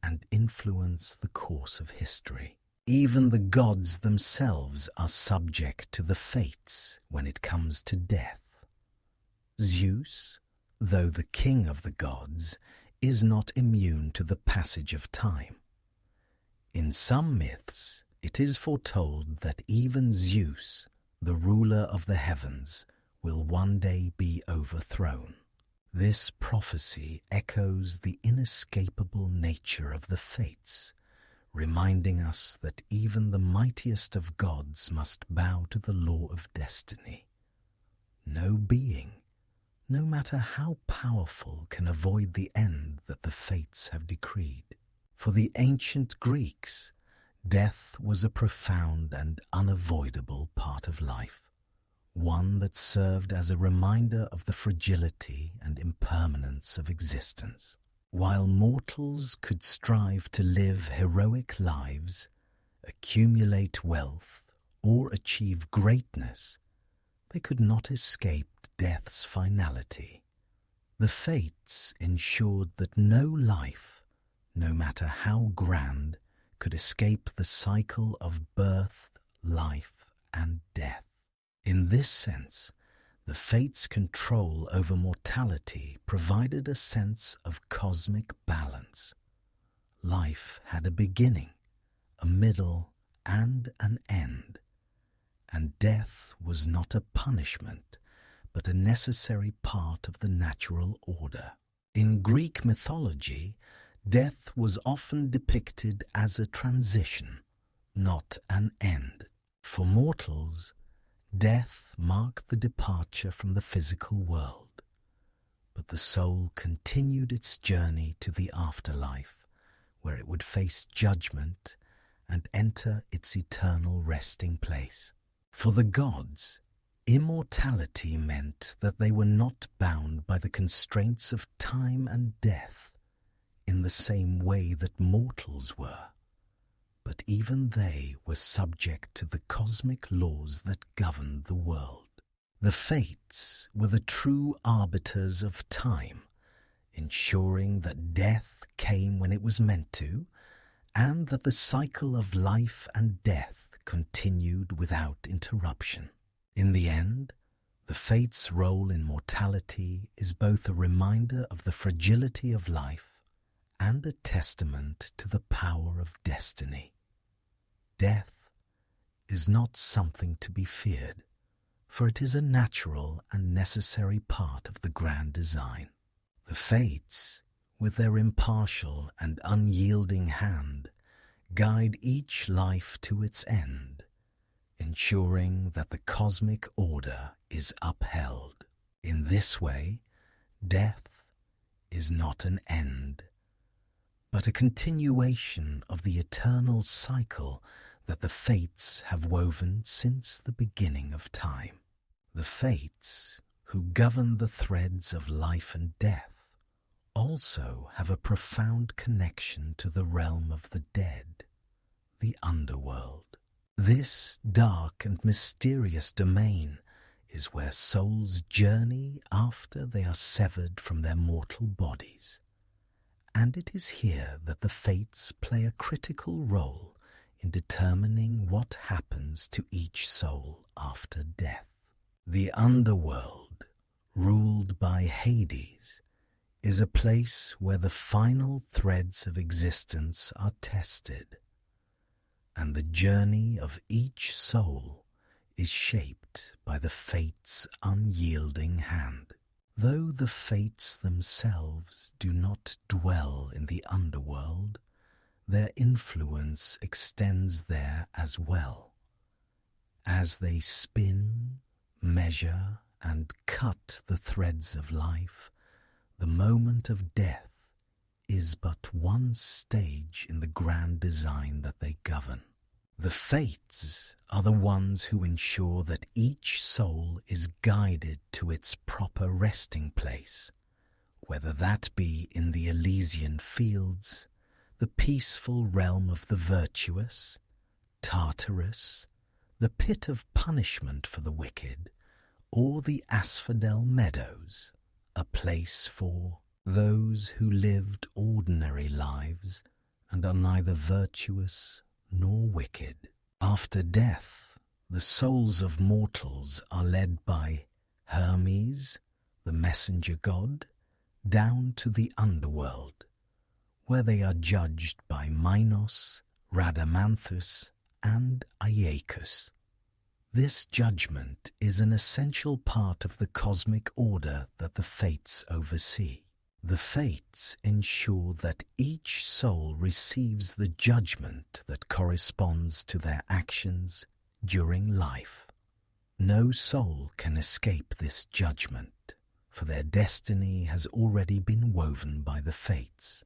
and influence the course of history. Even the gods themselves are subject to the fates when it comes to death. Zeus, though the king of the gods, is not immune to the passage of time. In some myths, it is foretold that even Zeus, the ruler of the heavens, will one day be overthrown. This prophecy echoes the inescapable nature of the fates, reminding us that even the mightiest of gods must bow to the law of destiny. No being, no matter how powerful, can avoid the end that the fates have decreed. For the ancient Greeks, death was a profound and unavoidable part of life, one that served as a reminder of the fragility and impermanence of existence. While mortals could strive to live heroic lives, accumulate wealth, or achieve greatness, they could not escape death's finality. The fates ensured that no life, no matter how grand, could escape the cycle of birth, life, and death. In this sense, the fates' control over mortality provided a sense of cosmic balance. Life had a beginning, a middle, and an end, and death was not a punishment, but a necessary part of the natural order. In Greek mythology, death was often depicted as a transition, not an end. For mortals, death marked the departure from the physical world, but the soul continued its journey to the afterlife, where it would face judgment and enter its eternal resting place. For the gods, immortality meant that they were not bound by the constraints of time and death in the same way that mortals were, but even they were subject to the cosmic laws that governed the world. The fates were the true arbiters of time, ensuring that death came when it was meant to, and that the cycle of life and death continued without interruption. In the end, the fates' role in mortality is both a reminder of the fragility of life and a testament to the power of destiny. Death is not something to be feared, for it is a natural and necessary part of the grand design. The fates, with their impartial and unyielding hand, guide each life to its end, ensuring that the cosmic order is upheld. In this way, death is not an end, but a continuation of the eternal cycle that the fates have woven since the beginning of time. The fates, who govern the threads of life and death, also have a profound connection to the realm of the dead, the underworld. This dark and mysterious domain is where souls journey after they are severed from their mortal bodies, and it is here that the fates play a critical role in determining what happens to each soul after death. The underworld, ruled by Hades, is a place where the final threads of existence are tested, and the journey of each soul is shaped by the fates' unyielding hand. Though the fates themselves do not dwell in the underworld, their influence extends there as well. As they spin, measure, and cut the threads of life, the moment of death is but one stage in the grand design that they govern. The fates are the ones who ensure that each soul is guided to its proper resting place, whether that be in the Elysian fields, the peaceful realm of the virtuous, Tartarus, the pit of punishment for the wicked, or the asphodel meadows, a place for those who lived ordinary lives and are neither virtuous nor wicked. After death, the souls of mortals are led by Hermes, the messenger god, down to the underworld, where they are judged by Minos, Rhadamanthus, and Aeacus. This judgment is an essential part of the cosmic order that the fates oversee. The fates ensure that each soul receives the judgment that corresponds to their actions during life. No soul can escape this judgment, for their destiny has already been woven by the fates,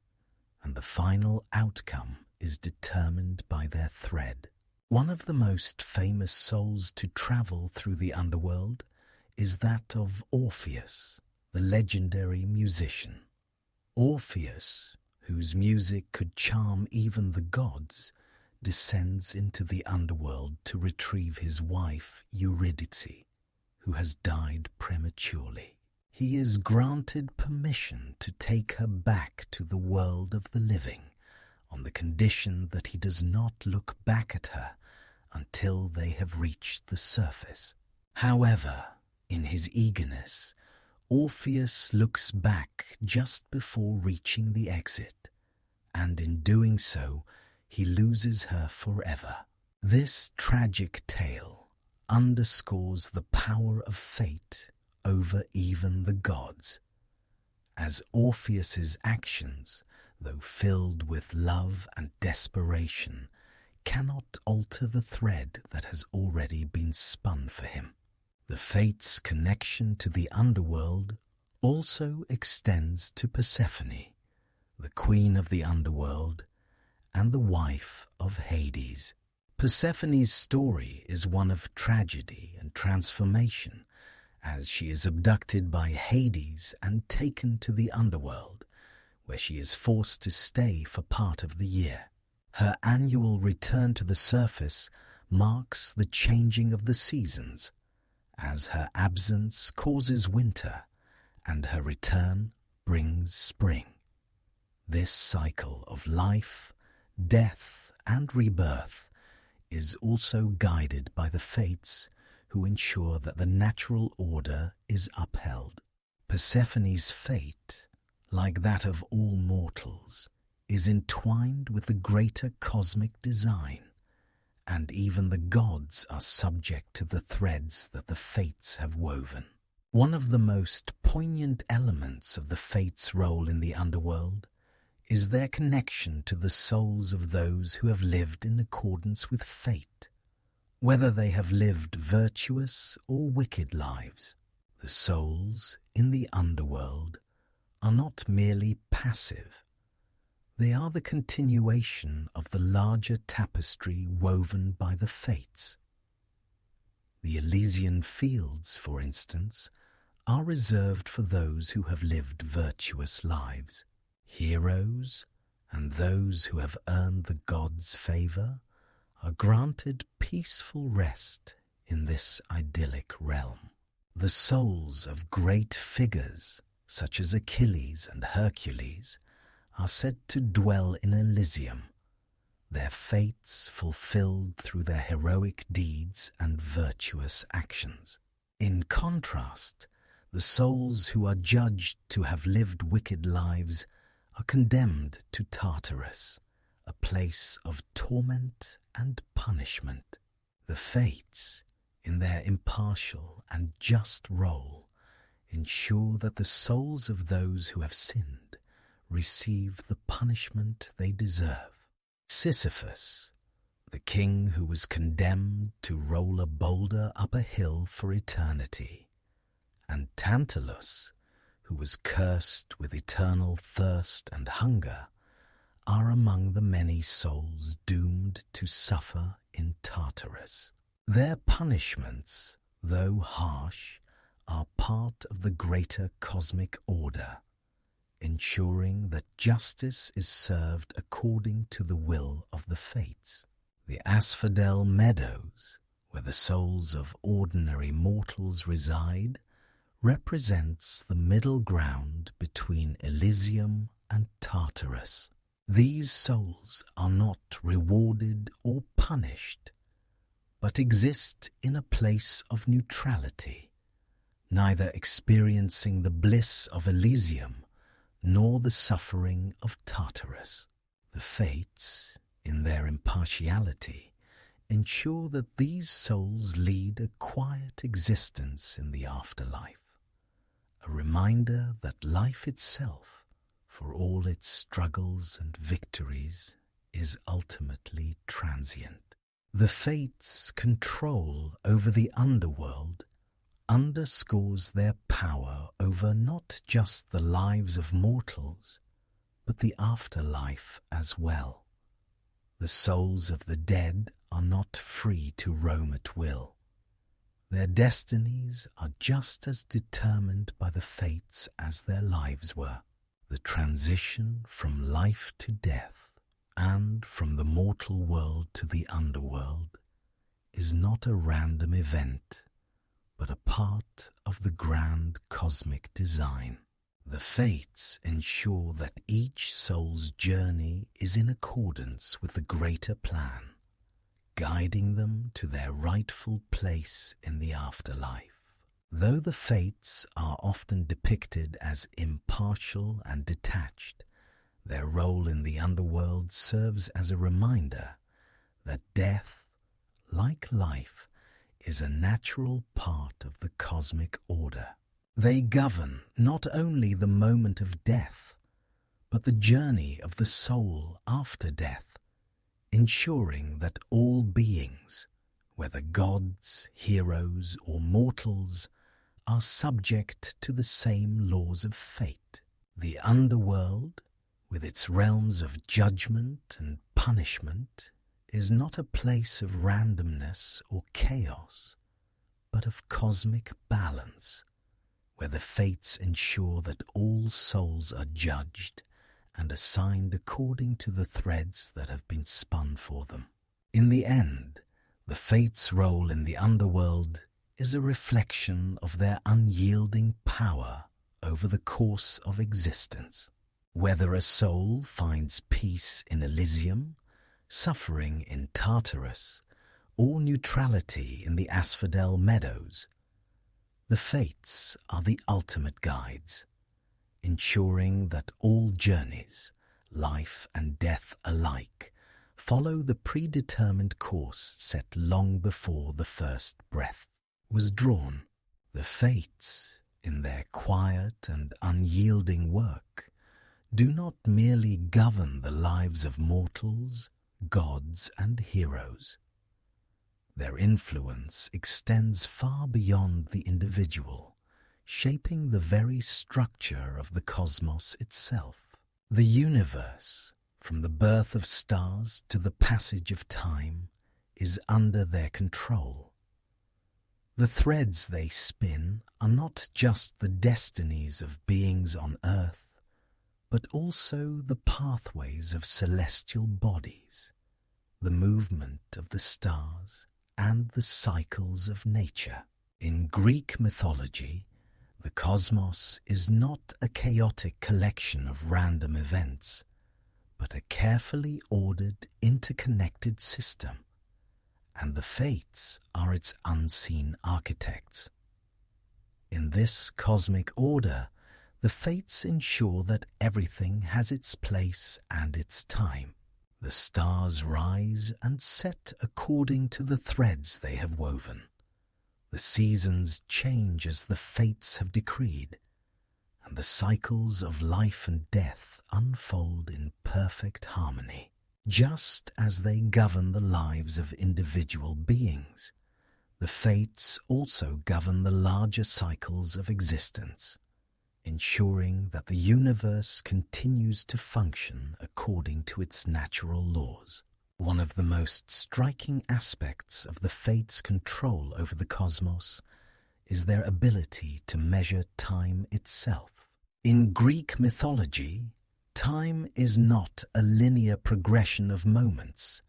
and the final outcome is determined by their thread. One of the most famous souls to travel through the underworld is that of Orpheus, the legendary musician. Orpheus, whose music could charm even the gods, descends into the underworld to retrieve his wife Eurydice, who has died prematurely. He is granted permission to take her back to the world of the living, on the condition that he does not look back at her until they have reached the surface. However, in his eagerness, Orpheus looks back just before reaching the exit, and in doing so, he loses her forever. This tragic tale underscores the power of fate over even the gods, as Orpheus's actions, though filled with love and desperation, cannot alter the thread that has already been spun for him. The fates' connection to the underworld also extends to Persephone, the queen of the underworld and the wife of Hades. Persephone's story is one of tragedy and transformation, as she is abducted by Hades and taken to the underworld, where she is forced to stay for part of the year. Her annual return to the surface marks the changing of the seasons, as her absence causes winter and her return brings spring. This cycle of life, death, and rebirth is also guided by the fates, who ensure that the natural order is upheld. Persephone's fate, like that of all mortals, is entwined with the greater cosmic design, and even the gods are subject to the threads that the fates have woven. One of the most poignant elements of the fates' role in the underworld is their connection to the souls of those who have lived in accordance with fate. Whether they have lived virtuous or wicked lives, the souls in the underworld are not merely passive. They are the continuation of the larger tapestry woven by the fates. The Elysian fields, for instance, are reserved for those who have lived virtuous lives. Heroes and those who have earned the gods' favor are granted peaceful rest in this idyllic realm. The souls of great figures, such as Achilles and Hercules, are said to dwell in Elysium, their fates fulfilled through their heroic deeds and virtuous actions. In contrast, the souls who are judged to have lived wicked lives are condemned to Tartarus, a place of torment and punishment. The fates, in their impartial and just role, ensure that the souls of those who have sinned receive the punishment they deserve. Sisyphus, the king who was condemned to roll a boulder up a hill for eternity, and Tantalus, who was cursed with eternal thirst and hunger, are among the many souls doomed to suffer in Tartarus. Their punishments, though harsh, are part of the greater cosmic order, ensuring that justice is served according to the will of the fates. The Asphodel Meadows, where the souls of ordinary mortals reside, represents the middle ground between Elysium and Tartarus. These souls are not rewarded or punished, but exist in a place of neutrality, neither experiencing the bliss of Elysium nor the suffering of Tartarus. The fates, in their impartiality, ensure that these souls lead a quiet existence in the afterlife, a reminder that life itself for all its struggles and victories, is ultimately transient. The fates' control over the underworld underscores their power over not just the lives of mortals, but the afterlife as well. The souls of the dead are not free to roam at will. Their destinies are just as determined by the fates as their lives were. The transition from life to death and from the mortal world to the underworld is not a random event, but a part of the grand cosmic design. The fates ensure that each soul's journey is in accordance with the greater plan, guiding them to their rightful place in the afterlife. Though the fates are often depicted as impartial and detached, their role in the underworld serves as a reminder that death, like life, is a natural part of the cosmic order. They govern not only the moment of death, but the journey of the soul after death, ensuring that all beings, whether gods, heroes, or mortals, are subject to the same laws of fate. The underworld, with its realms of judgment and punishment, is not a place of randomness or chaos, but of cosmic balance, where the fates ensure that all souls are judged and assigned according to the threads that have been spun for them. In the end, the fates' role in the underworld is a reflection of their unyielding power over the course of existence. Whether a soul finds peace in Elysium, suffering in Tartarus, or neutrality in the Asphodel Meadows, the fates are the ultimate guides, ensuring that all journeys, life and death alike, follow the predetermined course set long before the first breath was drawn. The fates, in their quiet and unyielding work, do not merely govern the lives of mortals, gods, and heroes. Their influence extends far beyond the individual, shaping the very structure of the cosmos itself. The universe, from the birth of stars to the passage of time, is under their control. The threads they spin are not just the destinies of beings on Earth, but also the pathways of celestial bodies, the movement of the stars, and the cycles of nature. In Greek mythology, the cosmos is not a chaotic collection of random events, but a carefully ordered, interconnected system, and the fates are its unseen architects. In this cosmic order, the fates ensure that everything has its place and its time. The stars rise and set according to the threads they have woven. The seasons change as the fates have decreed, and the cycles of life and death unfold in perfect harmony. Just as they govern the lives of individual beings, the fates also govern the larger cycles of existence, ensuring that the universe continues to function according to its natural laws. One of the most striking aspects of the fates' control over the cosmos is their ability to measure time itself. In Greek mythology, time is not a linear progression of moments,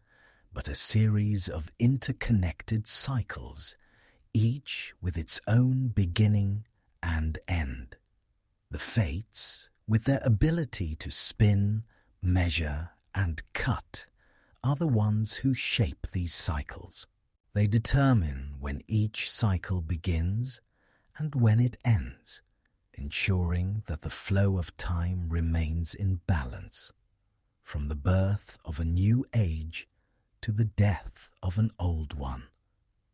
but a series of interconnected cycles, each with its own beginning and end. The fates, with their ability to spin, measure, and cut, are the ones who shape these cycles. They determine when each cycle begins and when it ends, ensuring that the flow of time remains in balance, from the birth of a new age to the death of an old one.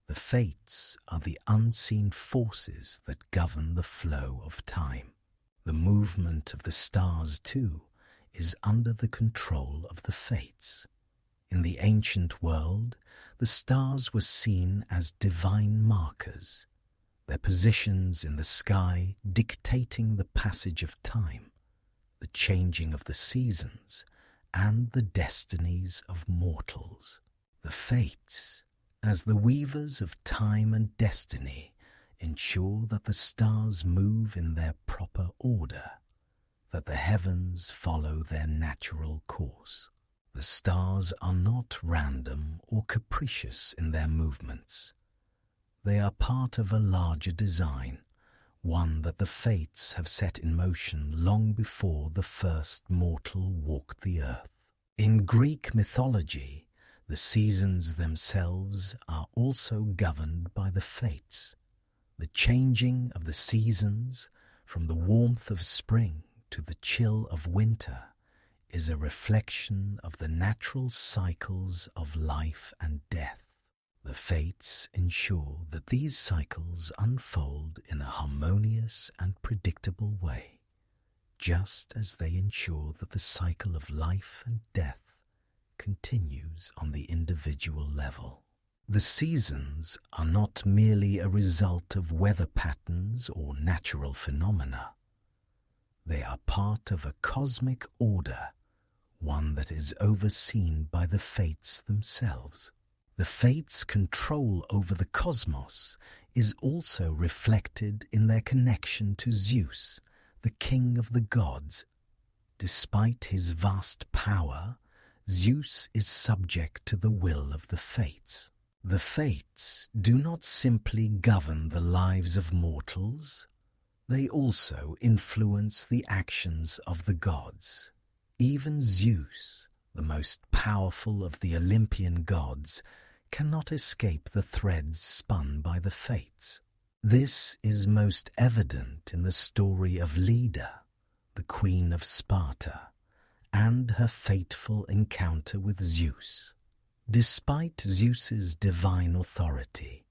The fates are the unseen forces that govern the flow of time. The movement of the stars, too, is under the control of the fates. In the ancient world, the stars were seen as divine markers, their positions in the sky dictating the passage of time, the changing of the seasons, and the destinies of mortals. The fates, as the weavers of time and destiny, ensure that the stars move in their proper order, that the heavens follow their natural course. The stars are not random or capricious in their movements. They are part of a larger design, one that the fates have set in motion long before the first mortal walked the earth. In Greek mythology, the seasons themselves are also governed by the fates. The changing of the seasons, from the warmth of spring to the chill of winter, is a reflection of the natural cycles of life and death. The fates ensure that these cycles unfold in a harmonious and predictable way, just as they ensure that the cycle of life and death continues on the individual level. The seasons are not merely a result of weather patterns or natural phenomena. They are part of a cosmic order, one that is overseen by the fates themselves. The fates' control over the cosmos is also reflected in their connection to Zeus, the king of the gods. Despite his vast power, Zeus is subject to the will of the fates. The fates do not simply govern the lives of mortals, they also influence the actions of the gods. Even Zeus, the most powerful of the Olympian gods, cannot escape the threads spun by the fates. This is most evident in the story of Leda, the queen of Sparta, and her fateful encounter with Zeus. Despite Zeus's divine authority,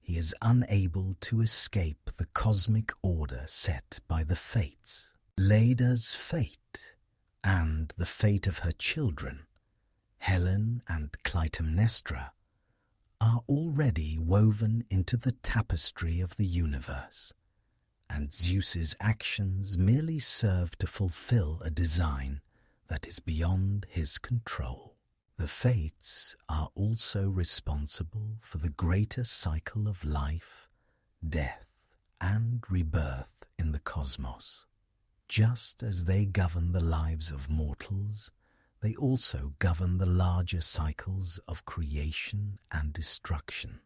he is unable to escape the cosmic order set by the fates. Leda's fate, and the fate of her children, Helen and Clytemnestra, are already woven into the tapestry of the universe, and Zeus's actions merely serve to fulfill a design that is beyond his control. The fates are also responsible for the greater cycle of life, death, and rebirth in the cosmos. Just as they govern the lives of mortals, they also govern the larger cycles of creation and destruction.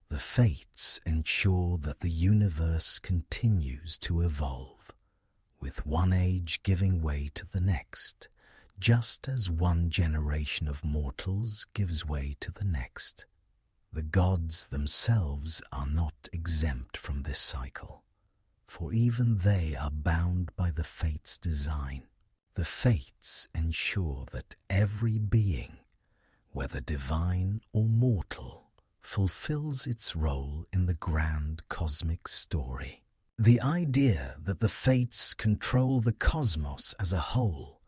The fates ensure that the universe continues to evolve, with one age giving way to the next, just as one generation of mortals gives way to the next. The gods themselves are not exempt from this cycle, for even they are bound by the fates' design. The fates ensure that every being, whether divine or mortal, fulfills its role in the grand cosmic story. The idea that the fates control the cosmos as a whole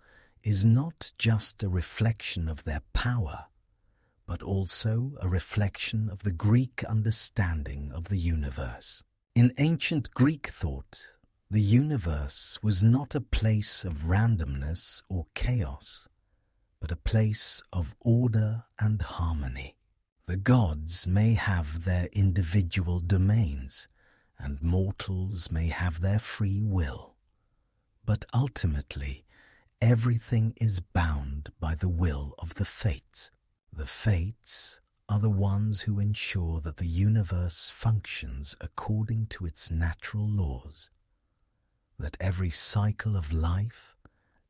is not just a reflection of their power, but also a reflection of the Greek understanding of the universe. In ancient Greek thought, the universe was not a place of randomness or chaos, but a place of order and harmony. The gods may have their individual domains, and mortals may have their free will, but ultimately everything is bound by the will of the fates. The fates are the ones who ensure that the universe functions according to its natural laws, that every cycle of life,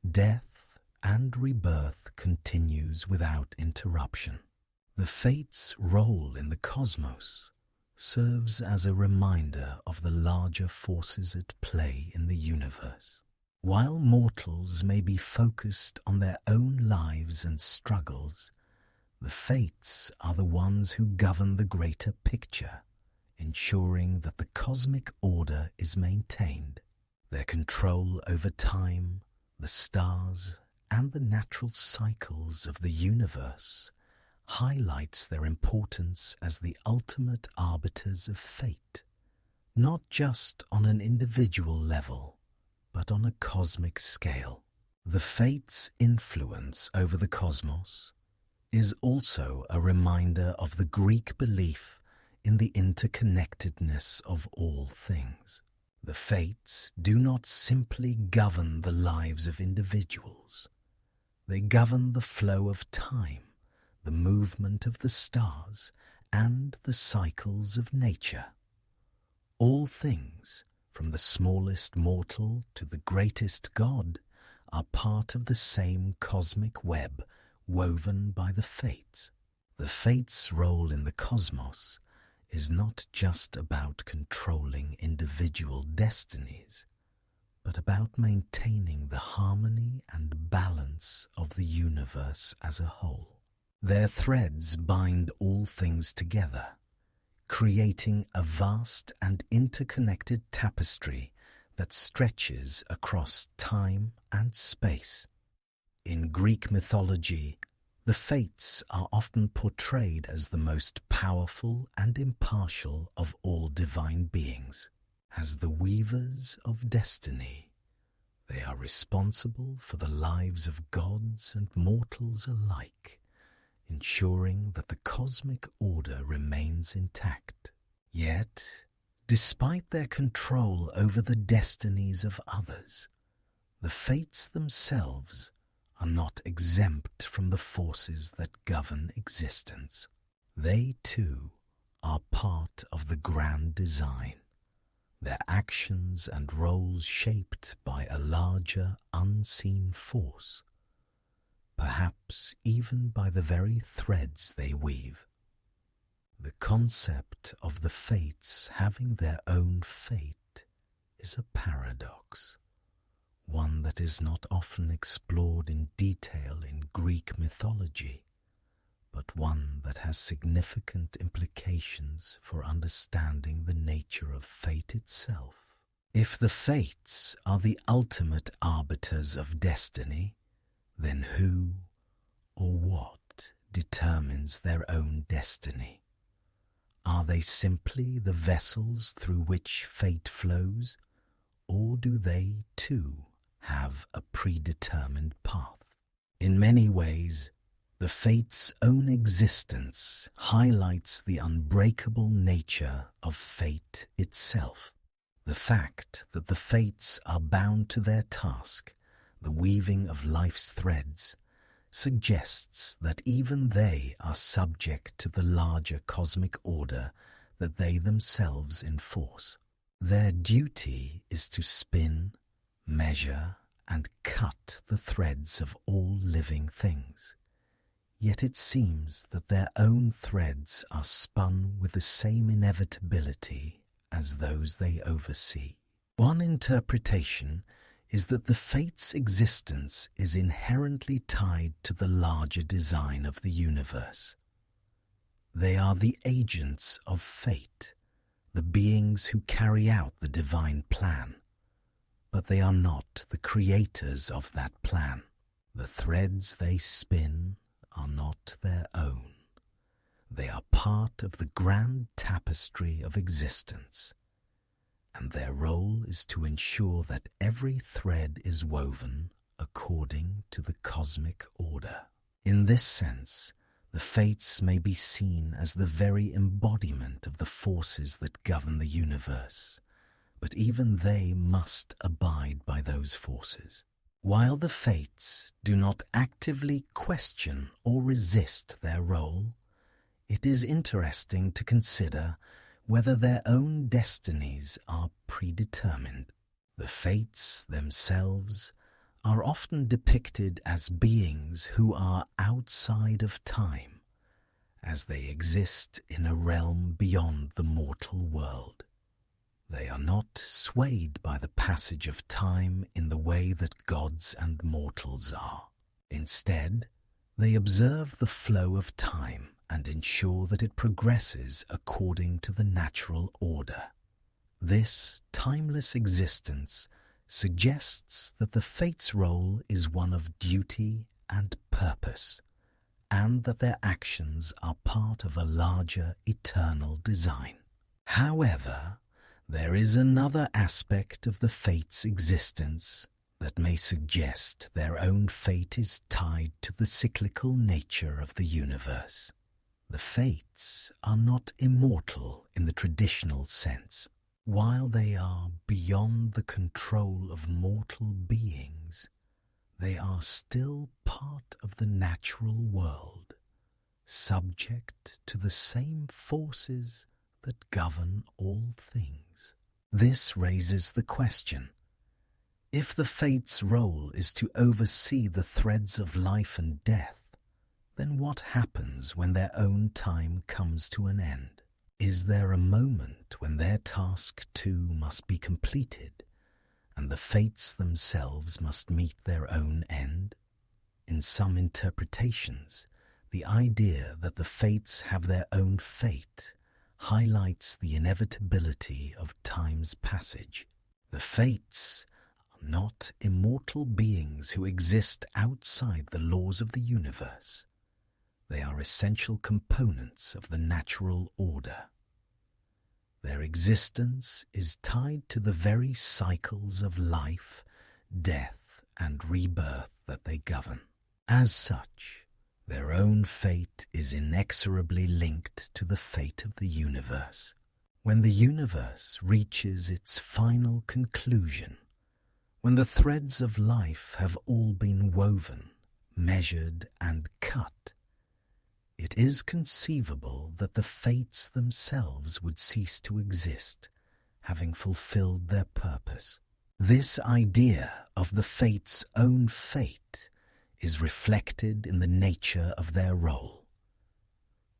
death, and rebirth continues without interruption. The fates' role in the cosmos serves as a reminder of the larger forces at play in the universe. While mortals may be focused on their own lives and struggles, the fates are the ones who govern the greater picture, ensuring that the cosmic order is maintained. Their control over time, the stars, and the natural cycles of the universe highlights their importance as the ultimate arbiters of fate, not just on an individual level, but on a cosmic scale. The fates' influence over the cosmos is also a reminder of the Greek belief in the interconnectedness of all things. The fates do not simply govern the lives of individuals. They govern the flow of time, the movement of the stars, and the cycles of nature. All things, from the smallest mortal to the greatest god, are part of the same cosmic web woven by the fates. The fates' role in the cosmos is not just about controlling individual destinies, but about maintaining the harmony and balance of the universe as a whole. Their threads bind all things together, creating a vast and interconnected tapestry that stretches across time and space. In Greek mythology, the fates are often portrayed as the most powerful and impartial of all divine beings. As the weavers of destiny, they are responsible for the lives of gods and mortals alike, ensuring that the cosmic order remains intact. Yet, despite their control over the destinies of others, the fates themselves are not exempt from the forces that govern existence. They too are part of the grand design, their actions and roles shaped by a larger unseen force, perhaps even by the very threads they weave. The concept of the fates having their own fate is a paradox, one that is not often explored in detail in Greek mythology, but one that has significant implications for understanding the nature of fate itself. If the fates are the ultimate arbiters of destiny, then who or what determines their own destiny? Are they simply the vessels through which fate flows, or do they too have a predetermined path? In many ways, the fate's own existence highlights the unbreakable nature of fate itself. The fact that the fates are bound to their task, the weaving of life's threads, suggests that even they are subject to the larger cosmic order that they themselves enforce. Their duty is to spin, measure, and cut the threads of all living things. Yet it seems that their own threads are spun with the same inevitability as those they oversee. One interpretation is that the fate's existence is inherently tied to the larger design of the universe. They are the agents of fate, the beings who carry out the divine plan, but they are not the creators of that plan. The threads they spin are not their own. They are part of the grand tapestry of existence, and their role is to ensure that every thread is woven according to the cosmic order. In this sense, the fates may be seen as the very embodiment of the forces that govern the universe, but even they must abide by those forces. While the fates do not actively question or resist their role, it is interesting to consider whether their own destinies are predetermined. The fates themselves are often depicted as beings who are outside of time, as they exist in a realm beyond the mortal world. They are not swayed by the passage of time in the way that gods and mortals are. Instead, they observe the flow of time and ensure that it progresses according to the natural order. This timeless existence suggests that the fates' role is one of duty and purpose, and that their actions are part of a larger eternal design. However, there is another aspect of the fates' existence that may suggest their own fate is tied to the cyclical nature of the universe. The fates are not immortal in the traditional sense. While they are beyond the control of mortal beings, they are still part of the natural world, subject to the same forces that govern all things. This raises the question: if the fates' role is to oversee the threads of life and death, then what happens when their own time comes to an end? Is there a moment when their task too must be completed, and the fates themselves must meet their own end? In some interpretations, the idea that the fates have their own fate highlights the inevitability of time's passage. The fates are not immortal beings who exist outside the laws of the universe. They are essential components of the natural order. Their existence is tied to the very cycles of life, death, and rebirth that they govern. As such, their own fate is inexorably linked to the fate of the universe. When the universe reaches its final conclusion, when the threads of life have all been woven, measured, and cut, it is conceivable that the fates themselves would cease to exist, having fulfilled their purpose. This idea of the fates' own fate is reflected in the nature of their role.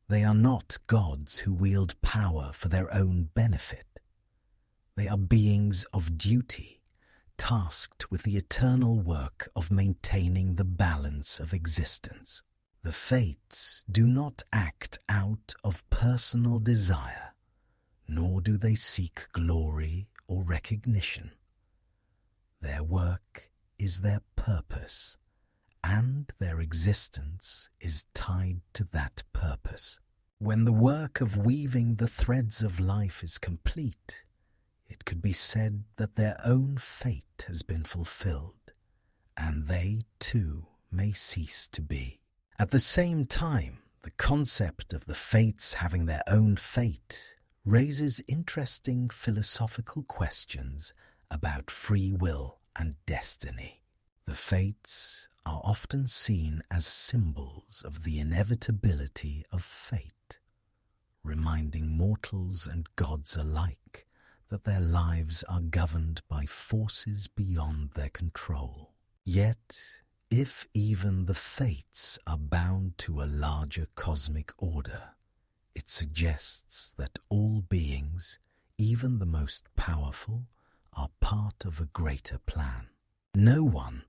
They are not gods who wield power for their own benefit. They are beings of duty, tasked with the eternal work of maintaining the balance of existence. The fates do not act out of personal desire, nor do they seek glory or recognition. Their work is their purpose, and their existence is tied to that purpose. When the work of weaving the threads of life is complete, it could be said that their own fate has been fulfilled, and they too may cease to be. At the same time, the concept of the fates having their own fate raises interesting philosophical questions about free will and destiny. The fates are often seen as symbols of the inevitability of fate, reminding mortals and gods alike that their lives are governed by forces beyond their control. Yet, if even the fates are bound to a larger cosmic order, it suggests that all beings, even the most powerful, are part of a greater plan. No one,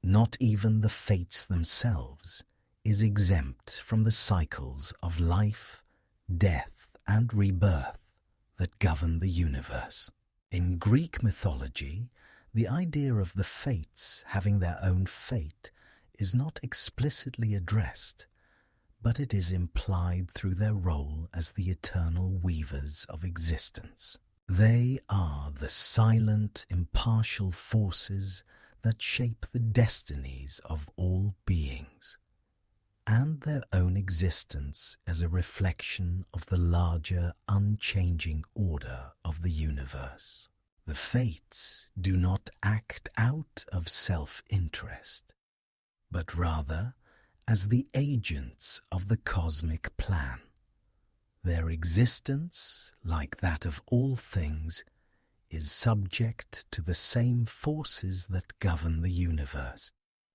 not even the fates themselves, is exempt from the cycles of life, death, and rebirth that govern the universe. In Greek mythology, the idea of the fates having their own fate is not explicitly addressed, but it is implied through their role as the eternal weavers of existence. They are the silent, impartial forces that shape the destinies of all beings, and their own existence as a reflection of the larger, unchanging order of the universe. The fates do not act out of self-interest, but rather as the agents of the cosmic plan. Their existence, like that of all things, is subject to the same forces that govern the universe.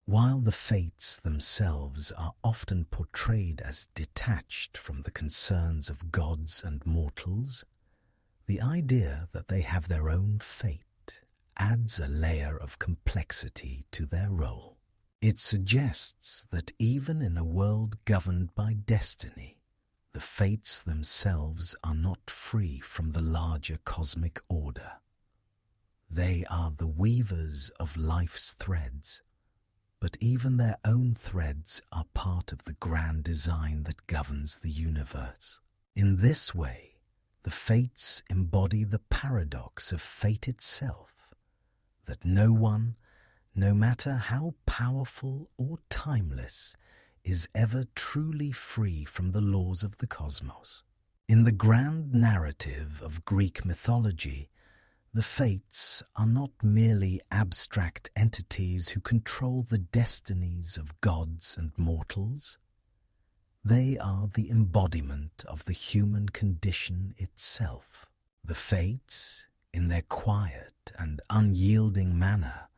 While the fates themselves are often portrayed as detached from the concerns of gods and mortals, the idea that they have their own fate adds a layer of complexity to their role. It suggests that even in a world governed by destiny, the fates themselves are not free from the larger cosmic order. They are the weavers of life's threads, but even their own threads are part of the grand design that governs the universe. In this way, the fates embody the paradox of fate itself, that no one, no matter how powerful or timeless, is ever truly free from the laws of the cosmos. In the grand narrative of Greek mythology, the fates are not merely abstract entities who control the destinies of gods and mortals. They are the embodiment of the human condition itself. The fates, in their quiet and unyielding manner,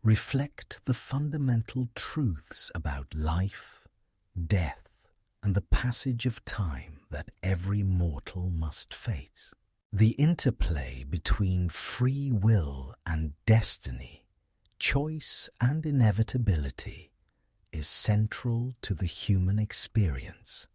reflect the fundamental truths about life, death, and the passage of time that every mortal must face. The interplay between free will and destiny, choice and inevitability, is central to the human experience,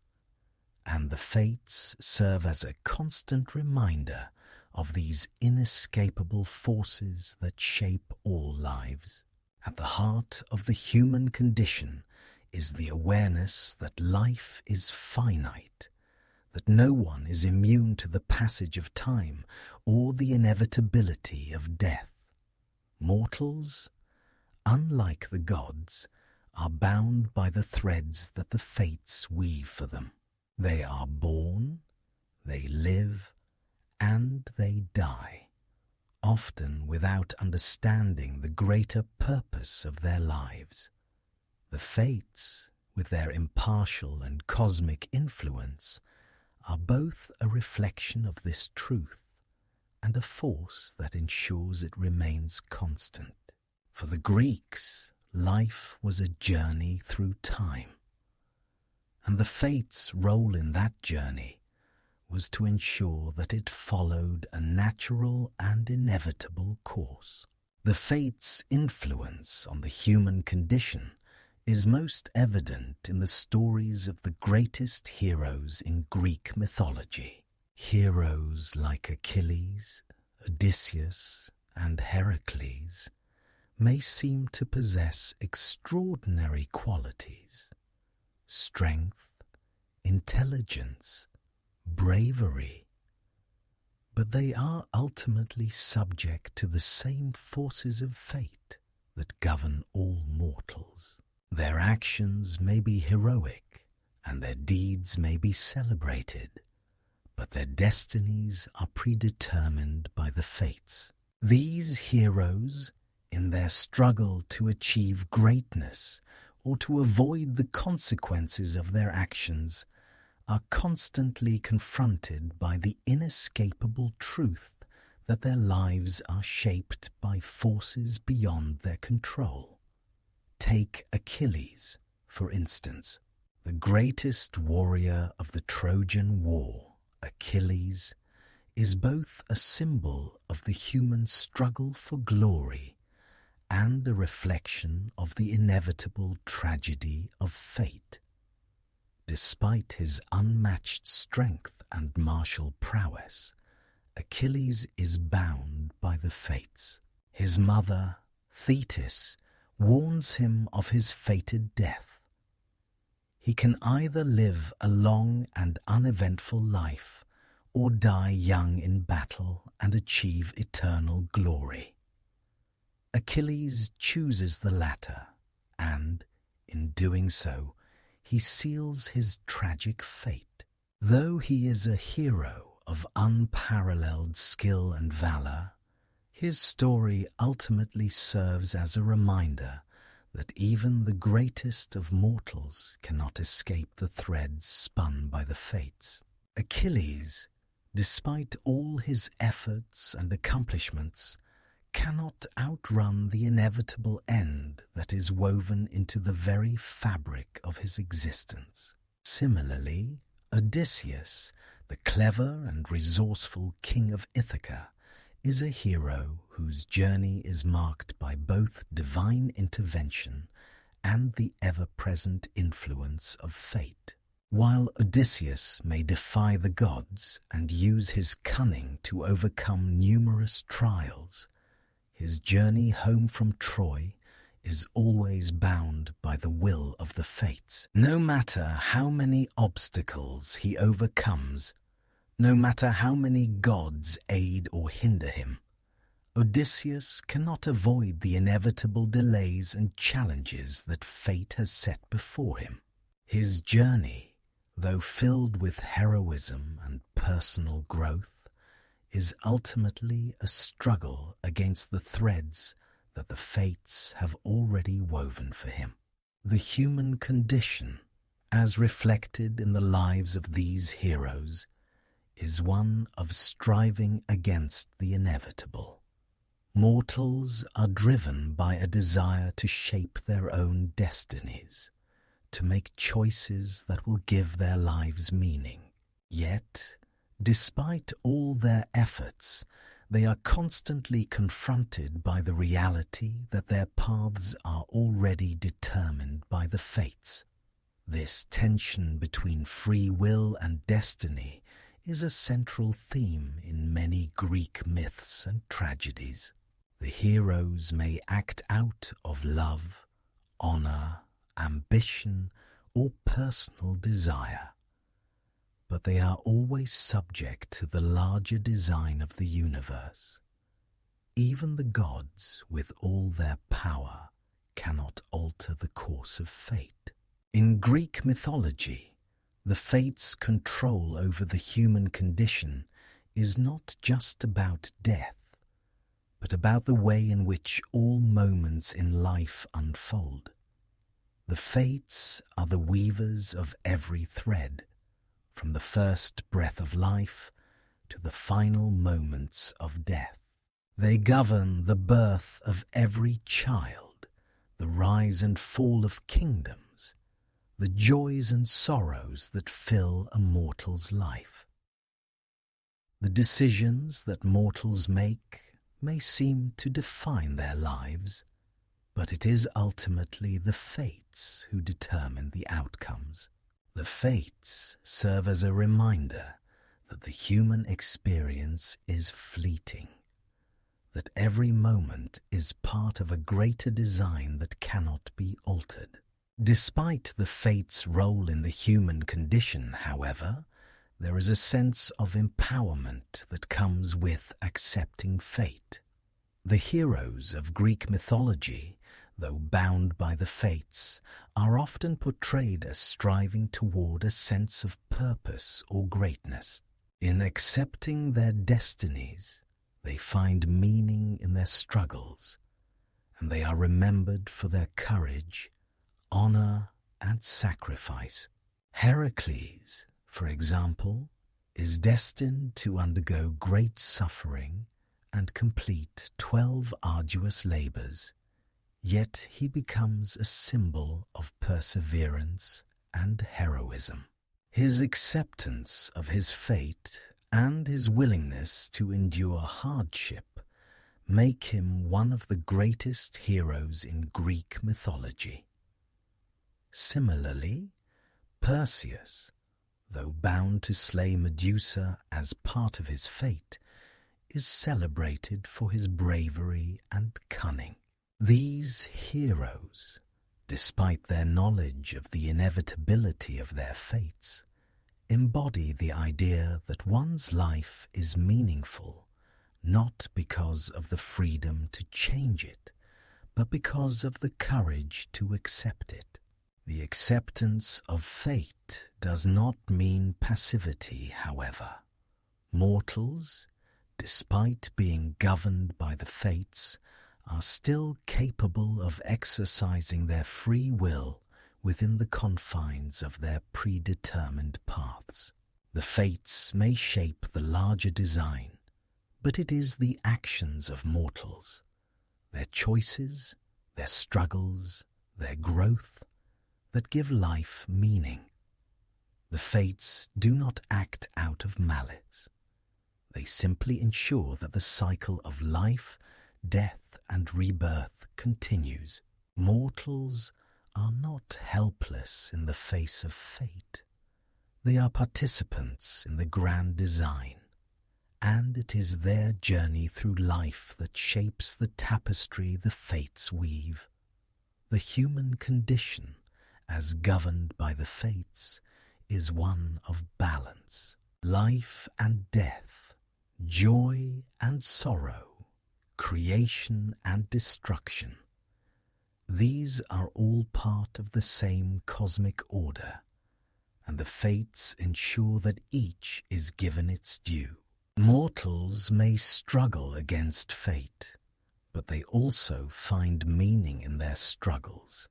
and the fates serve as a constant reminder of these inescapable forces that shape all lives. At the heart of the human condition is the awareness that life is finite, that no one is immune to the passage of time or the inevitability of death. Mortals, unlike the gods, are bound by the threads that the fates weave for them. They are born, they live, and they die, often without understanding the greater purpose of their lives. The fates, with their impartial and cosmic influence, are both a reflection of this truth and a force that ensures it remains constant. For the Greeks, life was a journey through time, and the fates' role in that journey was to ensure that it followed a natural and inevitable course. The fates' influence on the human condition is most evident in the stories of the greatest heroes in Greek mythology. Heroes like Achilles, Odysseus, and Heracles may seem to possess extraordinary qualities: strength, intelligence, bravery, but they are ultimately subject to the same forces of fate that govern all mortals. Their actions may be heroic and their deeds may be celebrated, but their destinies are predetermined by the fates. These heroes, in their struggle to achieve greatness or to avoid the consequences of their actions, are constantly confronted by the inescapable truth that their lives are shaped by forces beyond their control. Take Achilles, for instance. The greatest warrior of the Trojan War, Achilles, is both a symbol of the human struggle for glory and a reflection of the inevitable tragedy of fate. Despite his unmatched strength and martial prowess, Achilles is bound by the fates. His mother, Thetis, warns him of his fated death. He can either live a long and uneventful life or die young in battle and achieve eternal glory. Achilles chooses the latter, and, in doing so, he seals his tragic fate. Though he is a hero of unparalleled skill and valor, his story ultimately serves as a reminder that even the greatest of mortals cannot escape the threads spun by the fates. Achilles, despite all his efforts and accomplishments, cannot outrun the inevitable end that is woven into the very fabric of his existence. Similarly, Odysseus, the clever and resourceful king of Ithaca, is a hero whose journey is marked by both divine intervention and the ever-present influence of fate. While Odysseus may defy the gods and use his cunning to overcome numerous trials, his journey home from Troy is always bound by the will of the fates. No matter how many obstacles he overcomes, no matter how many gods aid or hinder him, Odysseus cannot avoid the inevitable delays and challenges that fate has set before him. His journey, though filled with heroism and personal growth, is ultimately a struggle against the threads that the fates have already woven for him. The human condition, as reflected in the lives of these heroes, is one of striving against the inevitable. Mortals are driven by a desire to shape their own destinies, to make choices that will give their lives meaning. Yet, despite all their efforts, they are constantly confronted by the reality that their paths are already determined by the fates. This tension between free will and destiny is a central theme in many Greek myths and tragedies. The heroes may act out of love, honor, ambition, or personal desire, but they are always subject to the larger design of the universe. Even the gods, with all their power, cannot alter the course of fate. In Greek mythology, the fates' control over the human condition is not just about death, but about the way in which all moments in life unfold. The fates are the weavers of every thread, from the first breath of life to the final moments of death. They govern the birth of every child, the rise and fall of kingdoms, the joys and sorrows that fill a mortal's life. The decisions that mortals make may seem to define their lives, but it is ultimately the fates who determine the outcomes. The fates serve as a reminder that the human experience is fleeting, that every moment is part of a greater design that cannot be altered. Despite the fates' role in the human condition, however, there is a sense of empowerment that comes with accepting fate. The heroes of Greek mythology, though bound by the fates, are often portrayed as striving toward a sense of purpose or greatness. In accepting their destinies, they find meaning in their struggles, and they are remembered for their courage, honor, and sacrifice. Heracles, for example, is destined to undergo great suffering and complete 12 arduous labors, yet he becomes a symbol of perseverance and heroism. His acceptance of his fate and his willingness to endure hardship make him one of the greatest heroes in Greek mythology. Similarly, Perseus, though bound to slay Medusa as part of his fate, is celebrated for his bravery and cunning. These heroes, despite their knowledge of the inevitability of their fates, embody the idea that one's life is meaningful not because of the freedom to change it, but because of the courage to accept it. The acceptance of fate does not mean passivity, however. Mortals, despite being governed by the fates, are still capable of exercising their free will within the confines of their predetermined paths. The fates may shape the larger design, but it is the actions of mortals, their choices, their struggles, their growth, that give life meaning. The fates do not act out of malice. They simply ensure that the cycle of life, death, and rebirth continues. Mortals are not helpless in the face of fate. They are participants in the grand design, and it is their journey through life that shapes the tapestry the fates weave. The human condition, as governed by the fates, is one of balance. Life and death, joy and sorrow, creation and destruction. These are all part of the same cosmic order, and the fates ensure that each is given its due. Mortals may struggle against fate, but they also find meaning in their struggles,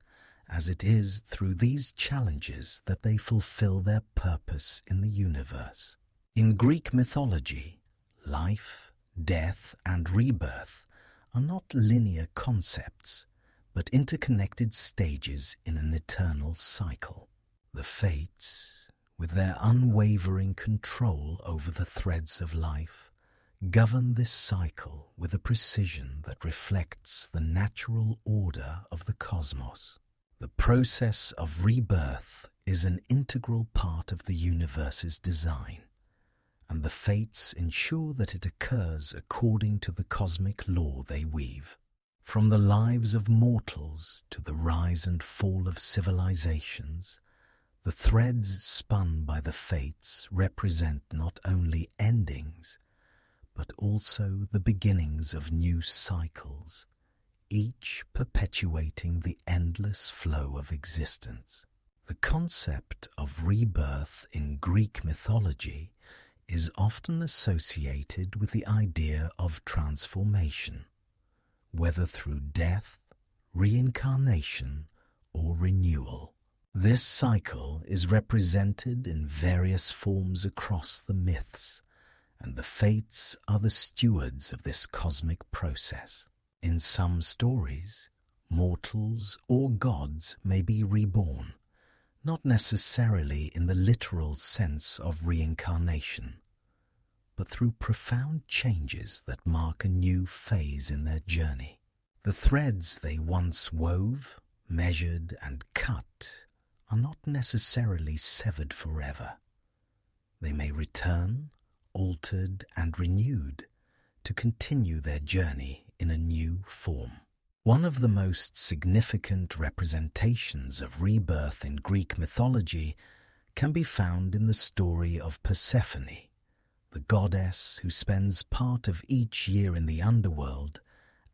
as it is through these challenges that they fulfill their purpose in the universe. In Greek mythology, life, death, and rebirth are not linear concepts, but interconnected stages in an eternal cycle. The fates, with their unwavering control over the threads of life, govern this cycle with a precision that reflects the natural order of the cosmos. The process of rebirth is an integral part of the universe's design, and the fates ensure that it occurs according to the cosmic law they weave. From the lives of mortals to the rise and fall of civilizations, the threads spun by the fates represent not only endings, but also the beginnings of new cycles, each perpetuating the endless flow of existence. The concept of rebirth in Greek mythology is often associated with the idea of transformation, whether through death, reincarnation, or renewal. This cycle is represented in various forms across the myths, and the fates are the stewards of this cosmic process. In some stories, mortals or gods may be reborn, not necessarily in the literal sense of reincarnation, but through profound changes that mark a new phase in their journey. The threads they once wove, measured, and cut are not necessarily severed forever. They may return, altered, and renewed to continue their journey in a new form. One of the most significant representations of rebirth in Greek mythology can be found in the story of Persephone, the goddess who spends part of each year in the underworld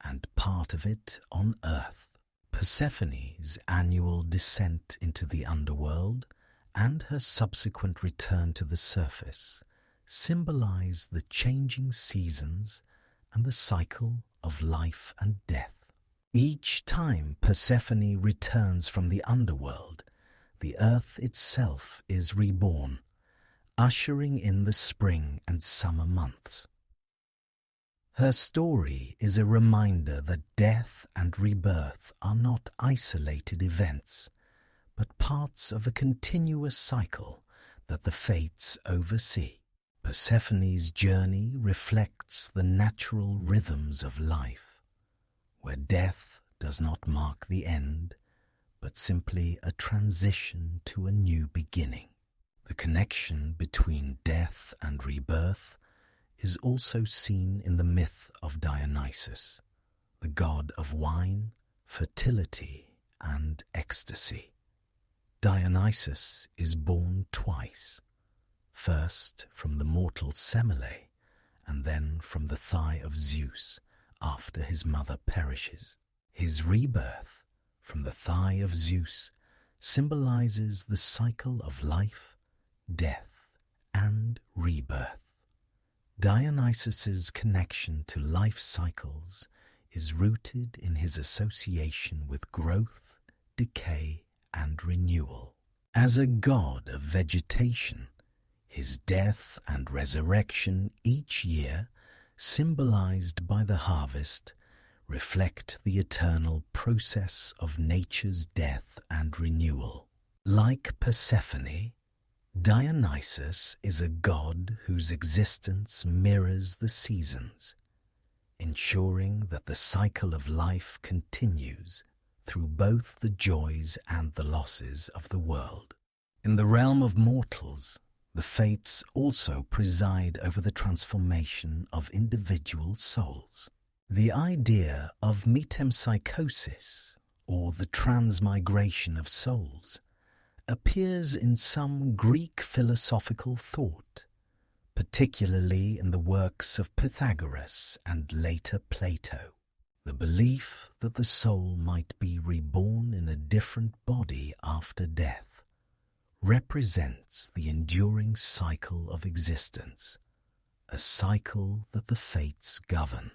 and part of it on earth. Persephone's annual descent into the underworld and her subsequent return to the surface symbolize the changing seasons and the cycle of life and death. Each time Persephone returns from the underworld, the earth itself is reborn, ushering in the spring and summer months. Her story is a reminder that death and rebirth are not isolated events, but parts of a continuous cycle that the fates oversee. Persephone's journey reflects the natural rhythms of life, where death does not mark the end, but simply a transition to a new beginning. The connection between death and rebirth is also seen in the myth of Dionysus, the god of wine, fertility, and ecstasy. Dionysus is born twice, first from the mortal Semele, and then from the thigh of Zeus after his mother perishes. His rebirth from the thigh of Zeus symbolizes the cycle of life, death, and rebirth. Dionysus's connection to life cycles is rooted in his association with growth, decay, and renewal. As a god of vegetation, his death and resurrection each year, symbolized by the harvest, reflect the eternal process of nature's death and renewal. Like Persephone, Dionysus is a god whose existence mirrors the seasons, ensuring that the cycle of life continues through both the joys and the losses of the world. In the realm of mortals, The Fates also preside over the transformation of individual souls. The idea of metempsychosis, or the transmigration of souls, appears in some Greek philosophical thought, particularly in the works of Pythagoras and later Plato. The belief that the soul might be reborn in a different body after death represents the enduring cycle of existence, a cycle that the Fates govern.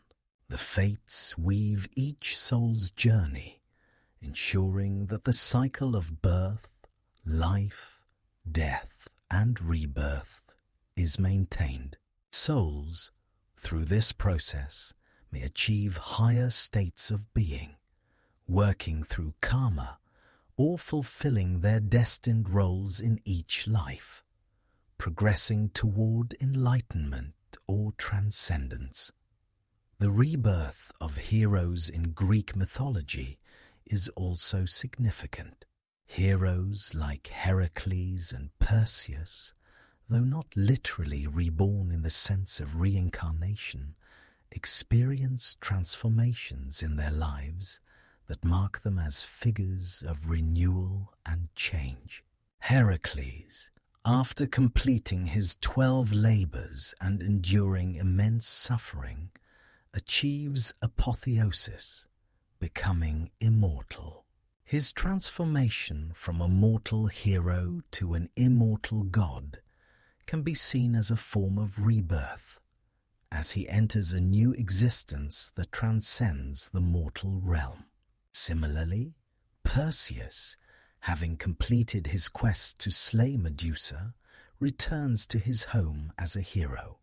The Fates weave each soul's journey, ensuring that the cycle of birth, life, death, and rebirth is maintained. Souls, through this process, may achieve higher states of being, working through karma or fulfilling their destined roles in each life, progressing toward enlightenment or transcendence. The rebirth of heroes in Greek mythology is also significant. Heroes like Heracles and Perseus, though not literally reborn in the sense of reincarnation, experience transformations in their lives that mark them as figures of renewal and change. Heracles, after completing his 12 labors and enduring immense suffering, achieves apotheosis, becoming immortal. His transformation from a mortal hero to an immortal god can be seen as a form of rebirth, as he enters a new existence that transcends the mortal realm. Similarly, Perseus, having completed his quest to slay Medusa, returns to his home as a hero,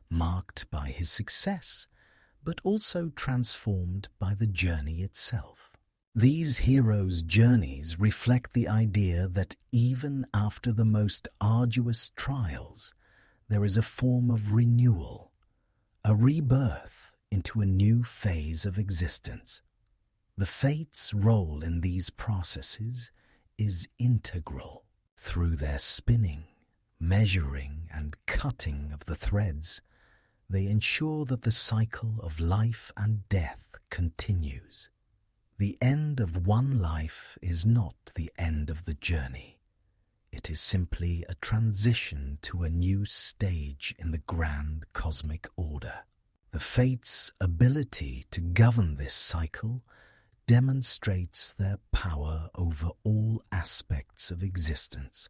marked by his success, but also transformed by the journey itself. These heroes' journeys reflect the idea that even after the most arduous trials, there is a form of renewal, a rebirth into a new phase of existence. The Fates' role in these processes is integral. Through their spinning, measuring, and cutting of the threads, they ensure that the cycle of life and death continues. The end of one life is not the end of the journey. It is simply a transition to a new stage in the grand cosmic order. The Fates' ability to govern this cycle demonstrates their power over all aspects of existence.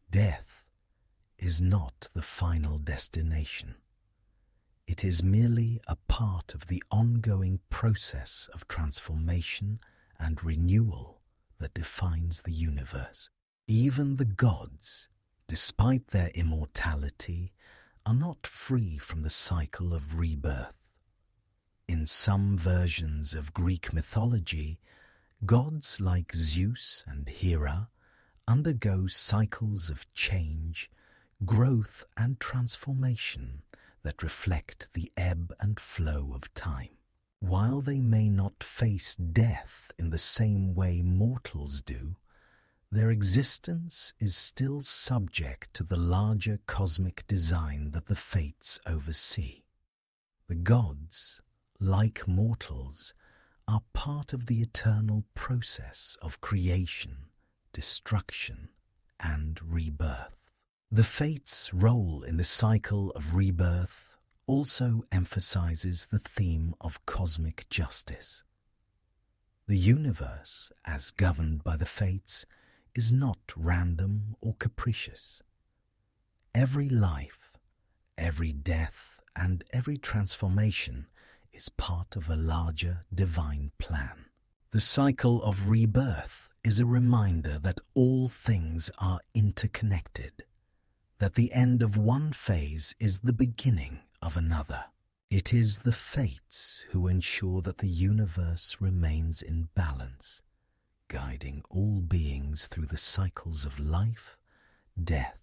Death is not the final destination. It is merely a part of the ongoing process of transformation and renewal that defines the universe. Even the gods, despite their immortality, are not free from the cycle of rebirth. In some versions of Greek mythology, gods like Zeus and Hera undergo cycles of change, growth, and transformation that reflect the ebb and flow of time. While they may not face death in the same way mortals do, their existence is still subject to the larger cosmic design that the Fates oversee. The gods, like mortals, are part of the eternal process of creation, destruction, and rebirth. The Fates' role in the cycle of rebirth also emphasizes the theme of cosmic justice. The universe, as governed by the Fates, is not random or capricious. Every life, every death, and every transformation is part of a larger divine plan. The cycle of rebirth is a reminder that all things are interconnected, that the end of one phase is the beginning of another. It is the Fates who ensure that the universe remains in balance, guiding all beings through the cycles of life, death,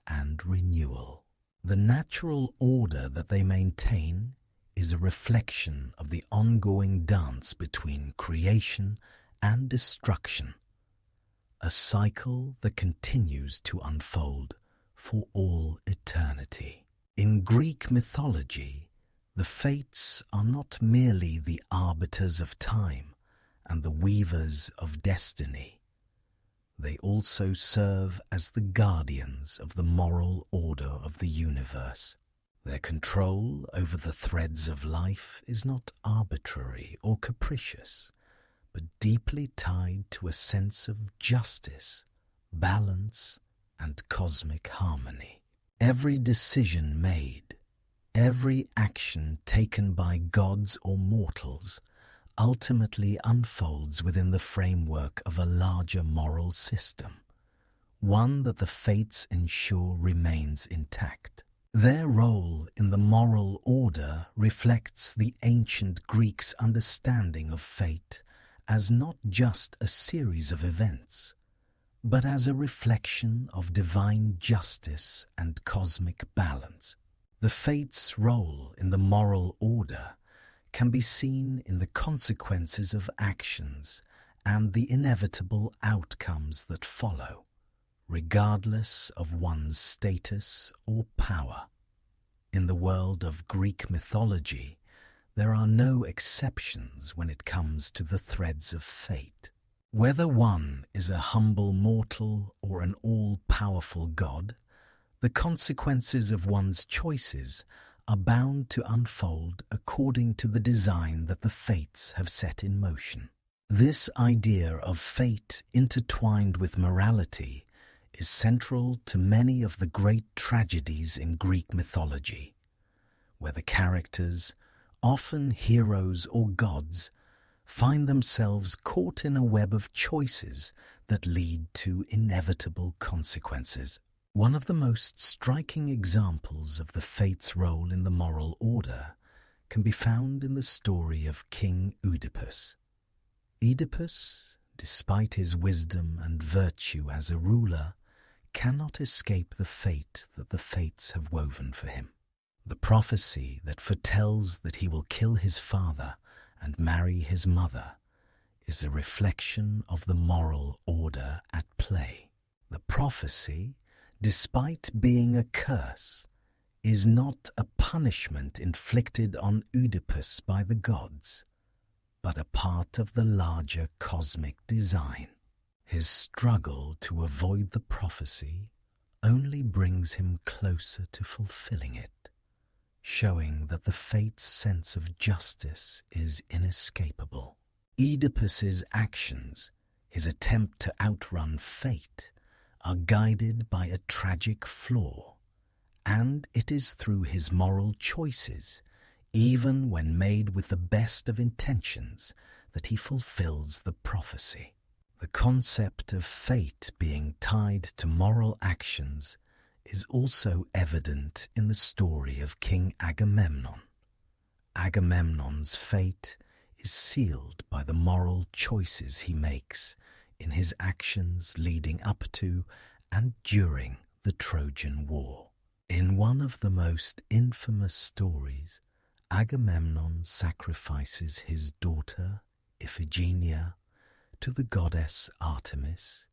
and renewal. The natural order that they maintain is a reflection of the ongoing dance between creation and destruction, a cycle that continues to unfold, for all eternity. In Greek mythology, the Fates are not merely the arbiters of time and the weavers of destiny. They also serve as the guardians of the moral order of the universe. Their control over the threads of life is not arbitrary or capricious, but deeply tied to a sense of justice, balance, and cosmic harmony. Every decision made, every action taken by gods or mortals ultimately unfolds within the framework of a larger moral system, one that the Fates ensure remains intact. Their role in the moral order reflects the ancient Greeks' understanding of fate as not just a series of events, but as a reflection of divine justice and cosmic balance. The Fates' role in the moral order can be seen in the consequences of actions and the inevitable outcomes that follow, regardless of one's status or power. In the world of Greek mythology, there are no exceptions when it comes to the threads of fate. Whether one is a humble mortal or an all-powerful god, the consequences of one's choices are bound to unfold according to the design that the Fates have set in motion. This idea of fate intertwined with morality is central to many of the great tragedies in Greek mythology, where the characters, often heroes or gods, find themselves caught in a web of choices that lead to inevitable consequences. One of the most striking examples of the Fates' role in the moral order can be found in the story of King Oedipus. Oedipus, despite his wisdom and virtue as a ruler, cannot escape the fate that the Fates have woven for him. The prophecy that foretells that he will kill his father and marry his mother is a reflection of the moral order at play. The prophecy, despite being a curse, is not a punishment inflicted on Oedipus by the gods, but a part of the larger cosmic design. His struggle to avoid the prophecy only brings him closer to fulfilling it, showing that the Fates' sense of justice is inescapable. Oedipus's actions, his attempt to outrun fate, are guided by a tragic flaw, and it is through his moral choices, even when made with the best of intentions, that he fulfills the prophecy. The concept of fate being tied to moral actions is also evident in the story of King Agamemnon. Agamemnon's fate is sealed by the moral choices he makes in his actions leading up to and during the Trojan War. In one of the most infamous stories, Agamemnon sacrifices his daughter, Iphigenia, to the goddess Artemis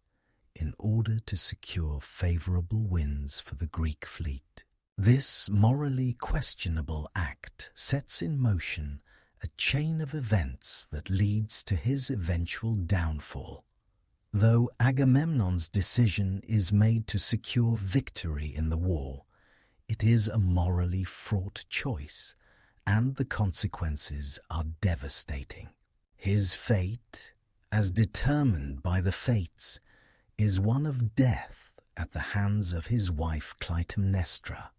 in order to secure favorable winds for the Greek fleet. This morally questionable act sets in motion a chain of events that leads to his eventual downfall. Though Agamemnon's decision is made to secure victory in the war, it is a morally fraught choice, and the consequences are devastating. His fate, as determined by the Fates, is one of death at the hands of his wife Clytemnestra,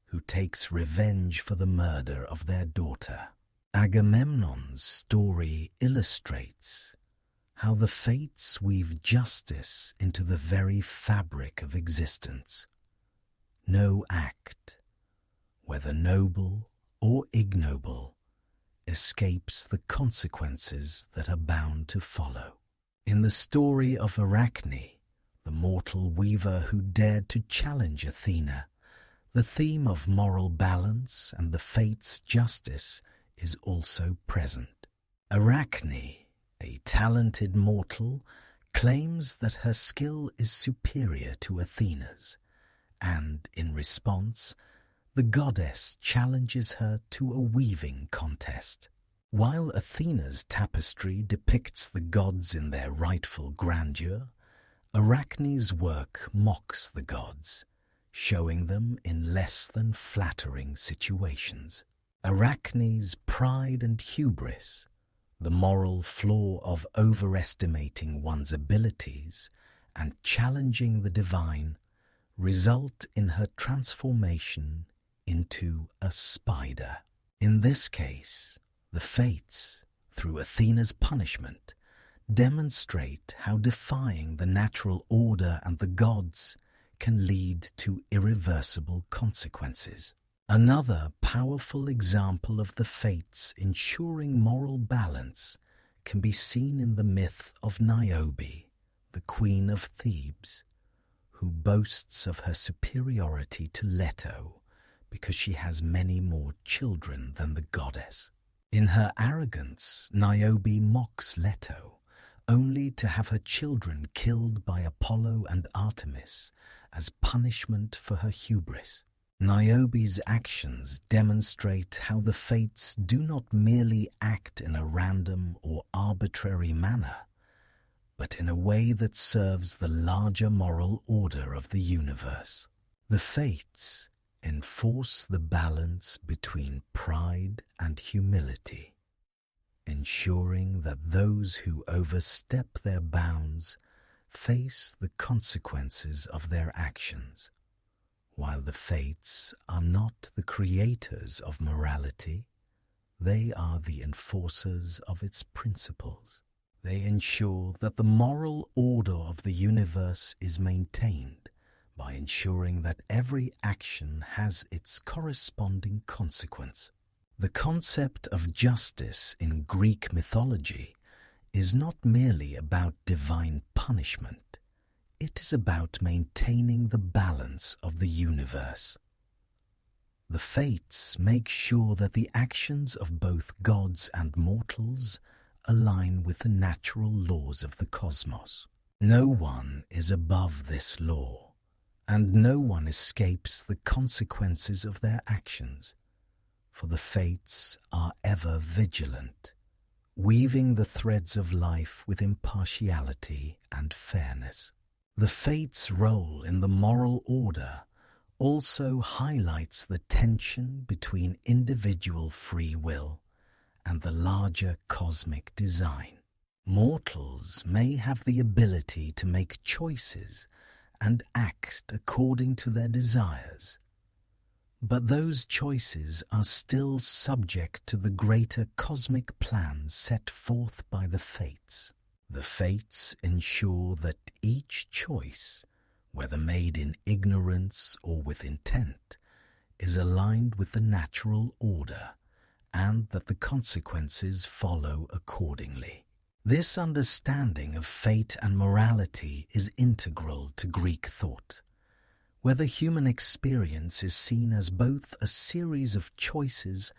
who takes revenge for the murder of their daughter. Agamemnon's story illustrates how the Fates weave justice into the very fabric of existence. No act, whether noble or ignoble, escapes the consequences that are bound to follow. In the story of Arachne, the mortal weaver who dared to challenge Athena, the theme of moral balance and the Fates' justice is also present. Arachne, a talented mortal, claims that her skill is superior to Athena's, and, in response, the goddess challenges her to a weaving contest. While Athena's tapestry depicts the gods in their rightful grandeur, Arachne's work mocks the gods, showing them in less than flattering situations. Arachne's pride and hubris, the moral flaw of overestimating one's abilities and challenging the divine, result in her transformation into a spider. In this case, the Fates, through Athena's punishment, demonstrate how defying the natural order and the gods can lead to irreversible consequences. Another powerful example of the Fates ensuring moral balance can be seen in the myth of Niobe, the queen of Thebes, who boasts of her superiority to Leto because she has many more children than the goddess. In her arrogance, Niobe mocks Leto, only to have her children killed by Apollo and Artemis as punishment for her hubris. Niobe's actions demonstrate how the Fates do not merely act in a random or arbitrary manner, but in a way that serves the larger moral order of the universe. The Fates enforce the balance between pride and humility, ensuring that those who overstep their bounds face the consequences of their actions. While the Fates are not the creators of morality, they are the enforcers of its principles. They ensure that the moral order of the universe is maintained by ensuring that every action has its corresponding consequence. The concept of justice in Greek mythology is not merely about divine punishment. It is about maintaining the balance of the universe. The Fates make sure that the actions of both gods and mortals align with the natural laws of the cosmos. No one is above this law, and no one escapes the consequences of their actions, for the Fates are ever vigilant, weaving the threads of life with impartiality and fairness. The Fates' role in the moral order also highlights the tension between individual free will and the larger cosmic design. Mortals may have the ability to make choices and act according to their desires, but those choices are still subject to the greater cosmic plan set forth by the Fates. The Fates ensure that each choice, whether made in ignorance or with intent, is aligned with the natural order, and that the consequences follow accordingly. This understanding of fate and morality is integral to Greek thought, where the human experience is seen as both a series of choices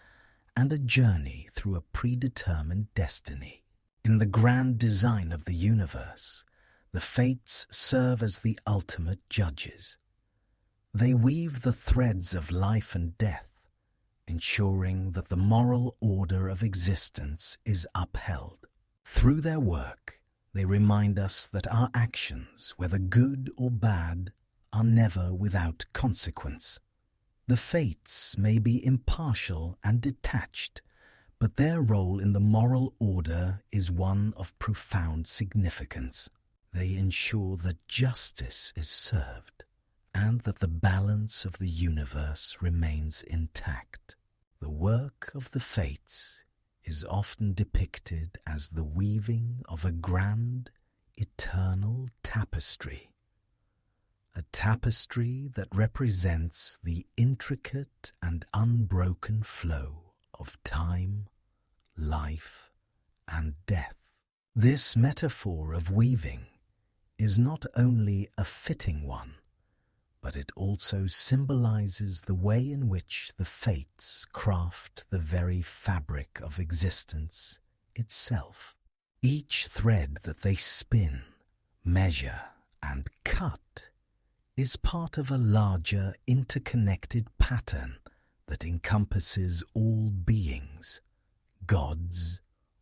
and a journey through a predetermined destiny. In the grand design of the universe, the Fates serve as the ultimate judges. They weave the threads of life and death, ensuring that the moral order of existence is upheld. Through their work, they remind us that our actions, whether good or bad, are never without consequence. The Fates may be impartial and detached, but their role in the moral order is one of profound significance. They ensure that justice is served and that the balance of the universe remains intact. The work of the Fates is often depicted as the weaving of a grand, eternal tapestry, a tapestry that represents the intricate and unbroken flow of time, life, and death. This metaphor of weaving is not only a fitting one, but it also symbolizes the way in which the Fates craft the very fabric of existence itself. Each thread that they spin, measure, and cut is part of a larger interconnected pattern that encompasses all beings, gods,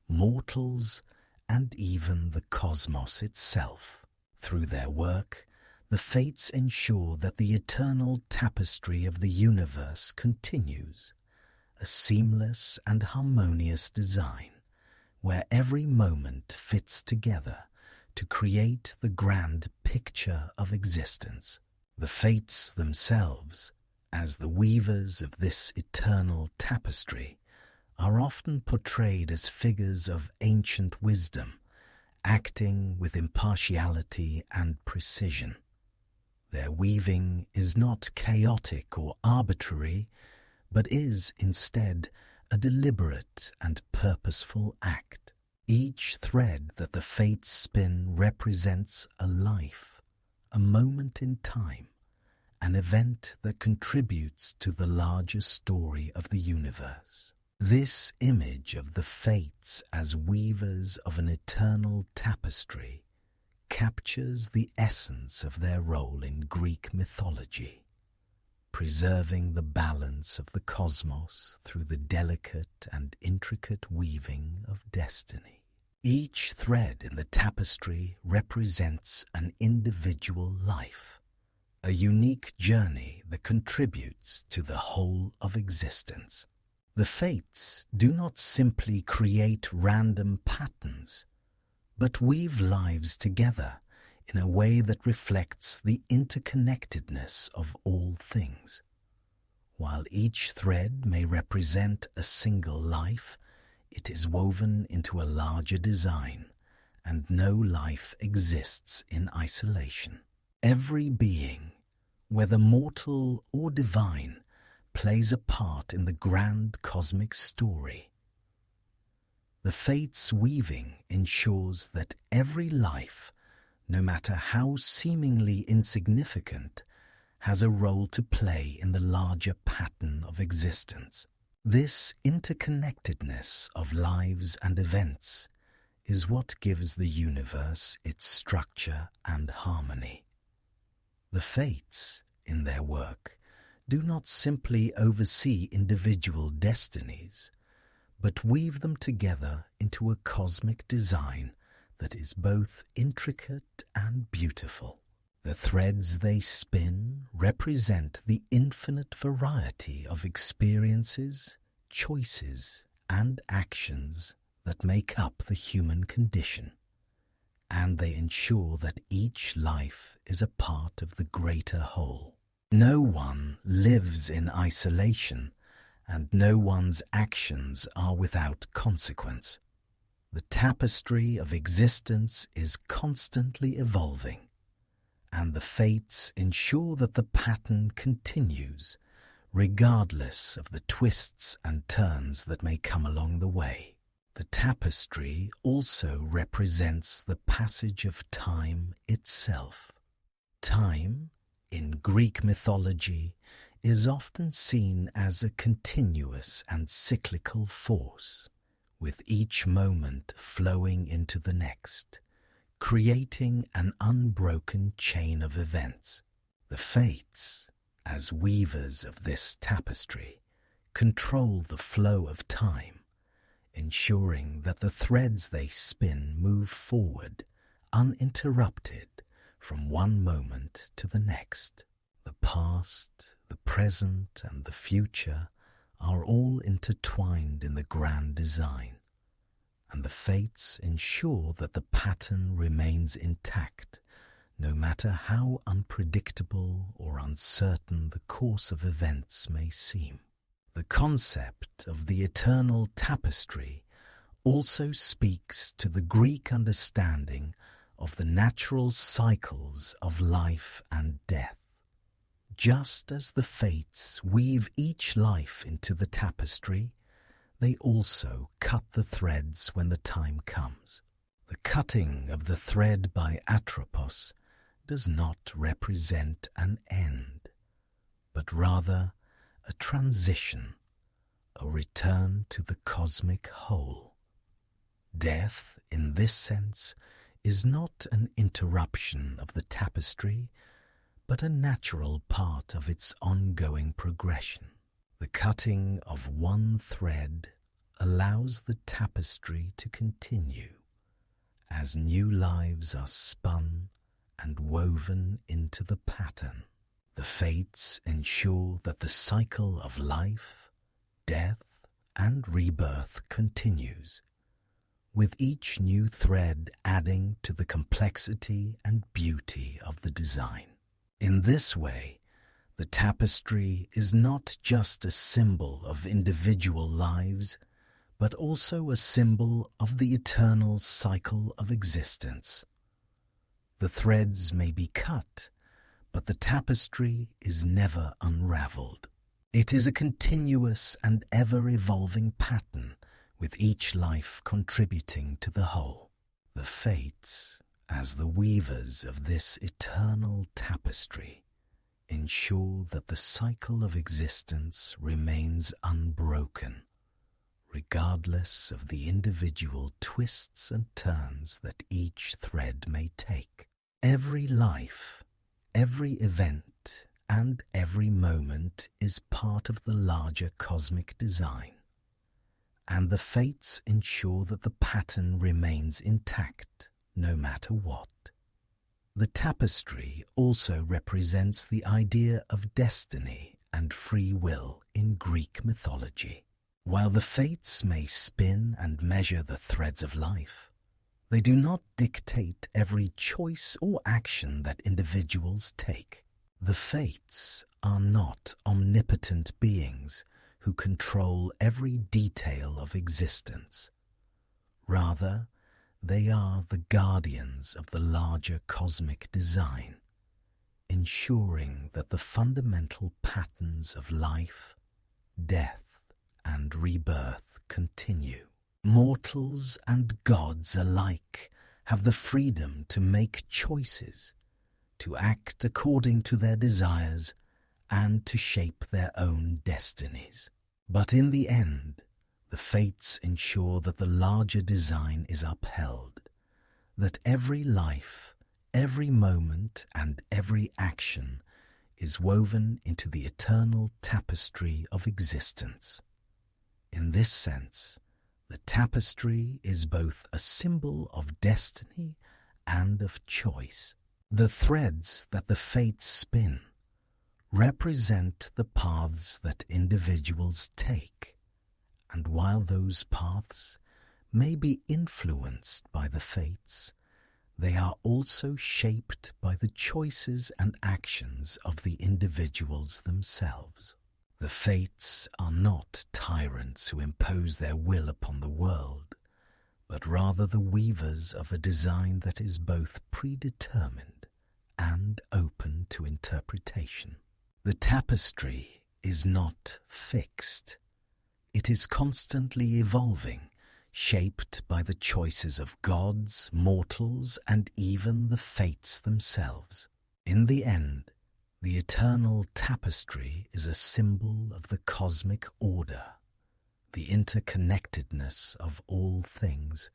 mortals, and even the cosmos itself. Through their work, the Fates ensure that the eternal tapestry of the universe continues, a seamless and harmonious design where every moment fits together to create the grand picture of existence. The Fates themselves, as the weavers of this eternal tapestry, are often portrayed as figures of ancient wisdom, acting with impartiality and precision. Their weaving is not chaotic or arbitrary, but is instead a deliberate and purposeful act. Each thread that the Fates spin represents a life, a moment in time, an event that contributes to the larger story of the universe. This image of the Fates as weavers of an eternal tapestry captures the essence of their role in Greek mythology, preserving the balance of the cosmos through the delicate and intricate weaving of destiny. Each thread in the tapestry represents an individual life, a unique journey that contributes to the whole of existence. The Fates do not simply create random patterns, but weave lives together in a way that reflects the interconnectedness of all things. While each thread may represent a single life, it is woven into a larger design, and no life exists in isolation. Every being, whether mortal or divine, plays a part in the grand cosmic story. The Fates' weaving ensures that every life, no matter how seemingly insignificant, has a role to play in the larger pattern of existence. This interconnectedness of lives and events is what gives the universe its structure and harmony. The Fates, in their work, do not simply oversee individual destinies, but weave them together into a cosmic design that is both intricate and beautiful. The threads they spin represent the infinite variety of experiences, choices, and actions that make up the human condition, and they ensure that each life is a part of the greater whole. No one lives in isolation, and no one's actions are without consequence. The tapestry of existence is constantly evolving, and the Fates ensure that the pattern continues, regardless of the twists and turns that may come along the way. The tapestry also represents the passage of time itself. Time, in Greek mythology, is often seen as a continuous and cyclical force, with each moment flowing into the next, creating an unbroken chain of events. The Fates, as weavers of this tapestry, control the flow of time, ensuring that the threads they spin move forward, uninterrupted, from one moment to the next. The past, the present, and the future are all intertwined in the grand design, and the Fates ensure that the pattern remains intact, no matter how unpredictable or uncertain the course of events may seem. The concept of the eternal tapestry also speaks to the Greek understanding of the natural cycles of life and death. Just as the Fates weave each life into the tapestry, they also cut the threads when the time comes. The cutting of the thread by Atropos does not represent an end, but rather a transition, a return to the cosmic whole. Death, in this sense, is not an interruption of the tapestry, but a natural part of its ongoing progression. The cutting of one thread allows the tapestry to continue as new lives are spun and woven into the pattern. The fates ensure that the cycle of life, death, and rebirth continues, with each new thread adding to the complexity and beauty of the design. In this way, the tapestry is not just a symbol of individual lives, but also a symbol of the eternal cycle of existence. The threads may be cut, but the tapestry is never unraveled. It is a continuous and ever-evolving pattern, with each life contributing to the whole. The fates, as the weavers of this eternal tapestry, ensure that the cycle of existence remains unbroken, regardless of the individual twists and turns that each thread may take. Every life, every event, and every moment is part of the larger cosmic design, and the fates ensure that the pattern remains intact no matter what. The tapestry also represents the idea of destiny and free will in Greek mythology. While the fates may spin and measure the threads of life, they do not dictate every choice or action that individuals take. The fates are not omnipotent beings who control every detail of existence. Rather, they are the guardians of the larger cosmic design, ensuring that the fundamental patterns of life, death, and rebirth continue. Mortals and gods alike have the freedom to make choices, to act according to their desires, and to shape their own destinies. But in the end, the fates ensure that the larger design is upheld, that every life, every moment, and every action is woven into the eternal tapestry of existence. In this sense, the tapestry is both a symbol of destiny and of choice. The threads that the fates spin represent the paths that individuals take, and while those paths may be influenced by the fates, they are also shaped by the choices and actions of the individuals themselves. The fates are not tyrants who impose their will upon the world, but rather the weavers of a design that is both predetermined and open to interpretation. The tapestry is not fixed. It is constantly evolving, shaped by the choices of gods, mortals, and even the fates themselves. In the end, the eternal tapestry is a symbol of the cosmic order, the interconnectedness of all things,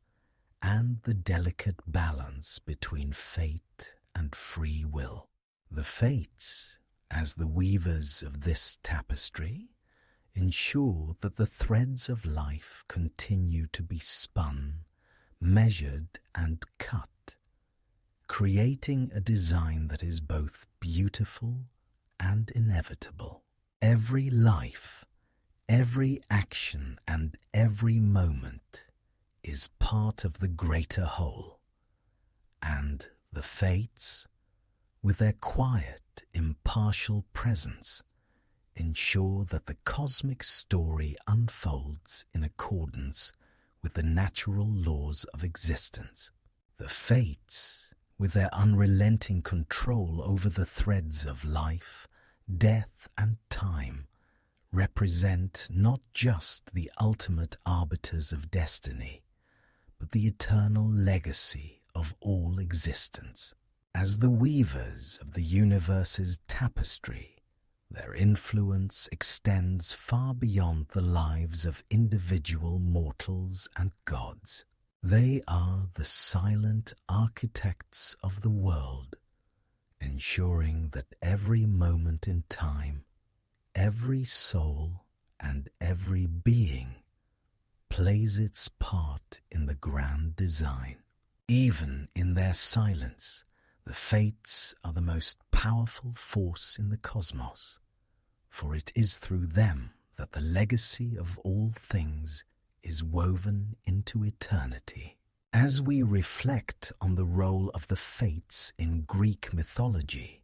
and the delicate balance between fate and free will. The fates, as the weavers of this tapestry, ensure that the threads of life continue to be spun, measured, and cut, creating a design that is both beautiful and inevitable. Every life, every action, and every moment is part of the greater whole, and the fates, with their quiet, impartial presence, ensure that the cosmic story unfolds in accordance with the natural laws of existence. The fates, with their unrelenting control over the threads of life, death, and time, represent not just the ultimate arbiters of destiny, but the eternal legacy of all existence. As the weavers of the universe's tapestry, their influence extends far beyond the lives of individual mortals and gods. They are the silent architects of the world, ensuring that every moment in time, every soul and every being plays its part in the grand design. Even in their silence, the Fates are the most powerful force in the cosmos, for it is through them that the legacy of all things is woven into eternity. As we reflect on the role of the Fates in Greek mythology,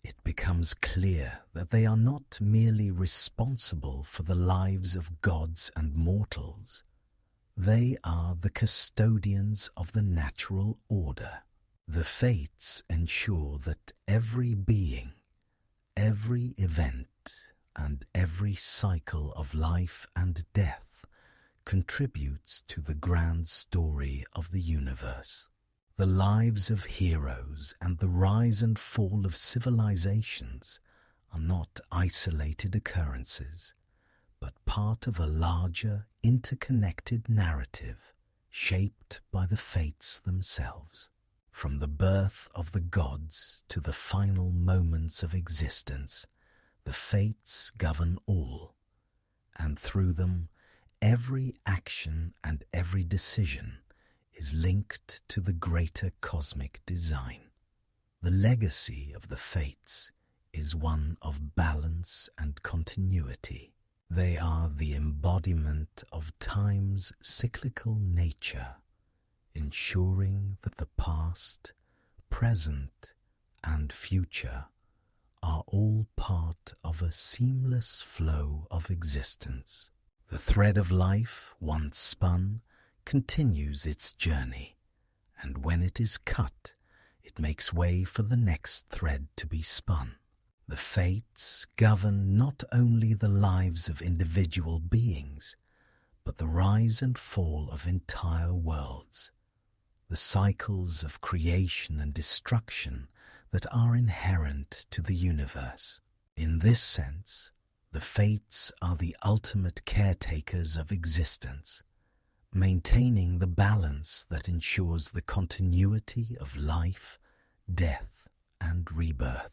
it becomes clear that they are not merely responsible for the lives of gods and mortals. They are the custodians of the natural order. The Fates ensure that every being, every event, and every cycle of life and death contributes to the grand story of the universe. The lives of heroes and the rise and fall of civilizations are not isolated occurrences, but part of a larger, interconnected narrative shaped by the Fates themselves. From the birth of the gods to the final moments of existence, the Fates govern all, and through them, every action and every decision is linked to the greater cosmic design. The legacy of the Fates is one of balance and continuity. They are the embodiment of time's cyclical nature, ensuring that the past, present, and future are all part of a seamless flow of existence. The thread of life, once spun, continues its journey, and when it is cut, it makes way for the next thread to be spun. The Fates govern not only the lives of individual beings, but the rise and fall of entire worlds, the cycles of creation and destruction that are inherent to the universe. In this sense, the Fates are the ultimate caretakers of existence, maintaining the balance that ensures the continuity of life, death, and rebirth.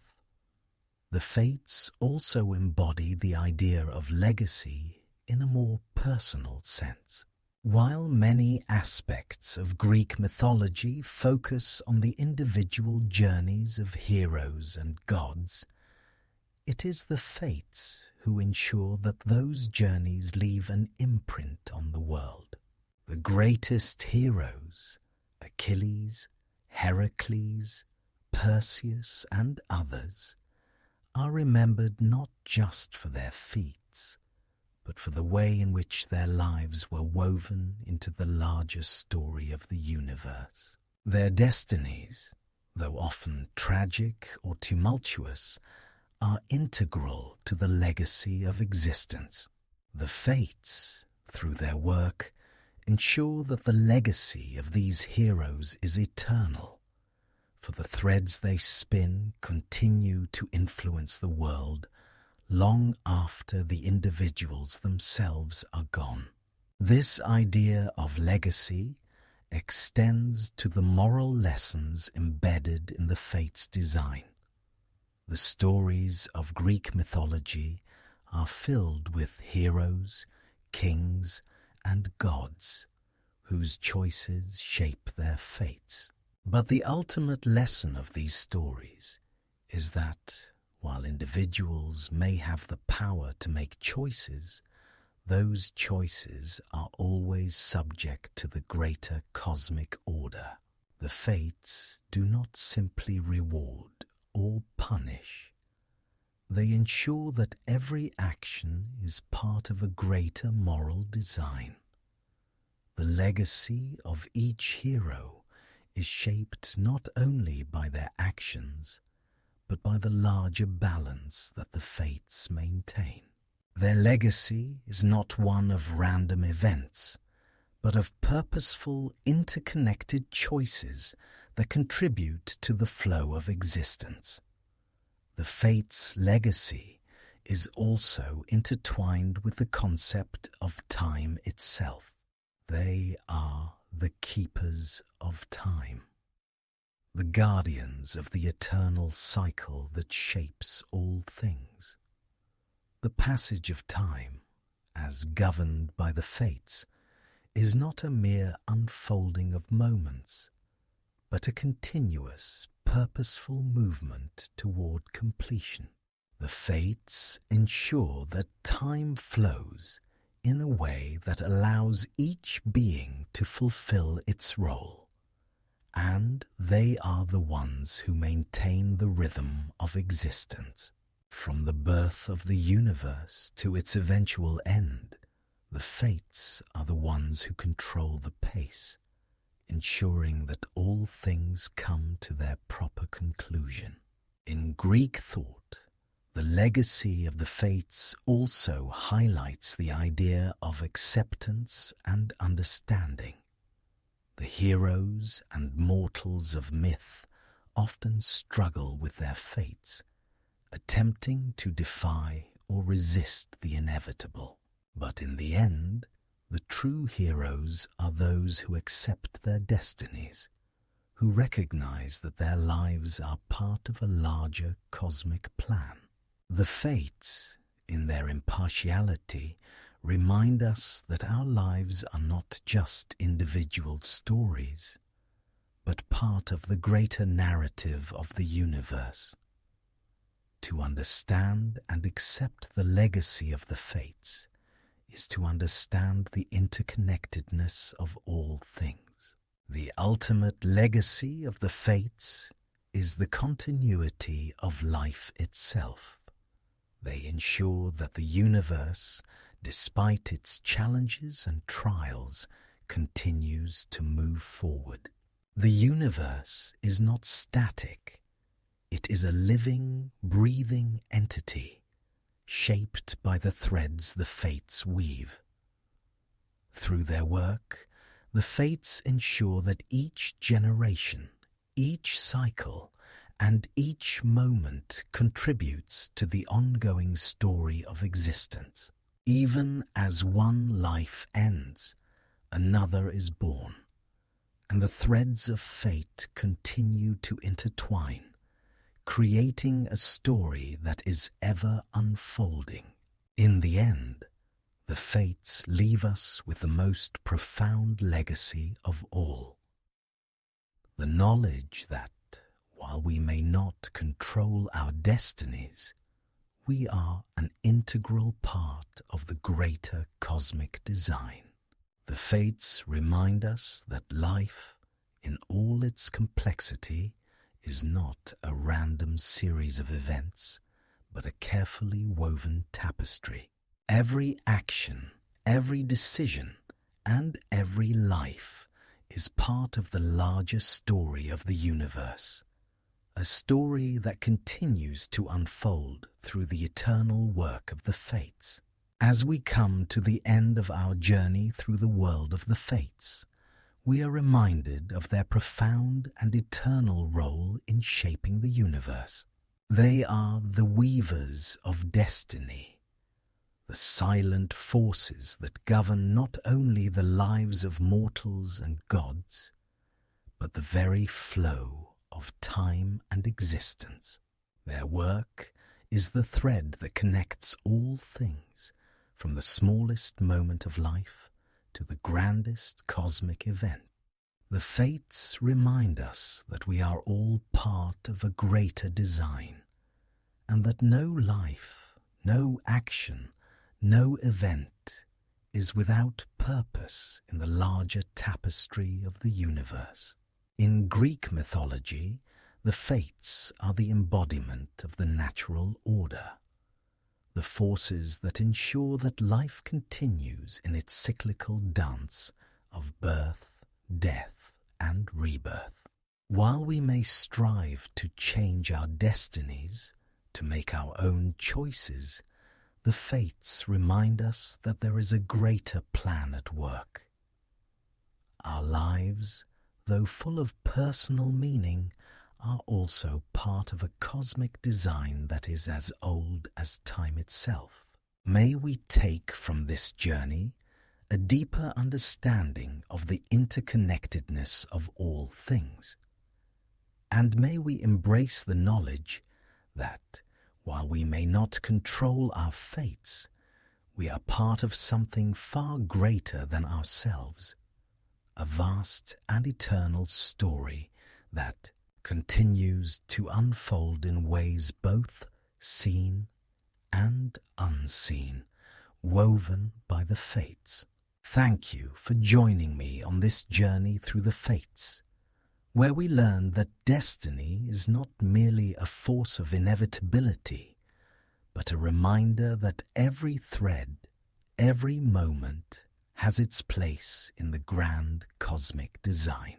The Fates also embody the idea of legacy in a more personal sense. While many aspects of Greek mythology focus on the individual journeys of heroes and gods, it is the Fates who ensure that those journeys leave an imprint on the world. The greatest heroes, Achilles, Heracles, Perseus, and others, are remembered not just for their feats, but for the way in which their lives were woven into the larger story of the universe. Their destinies, though often tragic or tumultuous, are integral to the legacy of existence. The Fates, through their work, ensure that the legacy of these heroes is eternal, for the threads they spin continue to influence the world long after the individuals themselves are gone. This idea of legacy extends to the moral lessons embedded in the Fates' design. The stories of Greek mythology are filled with heroes, kings, and gods whose choices shape their fates. But the ultimate lesson of these stories is that, while individuals may have the power to make choices, those choices are always subject to the greater cosmic order. The Fates do not simply reward or punish. They ensure that every action is part of a greater moral design. The legacy of each hero is shaped not only by their actions, but by the larger balance that the Fates maintain. Their legacy is not one of random events, but of purposeful, interconnected choices that contribute to the flow of existence. The Fates' legacy is also intertwined with the concept of time itself. They are the keepers of time. the guardians of the eternal cycle that shapes all things. The passage of time, as governed by the fates, is not a mere unfolding of moments, but a continuous, purposeful movement toward completion. The fates ensure that time flows in a way that allows each being to fulfill its role, and they are the ones who maintain the rhythm of existence. From the birth of the universe to its eventual end, the fates are the ones who control the pace, ensuring that all things come to their proper conclusion. In Greek thought, the legacy of the fates also highlights the idea of acceptance and understanding. The heroes and mortals of myth often struggle with their fates, attempting to defy or resist the inevitable. But in the end, the true heroes are those who accept their destinies, who recognize that their lives are part of a larger cosmic plan. The fates, in their impartiality, remind us that our lives are not just individual stories, but part of the greater narrative of the universe. To understand and accept the legacy of the fates is to understand the interconnectedness of all things. The ultimate legacy of the fates is the continuity of life itself. They ensure that the universe, despite its challenges and trials, continues to move forward. The universe is not static. It is a living, breathing entity, shaped by the threads the fates weave. Through their work, the fates ensure that each generation, each cycle, and each moment contributes to the ongoing story of existence. Even as one life ends, another is born, and the threads of fate continue to intertwine, creating a story that is ever unfolding. In the end, the fates leave us with the most profound legacy of all: the knowledge that, while we may not control our destinies, we are an integral part of the greater cosmic design. The fates remind us that life, in all its complexity, is not a random series of events, but a carefully woven tapestry. Every action, every decision, and every life is part of the larger story of the universe, a story that continues to unfold through the eternal work of the fates. As we come to the end of our journey through the world of the fates, we are reminded of their profound and eternal role in shaping the universe. They are the weavers of destiny, the silent forces that govern not only the lives of mortals and gods, but the very flow of time and existence. Their work is the thread that connects all things, from the smallest moment of life to the grandest cosmic event. The fates remind us that we are all part of a greater design, and that no life, no action, no event is without purpose in the larger tapestry of the universe. In Greek mythology, the fates are the embodiment of the natural order, the forces that ensure that life continues in its cyclical dance of birth, death, and rebirth. While we may strive to change our destinies, to make our own choices, the fates remind us that there is a greater plan at work. Our lives, though full of personal meaning, are also part of a cosmic design that is as old as time itself. May we take from this journey a deeper understanding of the interconnectedness of all things. And may we embrace the knowledge that, while we may not control our fates, we are part of something far greater than ourselves, a vast and eternal story that continues to unfold in ways both seen and unseen, woven by the fates. Thank you for joining me on this journey through the fates, where we learn that destiny is not merely a force of inevitability, but a reminder that every thread, every moment, has its place in the grand cosmic design.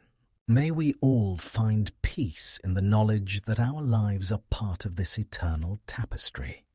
May we all find peace in the knowledge that our lives are part of this eternal tapestry,